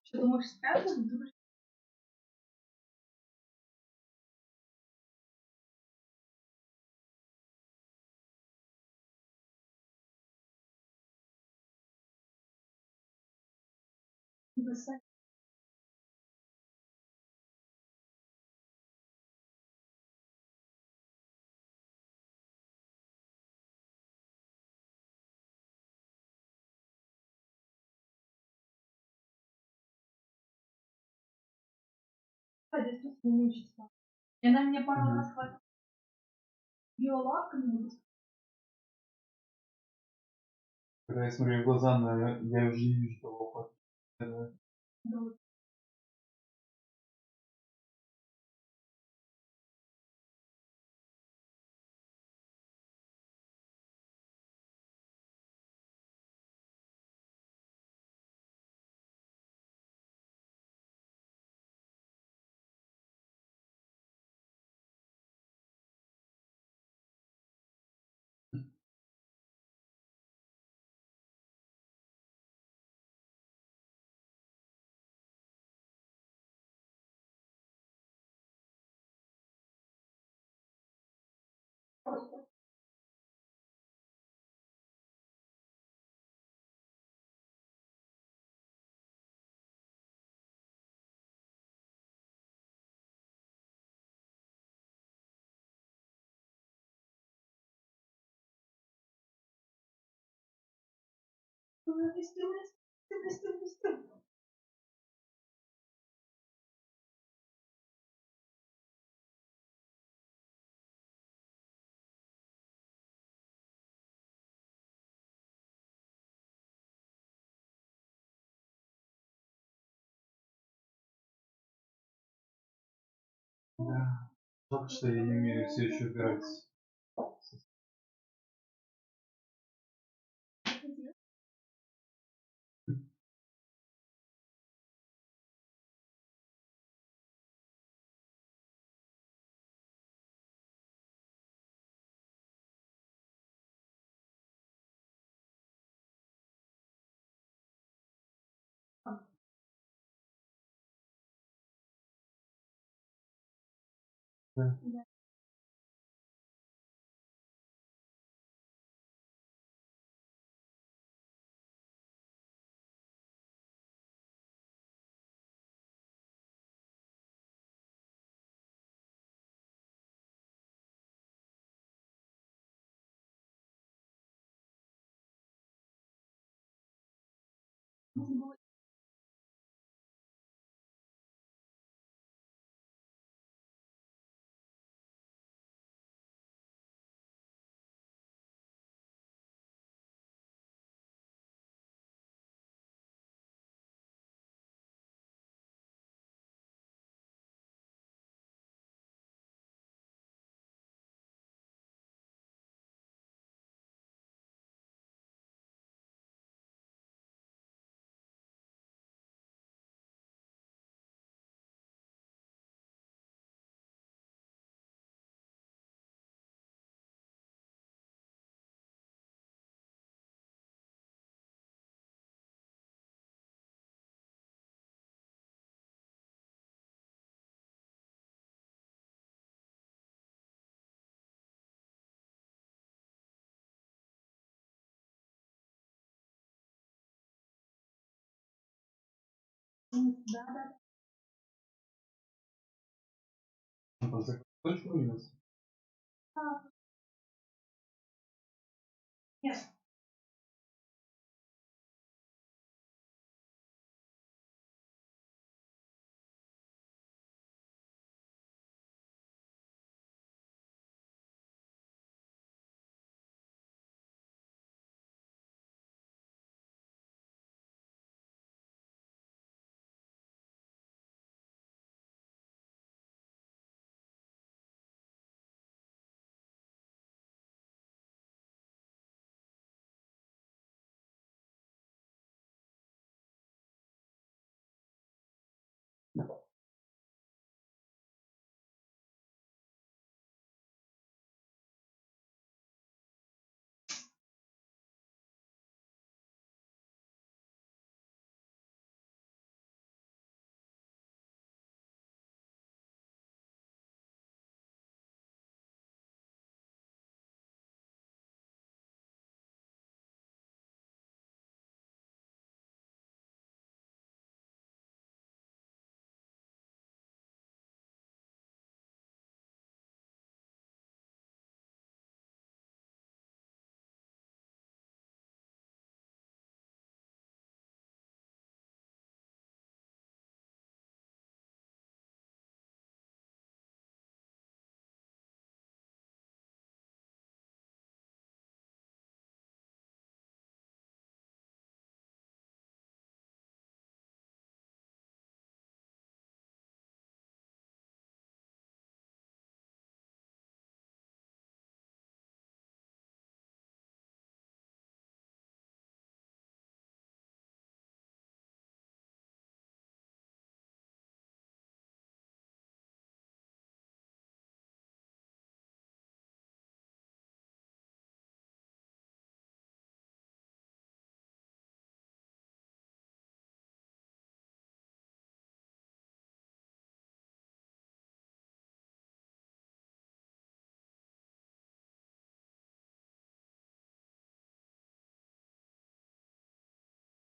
Что думаешь, спрятать? Думаешь, бросать? Да, действительно мучится. И она меня пару раз хватила её лапками. Когда я смотрю ей в глаза, я уже не вижу того опыта. Да. Да. Жалко, что я не умею все еще играть. Да. Да, да. Он просто точку вынес. Нет.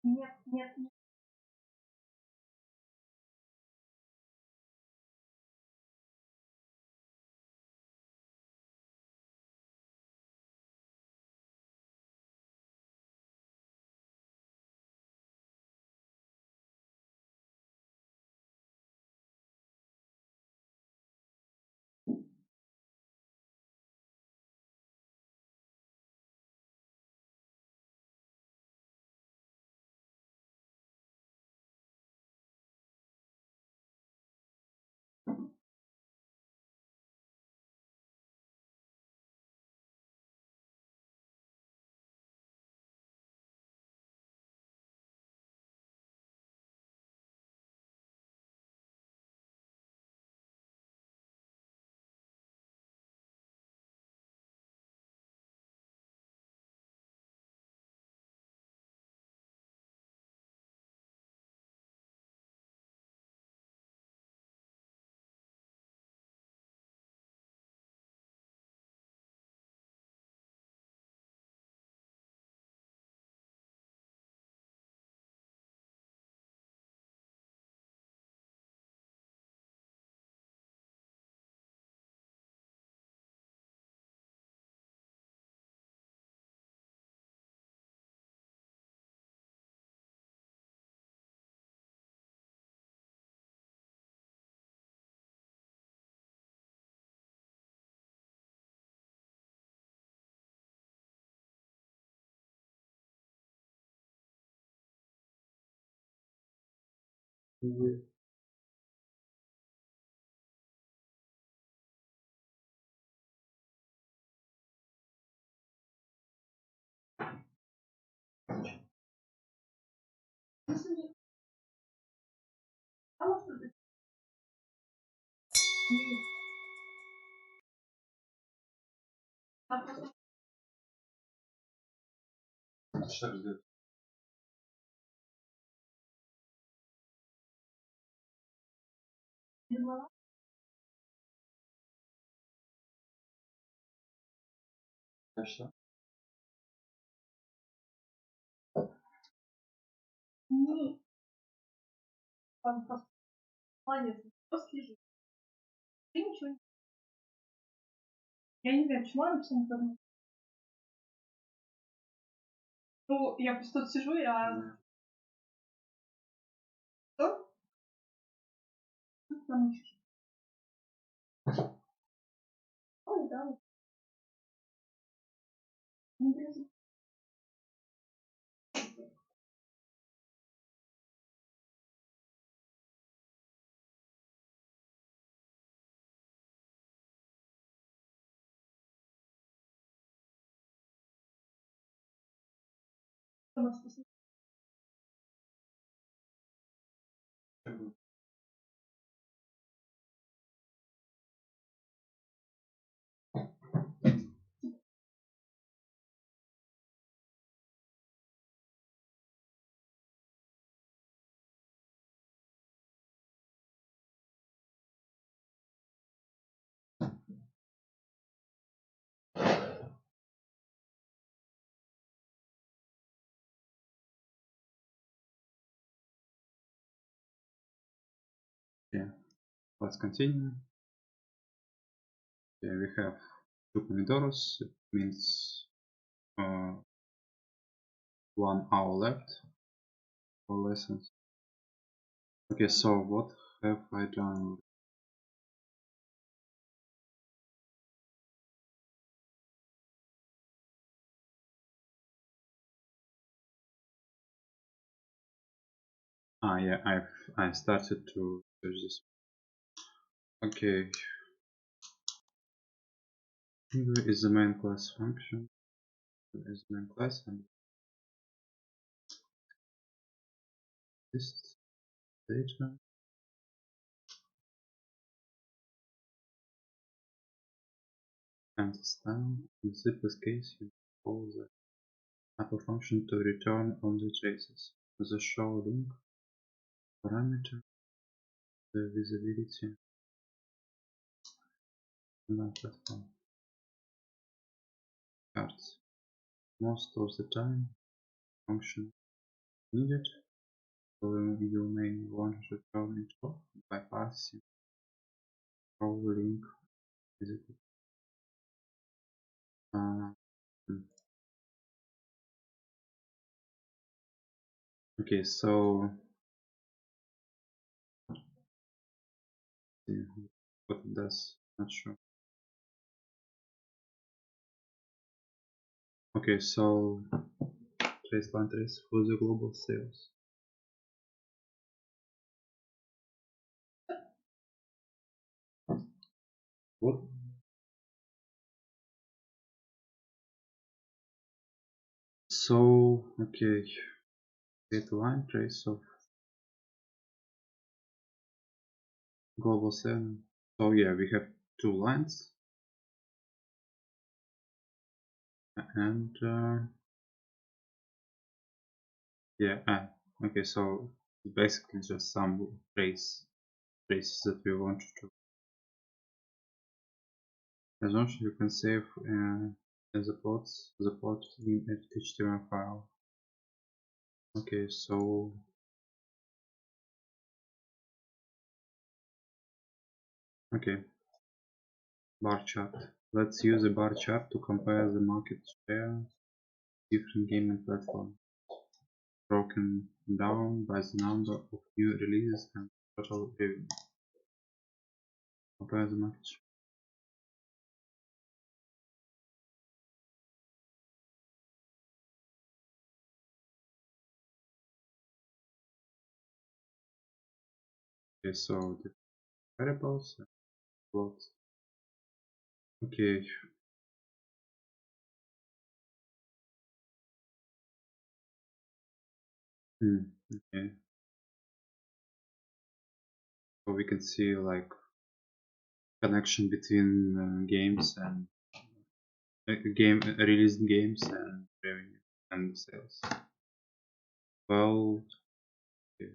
Нет, нет, нет. А может быть, нет. А просто Что ждет? поняла. А что? Нет. Там просто молодец. Просто лежит. Ты ничего не... Я не знаю, почему она написала давно. Ну, я просто тут сижу, я... Что? Тут там еще. Ой, да. Интересно. Что у вас вкусно? Yeah, let's continue. Yeah, we have 2 Pomodoros. It means 1 hour left for lessons. Okay, so what have I done? Yeah, I started to search this. Okay, here is the main class function. Is the main class and this data. And this time, in the simplest case, you call the upper function to return only traces. The show link parameter, the visibility on platform cards. Most of the time, function needed. So you may want to turn it off by passing through link visited. Okay, so yeah, what it does, not sure. Okay, so trace line trace for the global sales. What? So okay, get line trace of global sales. So yeah, we have two lines and yeah, okay, so basically just some traces that we want to. As long as you can save the plot in HTML file. Okay, so okay, bar chart. Let's use a bar chart to compare the market share different gaming platforms, broken down by the number of new releases and total revenue. Compare the market share. Okay, so the variables and plots. Okay. Okay. So we can see like connection between games and released games and revenue and sales. Well, okay.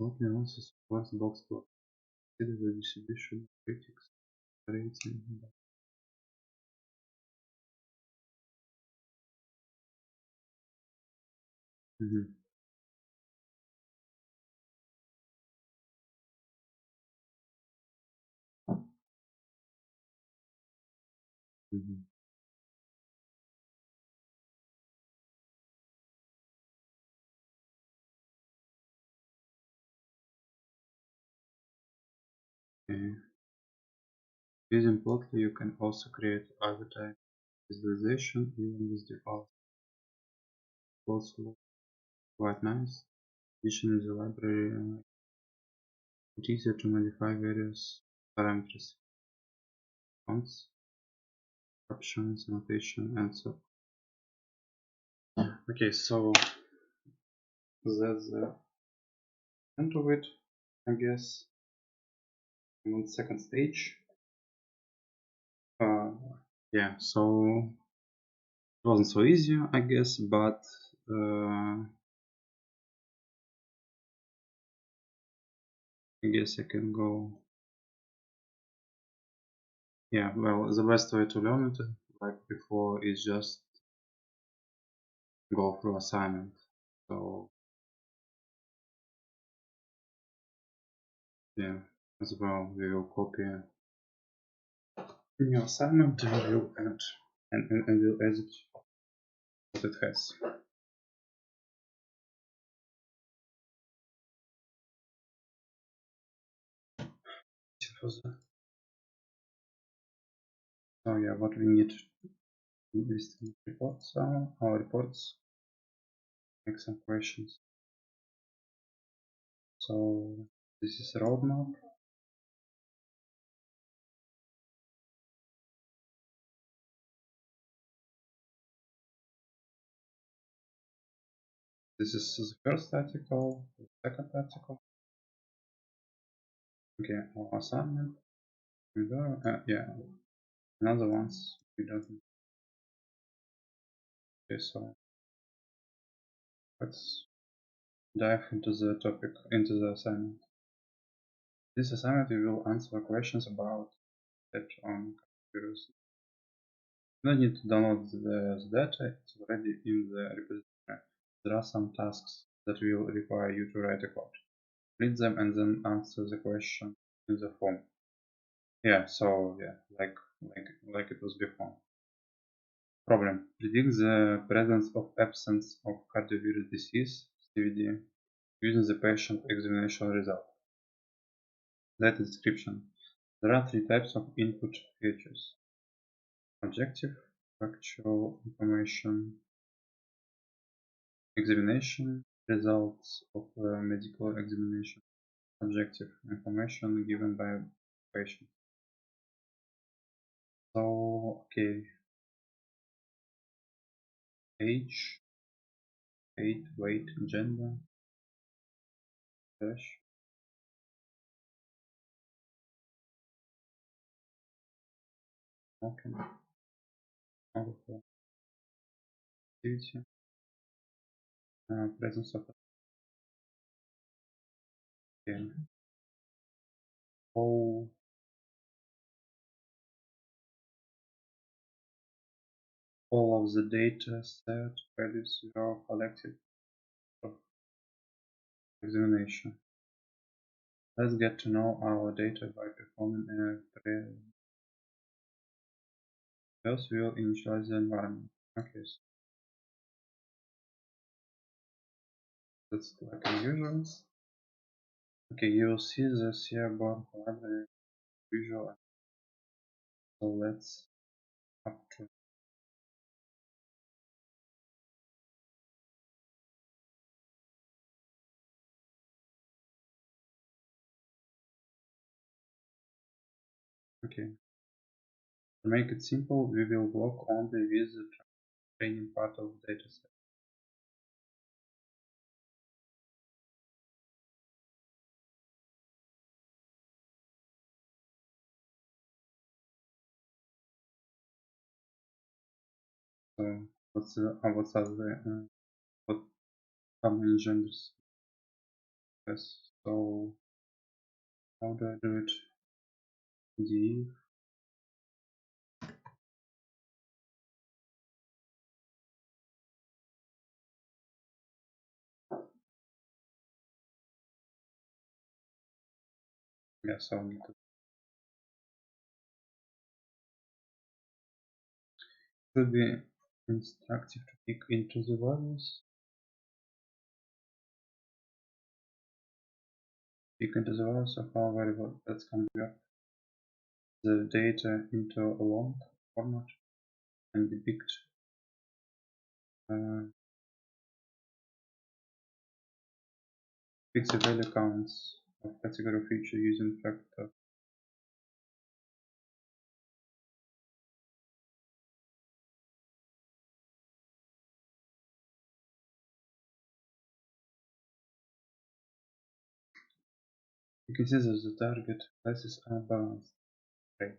Let me also support box plot. Consider the distribution of critics rating. Mm-hmm. Mm-hmm. Okay. Using Plotly, you can also create other type visualization even with default. Plots look quite nice. Additionally, the library it's easier to modify various parameters, fonts, options, annotation, and so. Okay, so that's the end of it, I guess. I'm on the second stage. Yeah, so it wasn't so easy, I guess, but I guess I can go. Yeah, well, the best way to learn it, like before, is just go through assignment. So yeah, as well, we will copy new assignment review and we'll edit what it has. So yeah, what we need is reports. Our reports make some questions. So this is a roadmap. This is the first article, the second article. Okay, our assignment. Yeah, another ones we don't. Okay, so let's dive into the topic, into the assignment. This assignment we will answer questions about that on virus. You don't need to download the data, it's already in the repository. There are some tasks that will require you to write a code. Read them and then answer the question in the form. Yeah, so yeah, like it was before. Problem. Predict the presence or absence of cardiovascular disease, CVD, using the patient examination result. Data description. There are three types of input features. Objective, factual information, examination, results of medical examination, objective information given by patient. So, okay, age, height, weight, gender, dash, smoking, alcohol, activity, presence of okay. all all of the data set values were collected for examination. Let's get to know our data by performing a first we'll initialize the environment. Okay, so that's like usual. Okay, you'll see the Seaborn library visual. So let's up to okay. To make it simple, we will work only with the training part of the dataset. So what's are the what how many genders? Yes. So how do I do it? Div. Yeah. So it would be instructive to pick into the values. Pick into the values of our variable. Let's convert the data into a long format and depict pick the value counts of category feature using factor. You can see that the target classes are balanced. Right.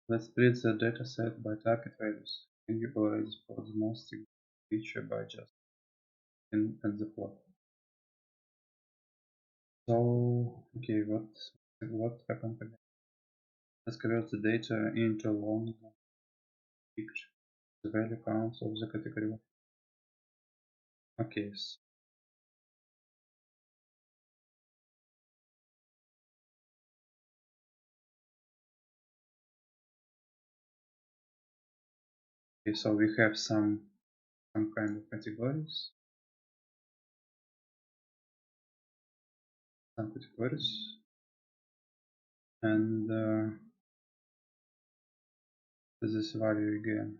Let's split the dataset by target values. Can you already spot the most significant feature by just looking at the plot? So, okay, what happened again? Let's convert the data into long picture. The value counts of the category. Okay, so we have some kind of categories. And this value again.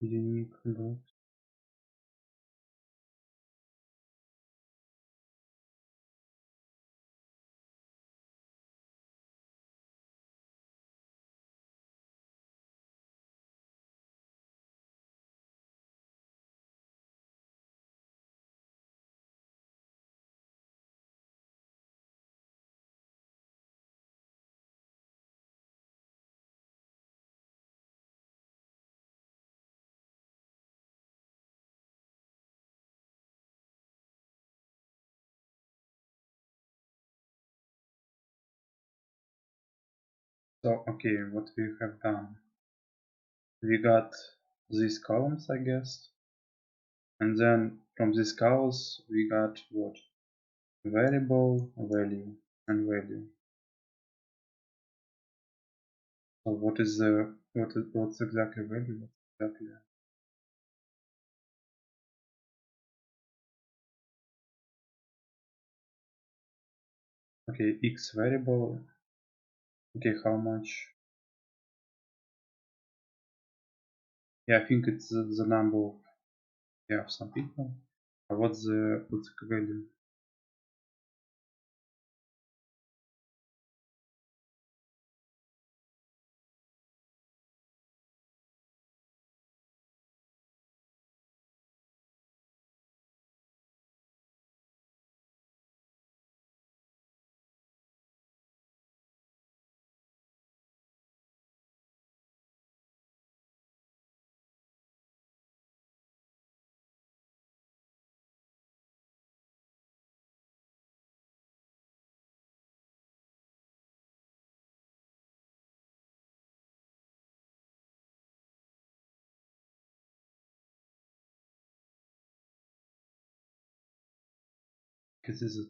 Unique group. So, okay, what we have done, we got these columns, I guess, and then from these columns we got what? Variable, value, and value. So what is the what's exactly value? What's exactly okay, x variable. Okay, how much? Yeah, I think it's the number of, yeah, of some people. What's the value? Because this is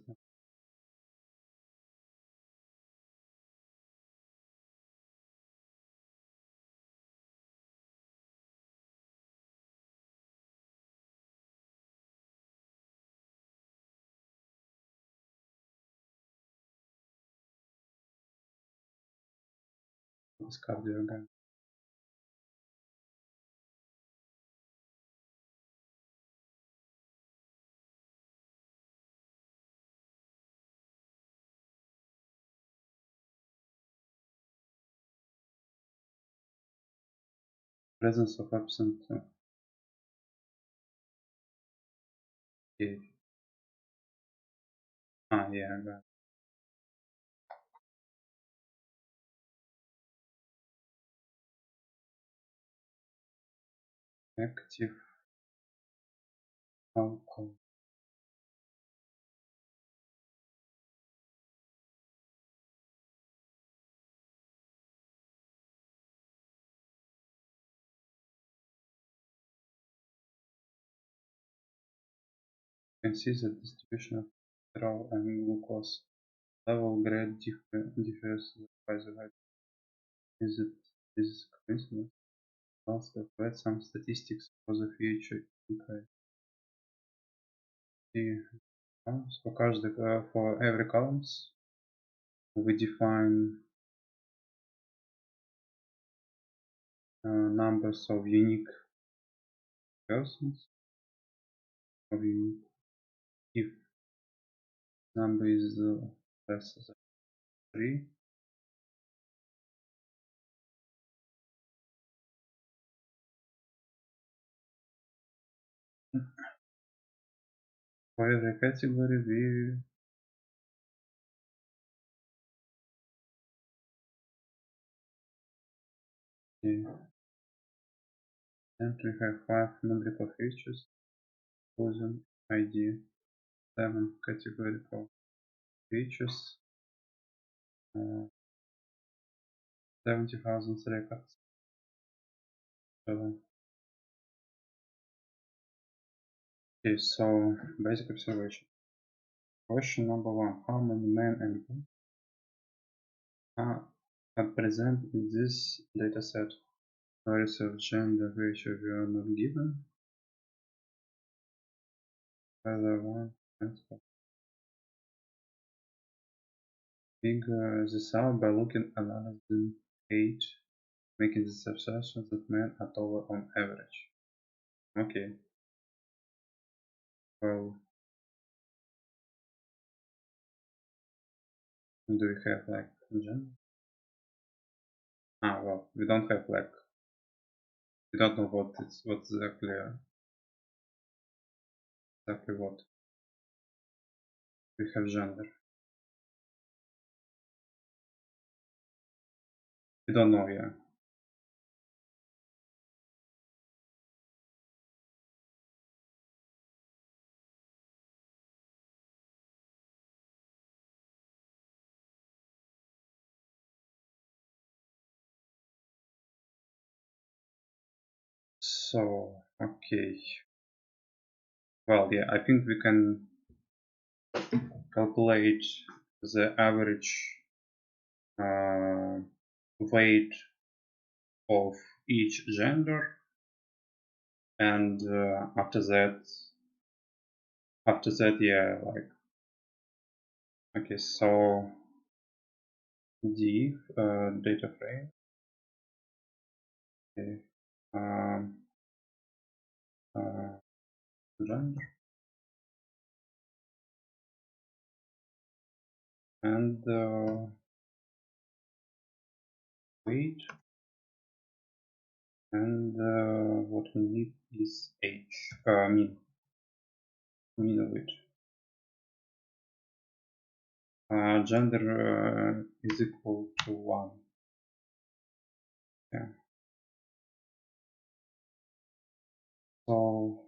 cardio again. Presence of absent. Okay. Yeah, I got active alcohol. You can see the distribution of cholesterol and glucose level grade differs by the height. Is it this coincidence? Also provide some statistics for the future. Okay. The columns for every columns we define numbers of unique persons of unique if number is less than 3. For every category we and we have 5 numerical features, chosen ID, 7 categorical features, 70,000 records. So, okay, so basic observation. Question number 1. How many men and women are present in this dataset? Values of gender ratio were not given. Whether one figure this out by looking at analyzing age, making this assumption that men are taller on average. Okay. Well, do we have like gender? Well, we don't have like, we don't know what's exactly what we have gender. We don't know, yeah. So, okay. Well, yeah, I think we can calculate the average weight of each gender, and after that, yeah, like, okay, so div data frame, okay, um, gender, and weight, and what we need is age, mean of it. Gender is equal to 1. Yeah. So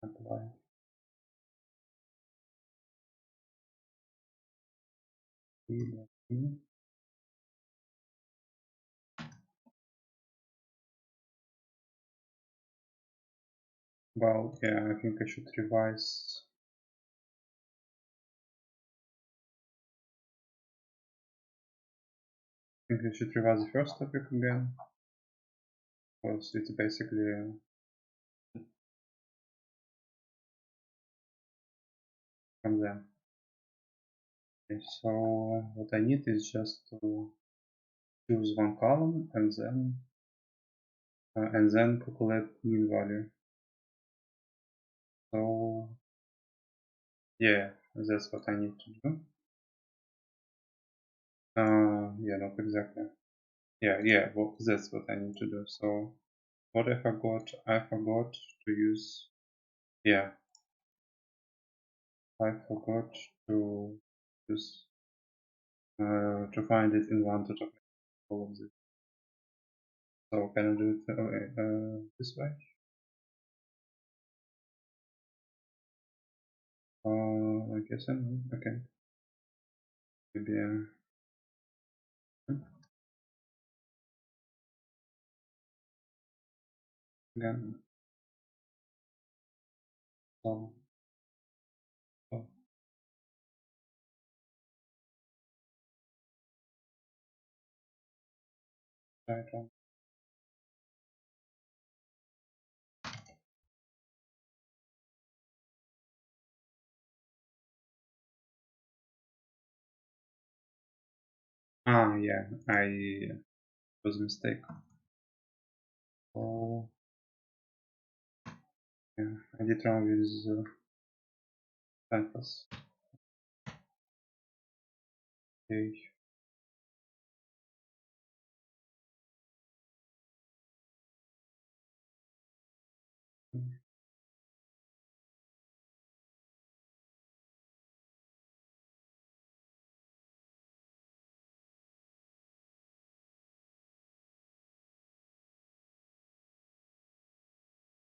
apply. Well, yeah, I think I should revise. I think I should revise the first topic again, because it's basically from them. Okay, so what I need is just to choose one column and then calculate mean value. So yeah, that's what I need to do. Yeah, not exactly. Yeah, well, that's what I need to do. So what I forgot to use, yeah, I forgot to use, to find it in one to talk all of this. So can I do it this way? I guess I know. Okay. Maybe again. So, so right on. Yeah, I was a mistake. So yeah, I did wrong with titles. Okay.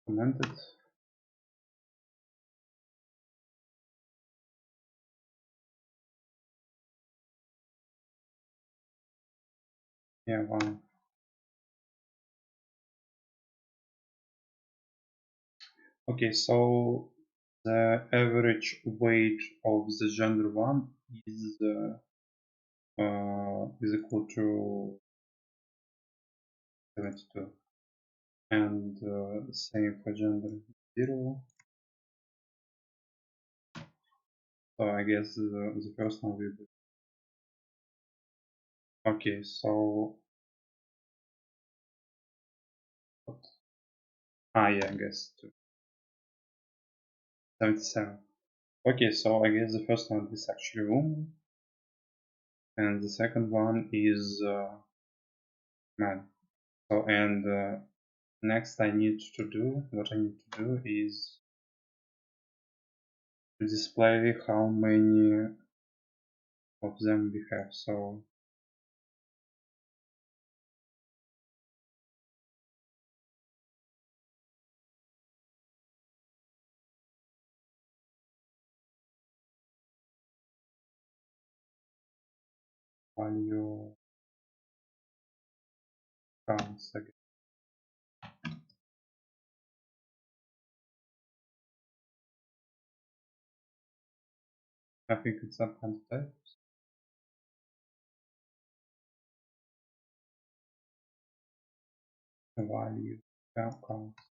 Commented. Yeah, one. Okay, so the average weight of the gender one is equal to 72, and same for gender 0. So I guess the first one will be okay. So yeah, I guess 77. Okay, so I guess the first one is actually woman, and the second one is man. So and next I need to do what I need to do is to display how many of them we have. So value counts again. I think it's some kind of type. Value counts.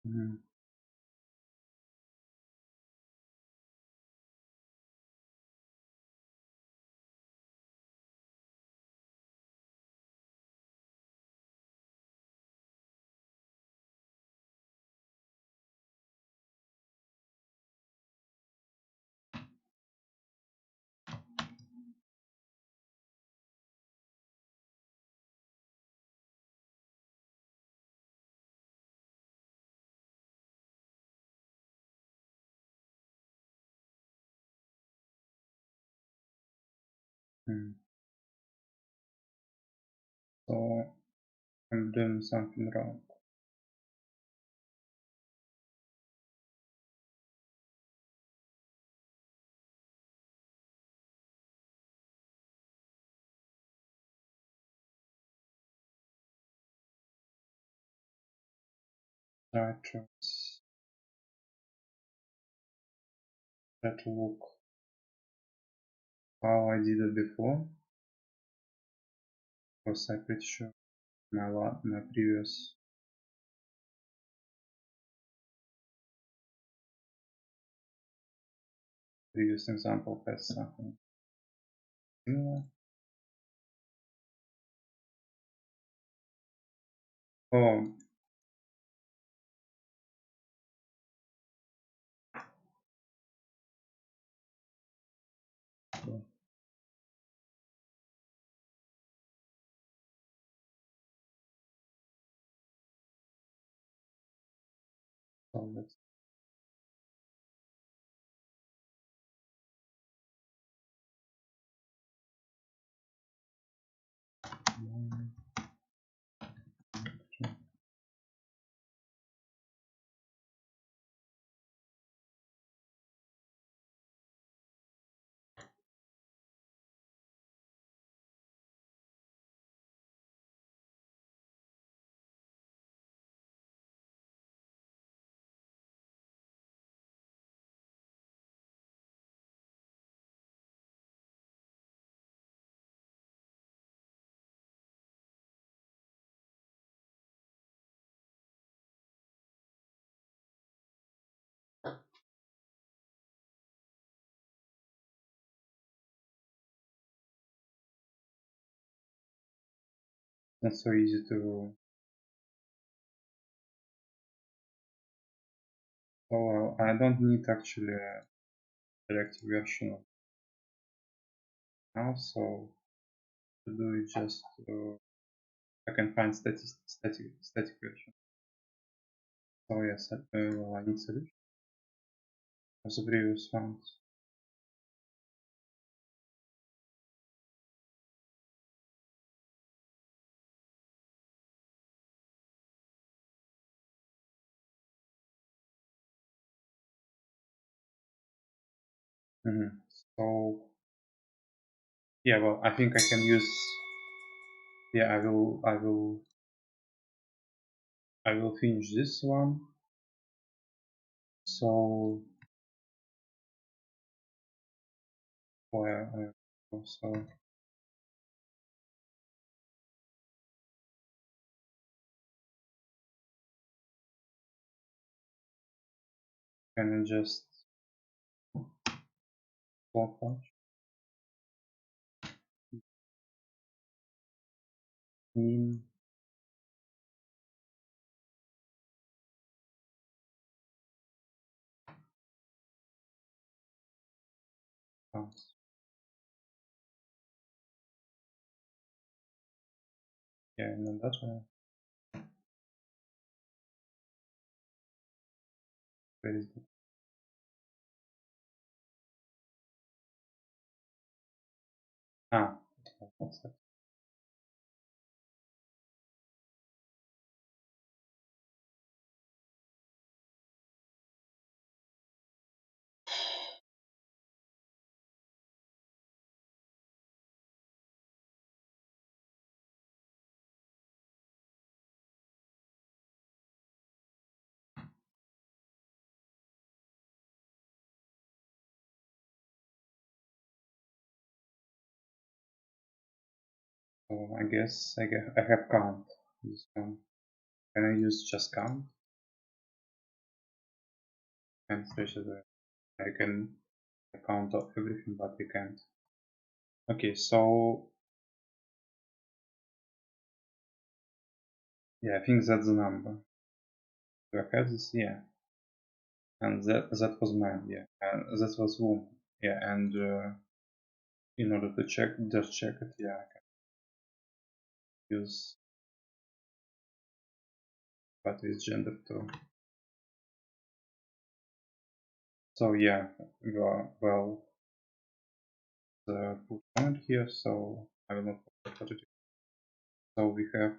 Mm. Mm. So I'm doing something wrong. Try to look how I did it before, because I'm pretty sure my previous example has something similar. Oh, so let's not so easy to. Oh well, I don't need actually a directive version of now, so to do it just I can find static version. So yes, well, I need solution as the previous ones. So yeah, well, I think I can use. Yeah, I will finish this one. So where also can I just swap out? in counts. Yeah, and then that one. Where is it? Ah, what's that? So I guess I have count. This one. Can I use just count? And especially I can count of everything, but we can't. Okay, so yeah, I think that's the number. Do I have this? Yeah, and that was man. Yeah, and that was woman. Yeah, and in order to just check it. Yeah, I can use but with gender too. So yeah, well, put comment here, so I will not forget what it is. So we have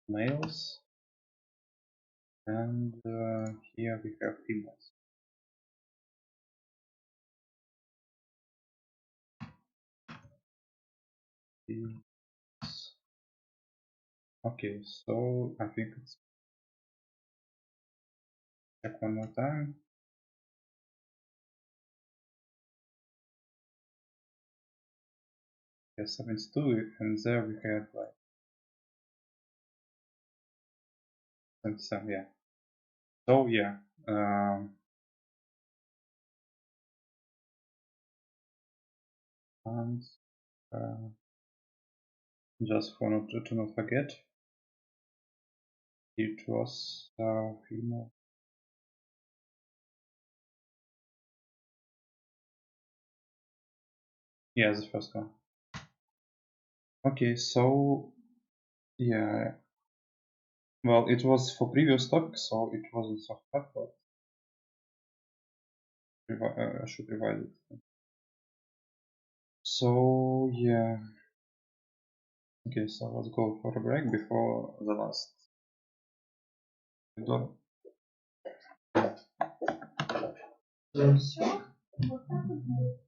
males, and here we have females. Okay, so I think it's check one more time. Yes, 72, and there we have like 77, yeah. So yeah, and just for not to not forget, it was female. Yeah, the first one. Okay, so yeah, well, it was for previous topic, so it wasn't so hard, but I should revise it. So yeah, okay, so let's go for a break before the last door. Все, вот так вот будет.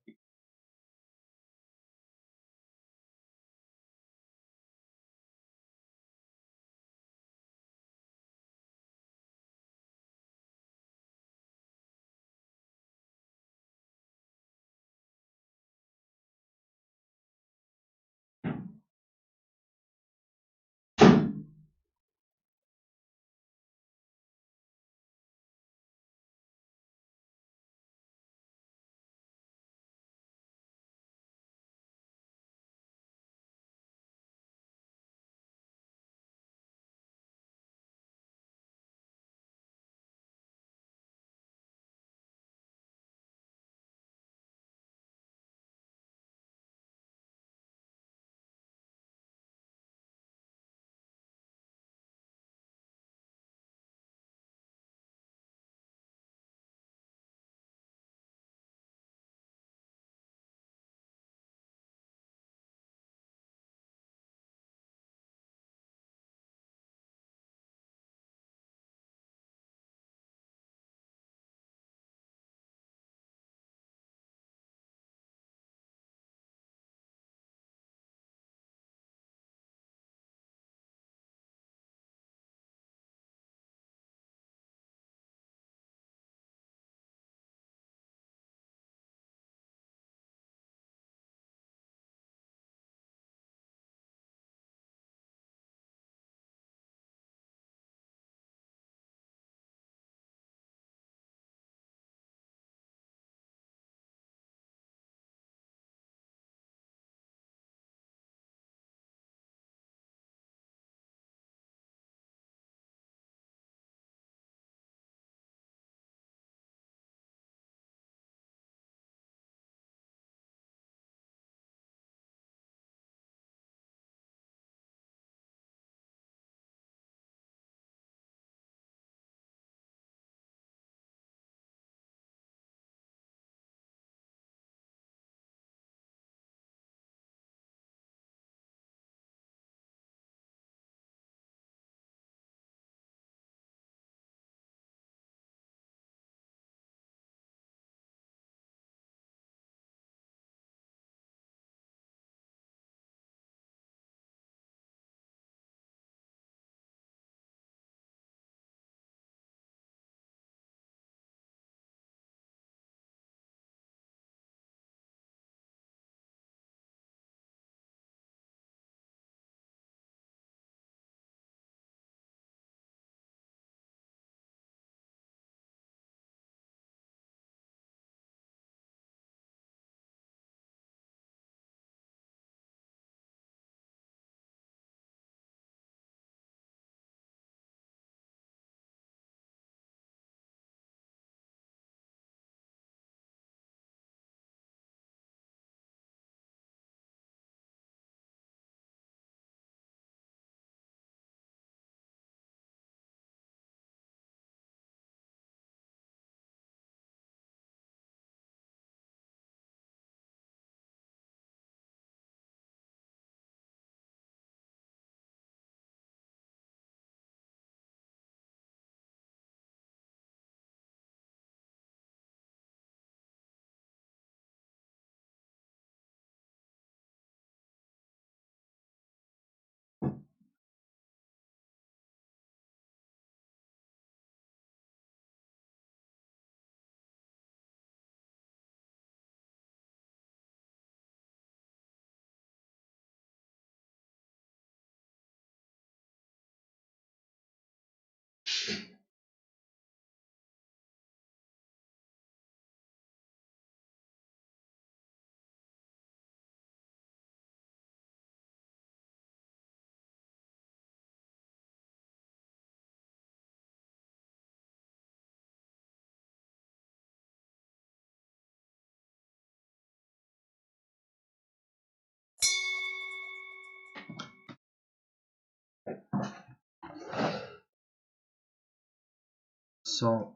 So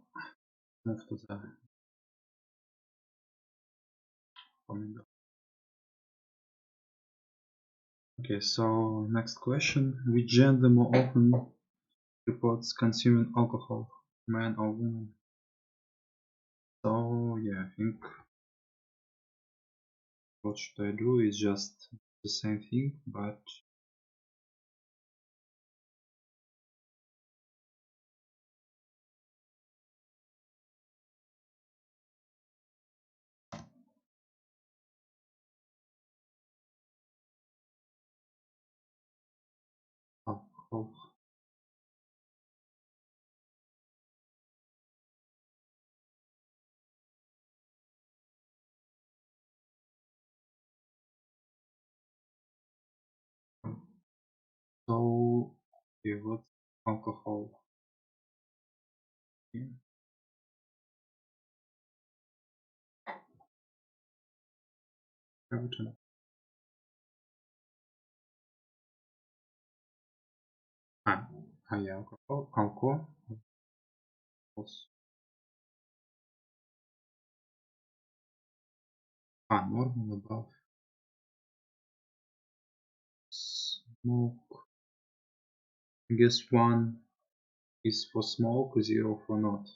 move to the formula. Okay, so next question. Which gender more often reports consuming alcohol, man or woman? So yeah, I think what should I do is just the same thing, but alcohol. So yeah, what's alcohol? Yeah. Everton. Ah, yeah, alcohol. Alcohol. Normal above. Smoke. I guess 1 is for smoke, 0 for not. If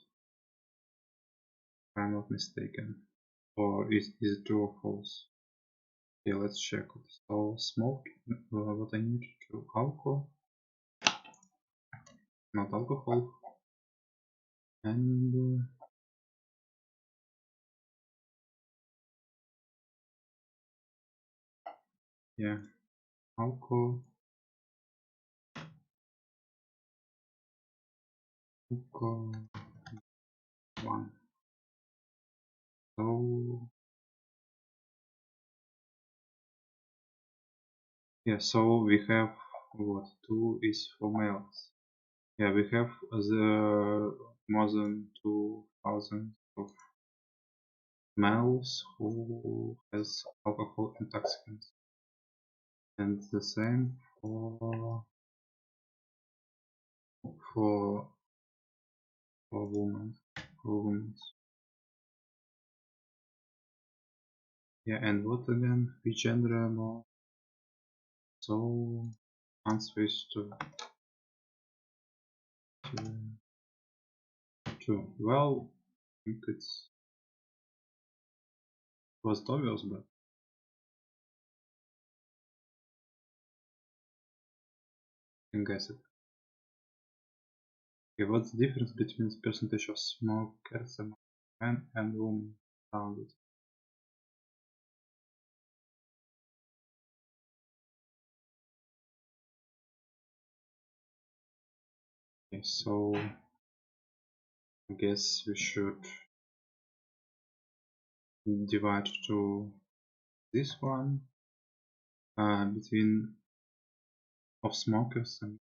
I'm not mistaken. Or is it true or false? Yeah, let's check it. So smoke, what I need to alcohol, not alcohol, and yeah, alcohol, 1. So yeah, so we have what 2 is for males. Yeah, we have the more than 2,000 of males who has alcohol intoxicants, and the same for for women. For women. Yeah, and what again? Which gender more? So answer is two. Well, I think it was obvious, but I can guess it. Okay, what's the difference between the percentage of smokers among men and women around it? Okay, so I guess we should divide to this one between of smokers and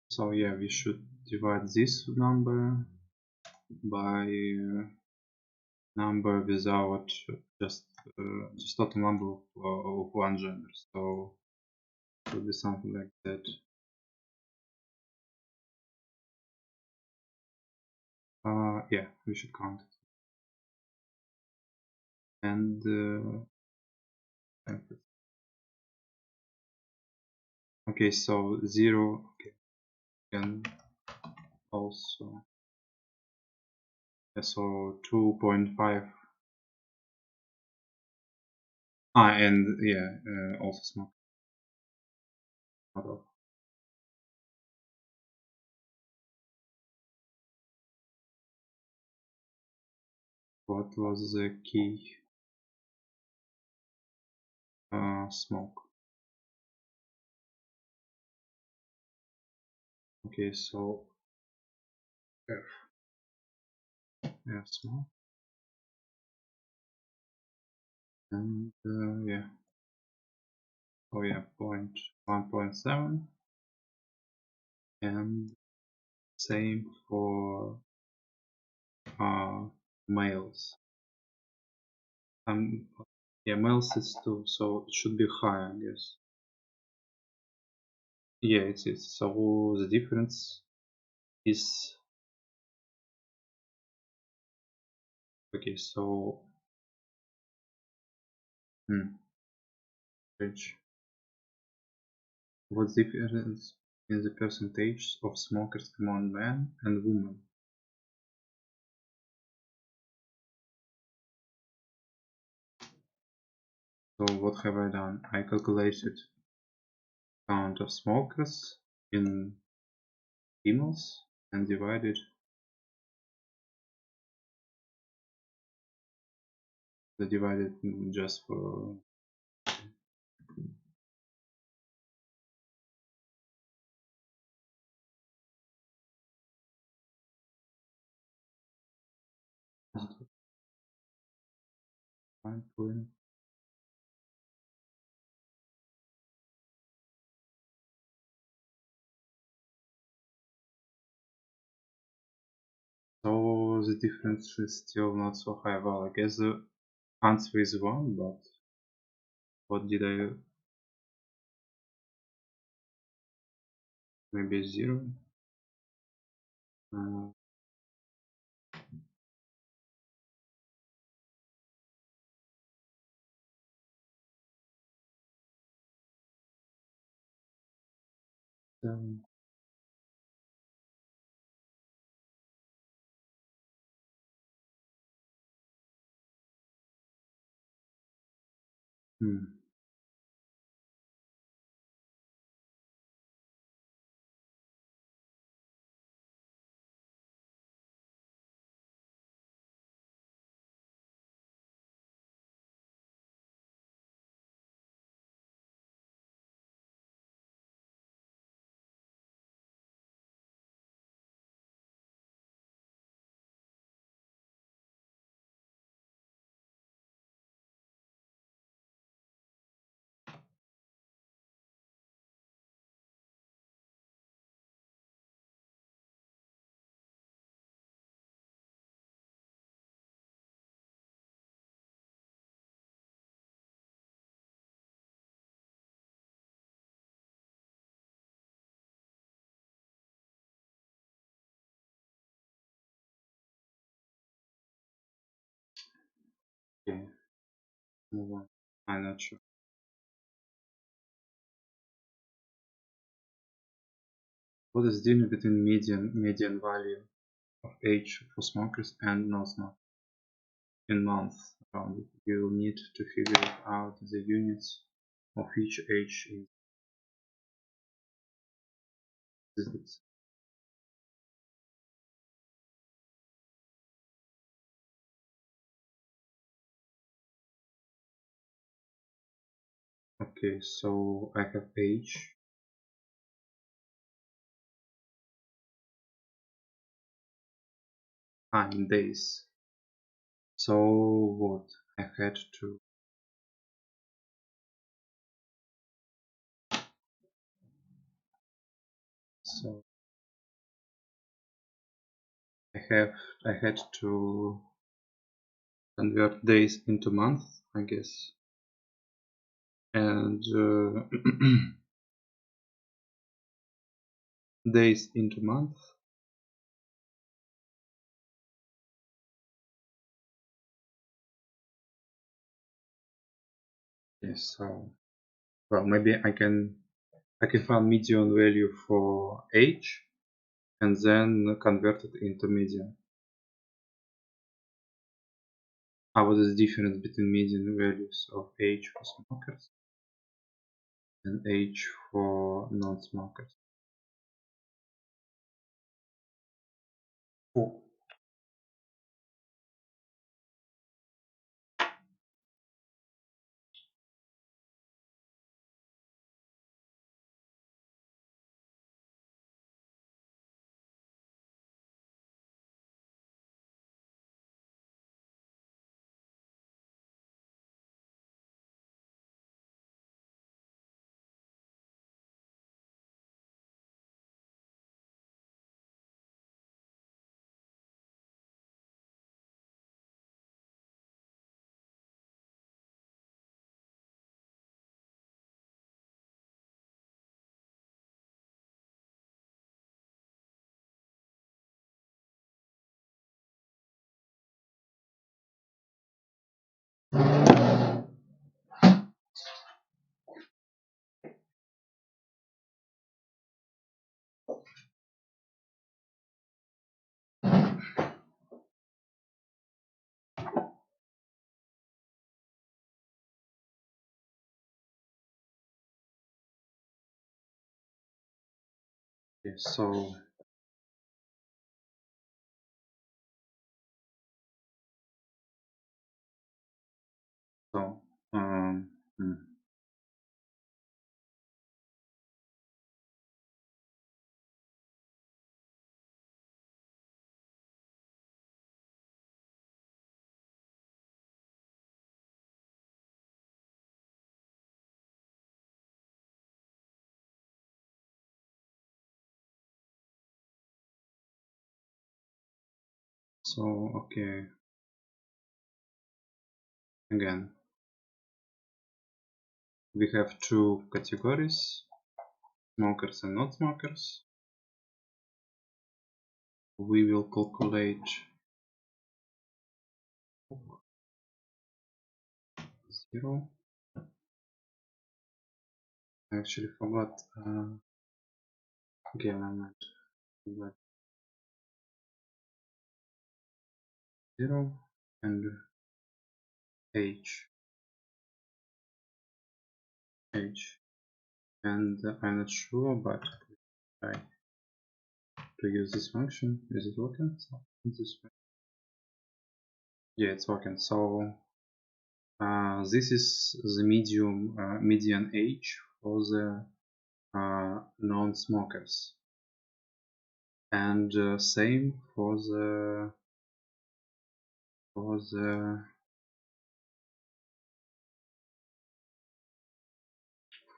so yeah, we should divide this number by number without just total number of one gender. So it would be something like that. Yeah, we should count it. And okay, so 0 can also so 2.5. And yeah, also smoke. What was the key? Smoke. Okay, so F. Yeah, smoke. And yeah. Oh yeah, 1.7. And same for males. Yeah, males it's 2, so it should be higher, I guess. Yeah, it is. So the difference is okay. So which what's the difference in the percentage of smokers among men and women? So what have I done? I calculated count of smokers in females and divided just for point. So the difference is still not so high. Well, I guess the answer is 1, but what did I... maybe 0? Uh, 7. Hmm. Okay, move on. I'm not sure. What is the difference between median value of age for smokers and non-smokers in months around it? You will need to figure out the units of each age in visits. Okay, so I have age, in days. So what I had to so I had to convert days into months, I guess, and days into months. Yes, so well maybe I can find median value for age and then convert it into median. What is the difference between median values of age for smokers and age for non-smokers? Oh, Okay, so um, hmm. So okay, again we have two categories, smokers and not smokers. We will calculate 0. I actually forgot. Okay, I meant 0 and h, and I'm not sure, but try to use this function. Is it working? So this way. Yeah, it's working. So this is the median age for the non-smokers, and same for the for the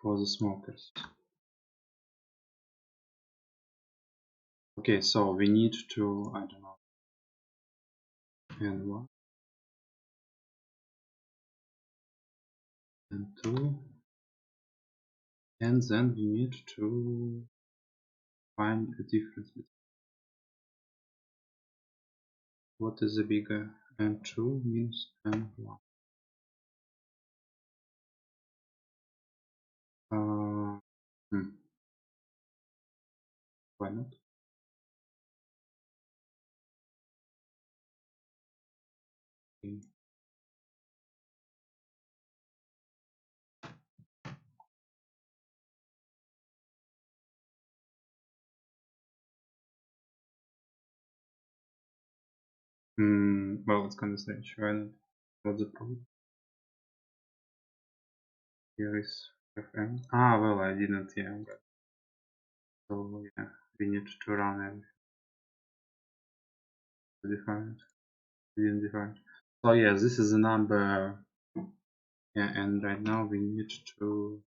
for the smokers. Okay, so we need to, I don't know, n1 and 2, and then we need to find a difference between what is the bigger, n2 means n1. Hmm, why not? Okay. Well, it's kind of strange. Why not? What's the problem? Here is fm. Ah, well, I didn't, yeah. So, yeah, we need to run everything to define it. We didn't define it. So, yeah, this is the number. Yeah, and right now we need to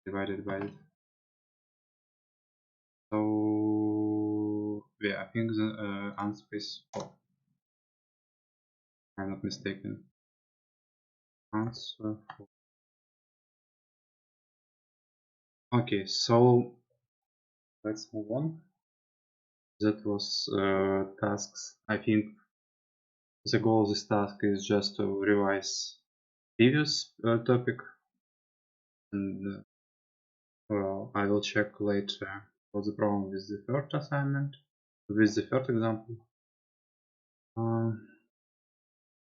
divide it by it. So, yeah, I think the answer is 4. I'm not mistaken. Answer 4. Okay, so let's move on. That was tasks. I think the goal of this task is just to revise previous topic, and well, I will check later what's the problem with the third assignment, with the third example.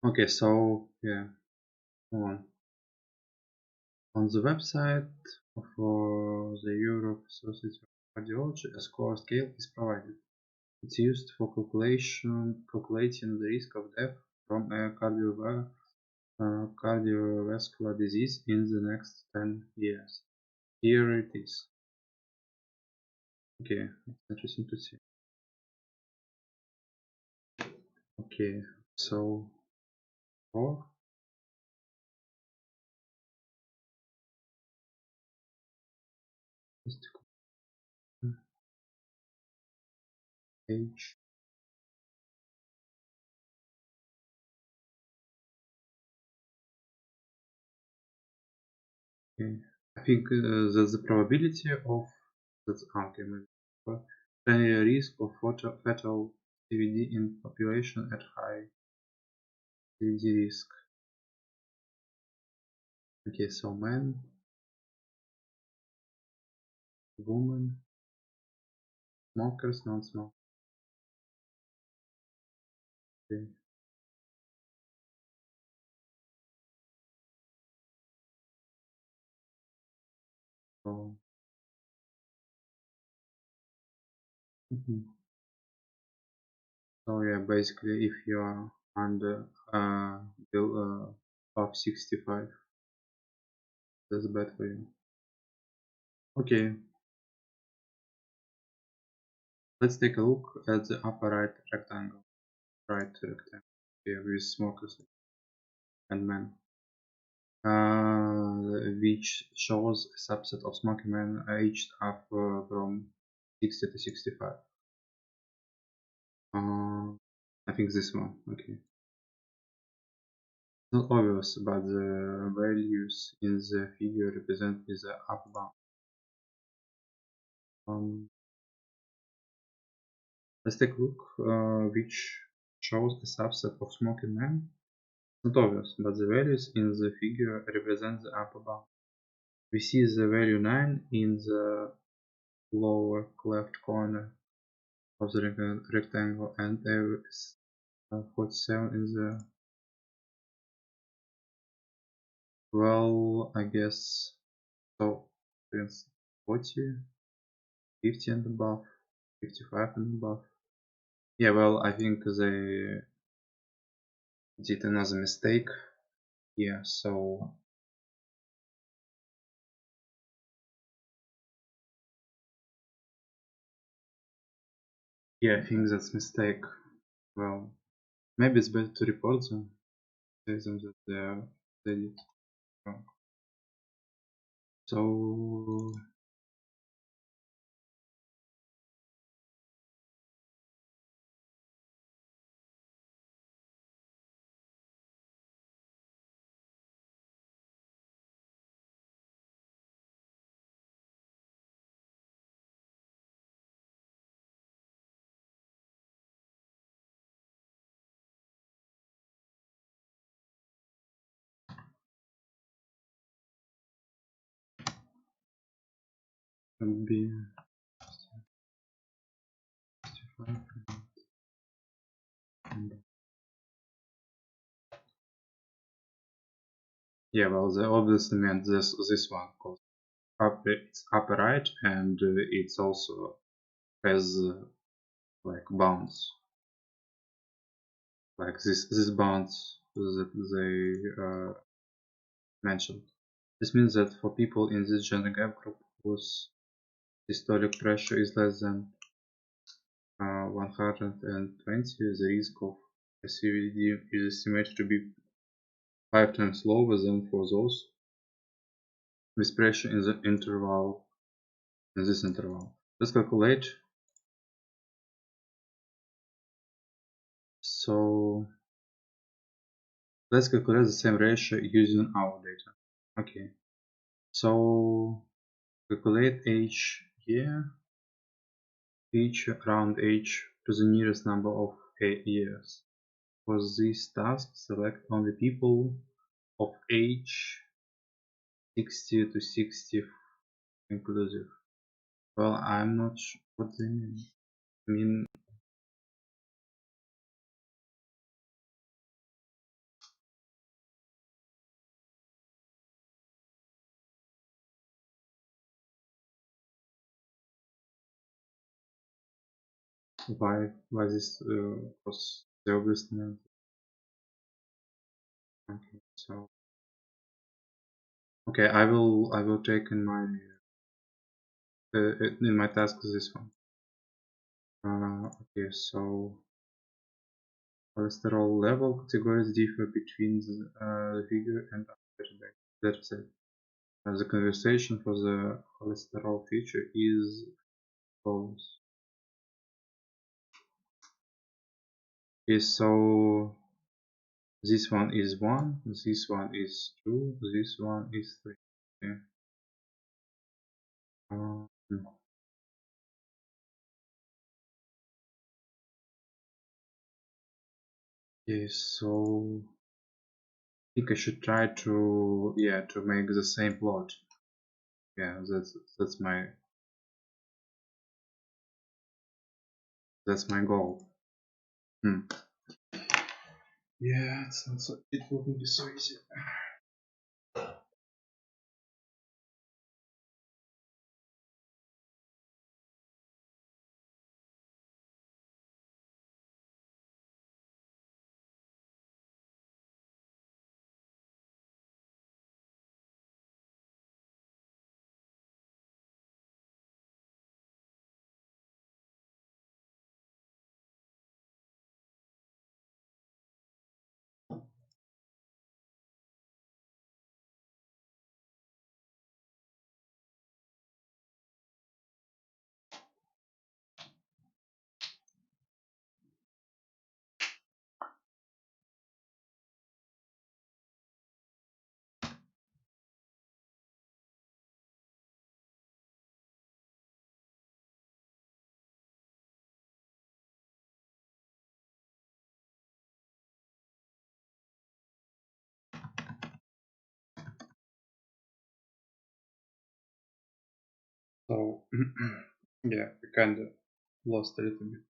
Okay, so yeah, on the website for the Europe Society of Cardiology, a score scale is provided. It's used for calculating the risk of death from a cardiovascular disease in the next 10 years. Here it is. Okay, it's interesting to see. Okay, so 4 H. Okay. I think that's the probability of that's okay, maybe the risk of fatal CVD in population at high the risk. Okay, so man, woman, smokers, non-smokers. Okay. So, so yeah, basically, if you are under above 65, that's bad for you. Okay, let's take a look at the upper right rectangle. Here with smokers and men, which shows a subset of smoking men aged up from 60 to 65. I think this one. Okay. Not obvious, but the values in the figure represent is the upper bound. Let's take a look, which shows a subset of smoking men. Not obvious, but the values in the figure represent the upper bound. We see the value 9 in the lower left corner of the rectangle, and there is 47 in the, well, I guess, so 40, 50 and above, 55 and above. Yeah, well, I think they did another mistake here, so yeah, I think that's mistake. Well, maybe it's better to report them, say them that they did wrong. So would be 65 and yeah, well, they obviously meant this one because it's upper right, and it's also has like bounds, like this bounds that they mentioned. This means that for people in this gender gap group whose systolic pressure is less than 120, the risk of CVD is estimated to be 5 times lower than for those with pressure in the interval, in this interval. Let's calculate. So let's calculate the same ratio using our data. Okay. So calculate h here, h round h to the nearest number of years. For this task, select only people of age 60 to 60 inclusive. Well, I'm not sure what they mean. I mean, why this was the obvious name. Okay, so okay, I will take in my task this one. Okay, so cholesterol level categories differ between the figure and data set. The conversation for the cholesterol feature is follows. Okay, so this one is 1, this one is 2, this one is 3. Okay. Um, okay, so think I should try to make the same plot. Yeah, that's my goal. Yeah, it wouldn't be so easy. So yeah, we kind of lost a little bit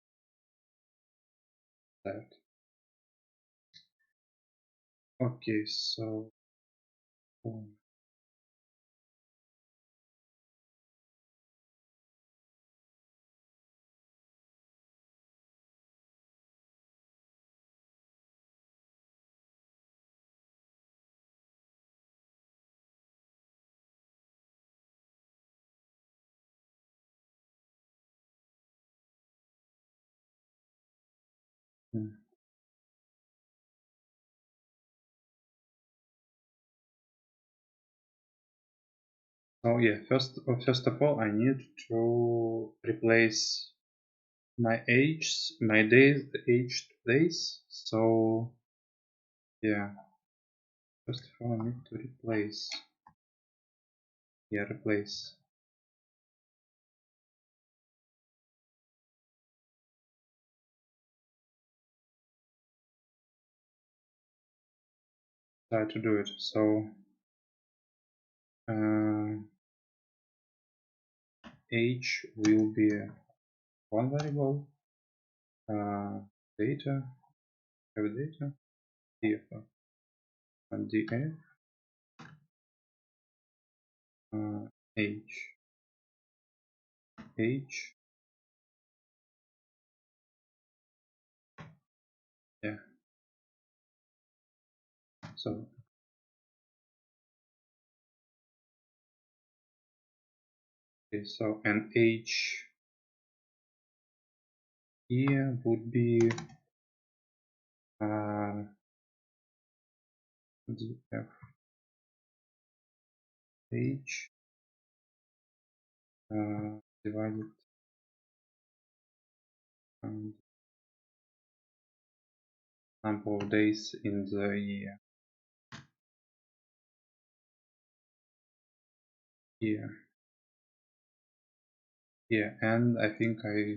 that. Okay, so so yeah, first of all, I need to replace my aged days. So yeah, first of all, I need to replace. Yeah, replace. Try to do it. So age will be one variable. Data, have data, df, and df, age, yeah. So okay, so an age here would be df age divided and number of days in the year. Yeah, yeah, and I think I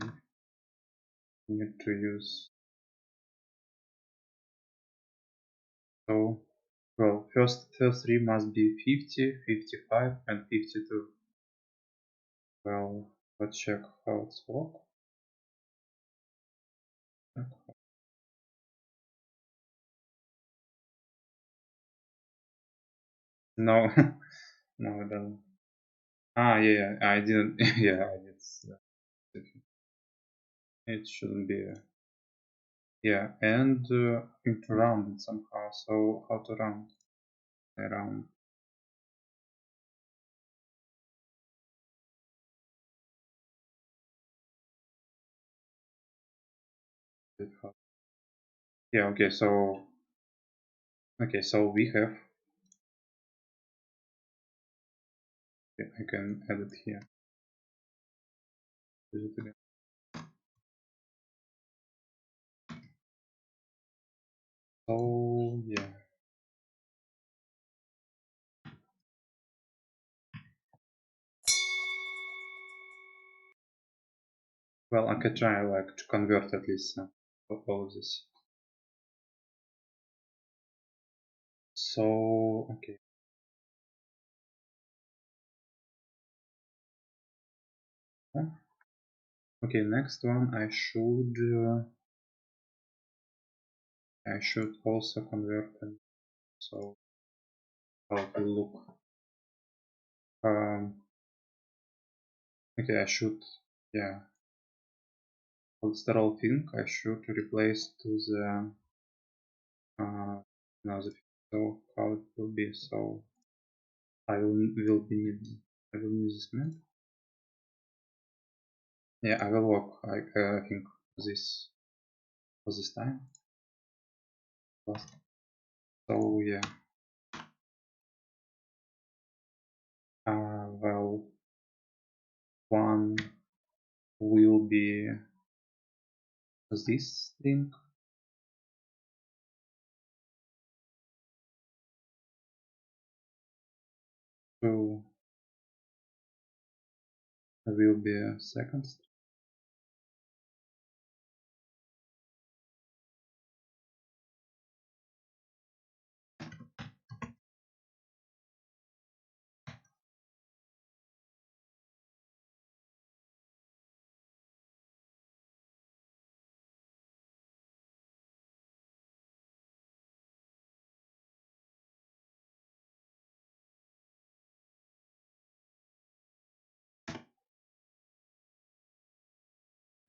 need to use so well first three must be 50, 55, and 52. Well, let's check how it's work. No, no, I don't. Ah, yeah, I didn't. Yeah, I did. It shouldn't be. Yeah, and it rounded somehow. So how to round? I round. It how- Yeah. Okay. So we have. I can add it here. Use it again. So yeah. Well, I can try like to convert at least all of this. So okay. Okay, next one I should also convert them. So how it will look. Okay, I should, yeah, cholesterol thing I should replace to the another. So how it will be? So I will need this map. Yeah, I will work. I think this for this time. So yeah. Well, one will be this string. Two will be a second string.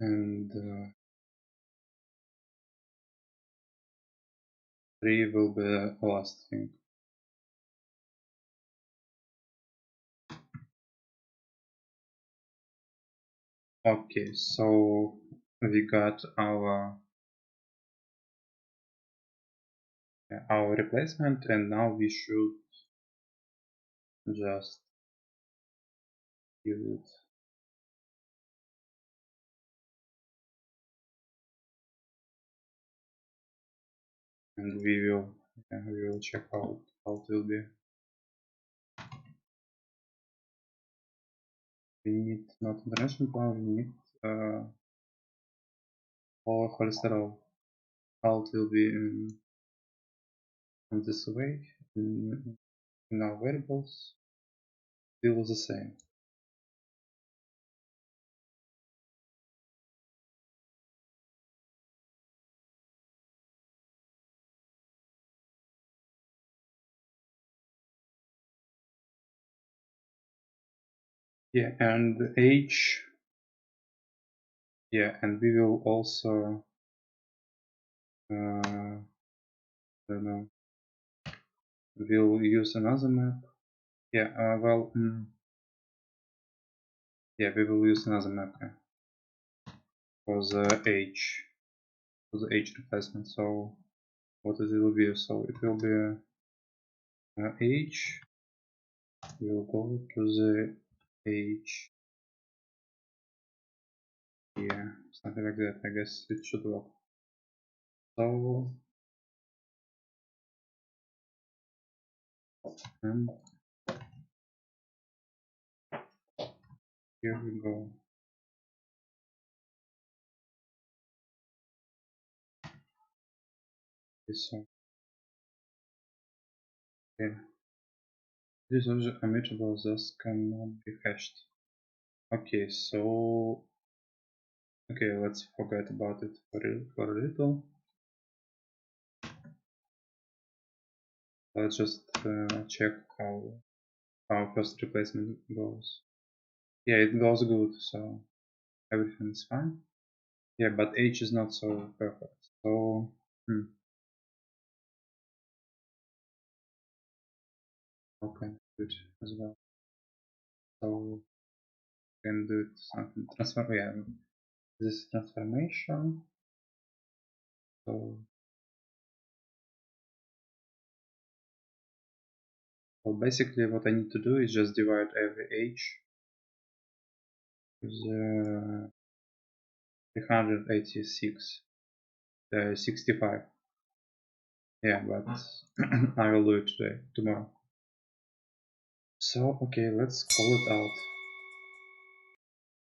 And 3 will be the last thing. Okay, so we got our replacement, and now we should just use it. And we will check out how it will be. We need not international power, we need our cholesterol. How it will be in this way in our variables still the same. Yeah, and age. Yeah, and we will also I don't know. We'll use another map. Yeah, yeah, we will use another map for the age replacement. So what it will be? So it will be age. We will go to the age. Yeah, something like that. I guess it should work. So and here we go. This one. Okay. These are immutable, thus cannot be hashed. Okay, so okay, let's forget about it for a little. Let's just check how our first replacement goes. Yeah, it goes good, so everything is fine. Yeah, but H is not so perfect. So okay, good as well. So we can do it something this transformation. So basically what I need to do is just divide every H with 386, 65. Yeah, but I will do it tomorrow. So okay, let's call it out.